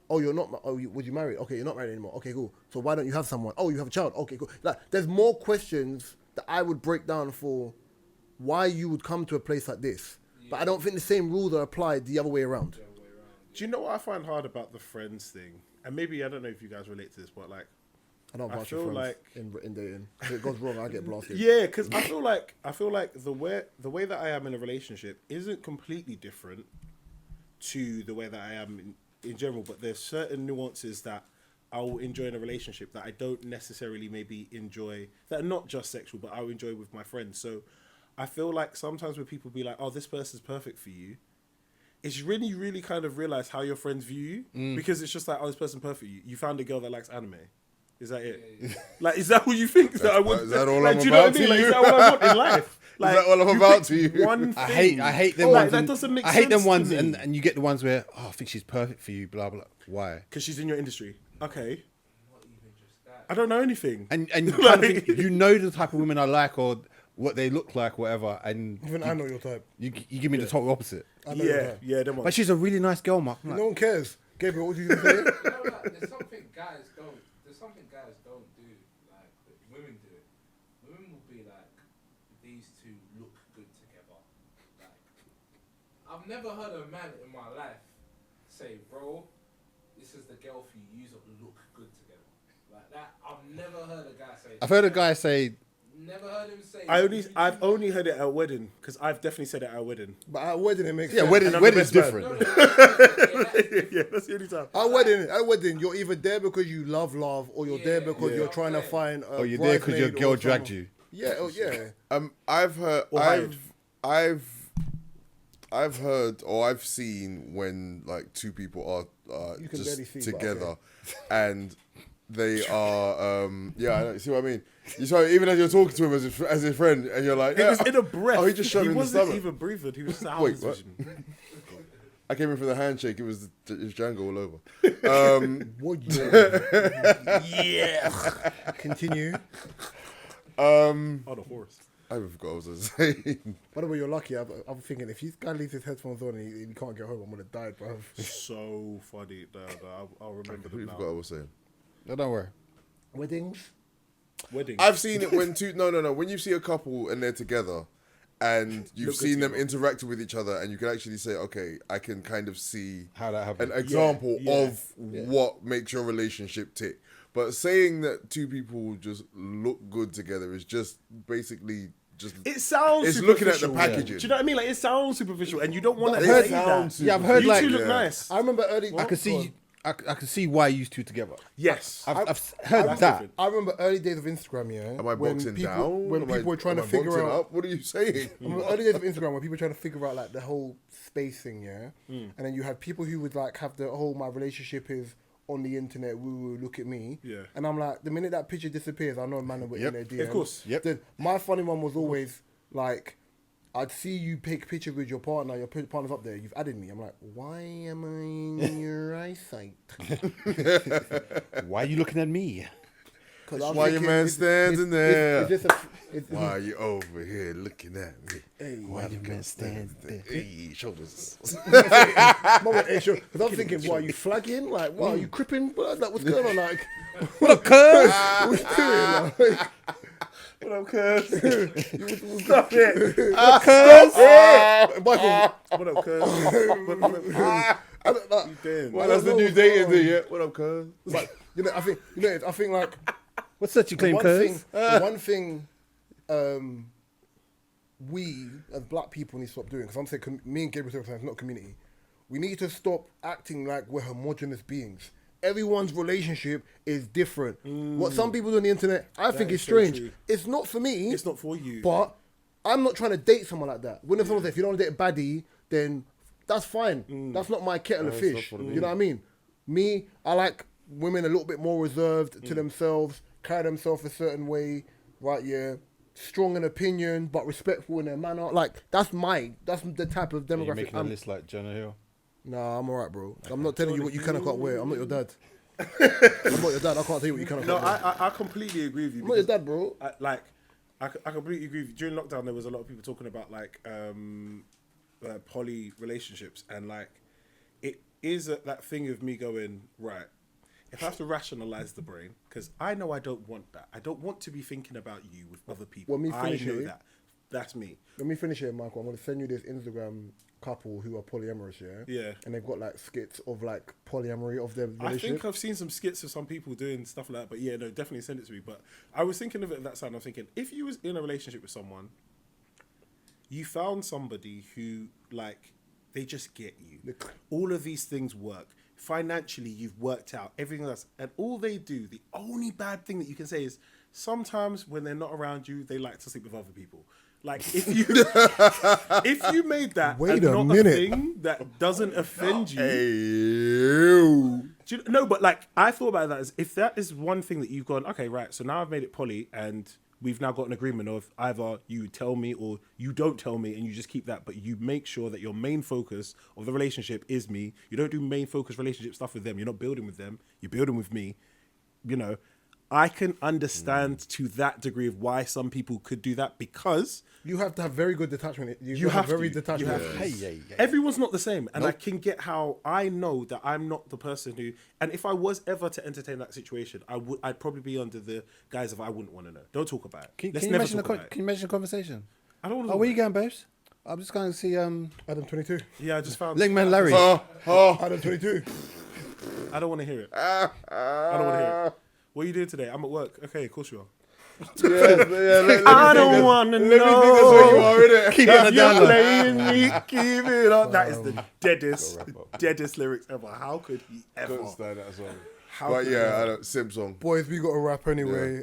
you're not. Was you married? Okay, you're not married anymore. Okay, cool. So why don't you have someone? Oh, you have a child. Okay, cool. Like, there's more questions that I would break down for why you would come to a place like this. But I don't think the same rules are applied the other way around. Do you know what I find hard about the friends thing? And maybe I don't know if you guys relate to this, but like, I don't I vouch for feel friends like- in dating. If it goes wrong, I get blasted. yeah, because I feel like the way that I am in a relationship isn't completely different to the way that I am in general. But there's certain nuances that I'll enjoy in a relationship that I don't necessarily maybe enjoy, that are not just sexual, but I'll enjoy with my friends. So I feel like sometimes when people be like, "Oh, this person's perfect for you," it's really, really kind of realize how your friends view you, because it's just like, "Oh, this person's perfect for you." You found a girl that likes anime. Is that it? Like, is that what you think? Is that all I'm do you know what I about mean? to Like, you? is that what I want in life? Like, that all I'm you about picked to you? One I thing. hate them Like, ones. that and- doesn't make I hate them sense ones, to me. and you get the ones where I think she's perfect for you. Blah blah. Why? Because she's in your industry. Okay. Not even just that. I don't know anything. And you Like- kind of think, you know the type of women I like or what they look like, whatever. And Even I know your type. you give me the total opposite. I know your Yeah, type. yeah, them But ones. she's a really nice girl, Mark. I'm like, No one cares. Gabriel, what do you say? You know, like, there's something guys don't. There's something guys don't do. Like that women do it. Women will be like, these two look good together. Like, I've never heard a man in my life say, "Bro, this is the girl for you. You look good together." Like that. I've never heard a guy say. I've heard a guy say, Never heard him say. I've only heard it at a wedding, because I've definitely said it at a wedding. But at a wedding, it makes "Yeah, sense. wedding's And I'm the best man. different." No, no, Yeah, that's the only time. At a wedding, you're either there because you love, or you're there because Yeah. you're trying to find a Or you're there because your bridesmaid girl or dragged someone. you. Yeah, oh yeah. I've heard, Or I've heard, or I've seen when like two people are You can barely just see, but together, and they are, yeah, I know, see what I mean. You saw even as you're talking to him as his friend, and you're like, It yeah, was in a breath. Oh, he just shot me in the wasn't stomach. even breathing. He was just Wait, out what? vision. I came in for the handshake. It was Django all over. What Yeah. Continue. On a horse. I forgot what I was saying. By the way, you're lucky. I'm thinking if this guy leaves his headphones on and he can't get home, I'm gonna die, bro. So funny. I'll remember I them forgot what I now. was saying. No, don't worry. Weddings. Wedding. I've seen it when when you see a couple and they're together and you've Look good seen them together. interacting with each other and you can actually say, okay, I can kind of see How that happened. an example yeah, of what makes your relationship tick. But saying that two people just look good together is just basically just... It sounds. It's looking at the superficial. packaging. Do you know what I mean? Like, it sounds superficial, and you don't want to It say sounds that. Yeah, I've heard You like two look nice. I remember early. I could see. I could see why you two together. Yes. I've heard That's that. different. I remember early days of Instagram. Yeah. Am I boxing down? When Am people were trying to am I figure boxing out. up? What are you saying? I remember early days of Instagram when people were trying to figure out like the whole space thing, yeah. And then you had people who would like have the whole my relationship is on the internet. Woo, look at me. Yeah. And I'm like, the minute that picture disappears, I know a man were in their DM. Of course. Yep. Then my funny one was always like, I'd see you take pictures with your partner. Your partner's up there. You've added me. I'm like, why am I in your eyesight? Why are you looking at me? Because Why your man standing there? It's Why are you over here looking at me? Hey, Why you man stand there? Hey, shoulders. Because I'm thinking, why are you flagging? Like, why are you cripping? Like, what's going on? Like, What up, cuz? what you doing? Like, What up, cuz? Stop it. Michael, What up, cuz? I don't know. You doing? Well, that's the new dating thing, yeah? What up, cuz? But I think like What's that you claim, cuz? the one thing, we as black people need to stop doing, because I'm saying me and Gabriel sometimes not community. We need to stop acting like we're homogenous beings. Everyone's relationship is different. What some people do on the internet, I think is is so strange. true. It's not for me. It's not for you. But I'm not trying to date someone like that. When someone says, if you don't want to date a baddie, then that's fine. That's not my kettle of fish. not for You know what I mean? Me, I like women a little bit more reserved to themselves, carry themselves a certain way, right? Yeah. Strong in opinion, but respectful in their manner. Like, that's the type of Are you demographic making a I'm. list like Jonah Hill? Nah, I'm alright, bro. I'm not telling you what you can and can't wear. I'm not your dad. I'm not your dad. I can't tell you what you can and No, can't wear. I completely agree with you. I'm not your because dad, bro. I completely agree with you. During lockdown, there was a lot of people talking about like poly relationships, and like it is that thing of me going, right, if I have to rationalize the brain, because I know I don't want that. I don't want to be thinking about you with other people. Well, me I finish know it. that. That's me. Let me finish here, Michael. I'm going to send you this Instagram couple who are polyamorous, yeah? Yeah. And they've got like skits of like polyamory of their I relationship. think I've seen some skits of some people doing stuff like that, but yeah, no, definitely send it to me. But I was thinking of it at that time. I'm thinking, if you was in a relationship with someone, you found somebody who, like, they just get you. All of these things work. Financially, you've worked out everything else. And all they do, the only bad thing that you can say is sometimes when they're not around you, they like to sleep with other people. Like, if you if you made that Wait a not minute. a thing that doesn't offend you. Do you, no, but like I thought about that as if that is one thing that you've gone, okay, right. So now I've made it poly, and we've now got an agreement of either you tell me or you don't tell me, and you just keep that. But you make sure that your main focus of the relationship is me. You don't do main focus relationship stuff with them. You're not building with them. You're building with me. You know, I can understand to that degree of why some people could do that because You have to have very good detachment. you have very to. detached. You have to. Everyone's not the same, and I can get how I know that I'm not the person who. And if I was ever to entertain that situation, I'd probably be under the guise of I wouldn't want to know. Don't talk about it. Can Let's you never imagine talk about it. Can you imagine the conversation? I don't want to. Oh, where you going, babes? I'm just going to see Adam 22. Yeah, I just found. Linkman Larry. Adam 22. I don't want to hear it. I don't want to hear it. What are you doing today? I'm at work. Okay, of course you are. I don't want to know. Let me think that's where you are, innit? Keep it on the You're down low. playing me, keep it up. That is the deadest lyrics ever. How could he ever? Couldn't stand that song. How But could yeah, I don't, Sim song. Boys, we got a rap anyway.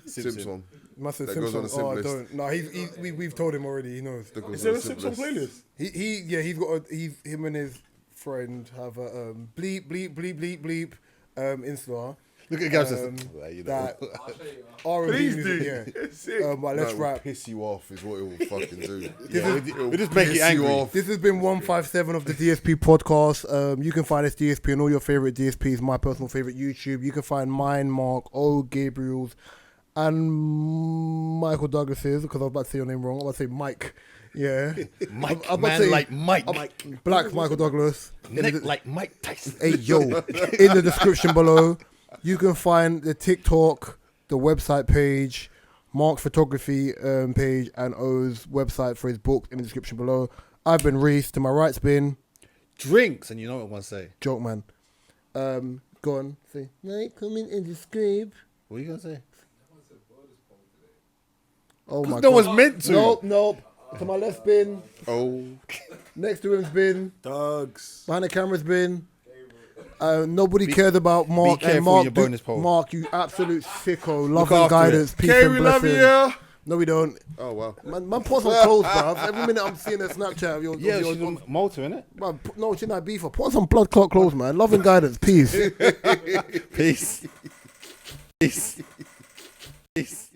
Sim song. Massive That Sim goes on song. the sim Oh, list. don't. No, we've told him already. He knows. That goes Is on there a the sim Simpson list. playlist? He's got him and his friend have a bleep bleep bleep bleep bleep Insta. Look at the guy says, you know. That I'll show you. R&B Please music, do. yeah. It's sick. But let's That will rap. piss you off is what it will fucking do. We just make you Piss angry. off. This has been 157 of the DSP podcast. You can find this DSP on all your favorite DSPs. My personal favorite YouTube. You can find mine, Mark, O, Gabriel's, and Michael Douglas's. Because I was about to say your name wrong. I was about to say Mike. Yeah, Mike, I'm about to man say- like Mike. Black Michael Douglas. Neck like Mike Tyson. Hey yo, in the description below, you can find the TikTok, the website page, Mark's photography page, and O's website for his book in the description below. I've been Reese. To my right's been Drinks, and you know what I want to say. Joke Man. Go on, say. Mate, come in and describe. What are you going to say? Oh my No god. one's meant to. Nope. To my left's been. Oh, Next to him's been. Dogs. Behind the camera's been. Nobody cared about Mark. careful and Mark, your bonus pole. Mark, you absolute sicko. Love and after guidance. Peace okay, and we love blessings. you. No, we don't. Oh wow. Man posts on clothes, bruv. Every minute I'm seeing a Snapchat of your... Yeah, of your, she's in Malta, innit? man, no, she's not beef. Put on some blood clot clothes, man. Love and guidance. Peace. Peace. Peace. Peace.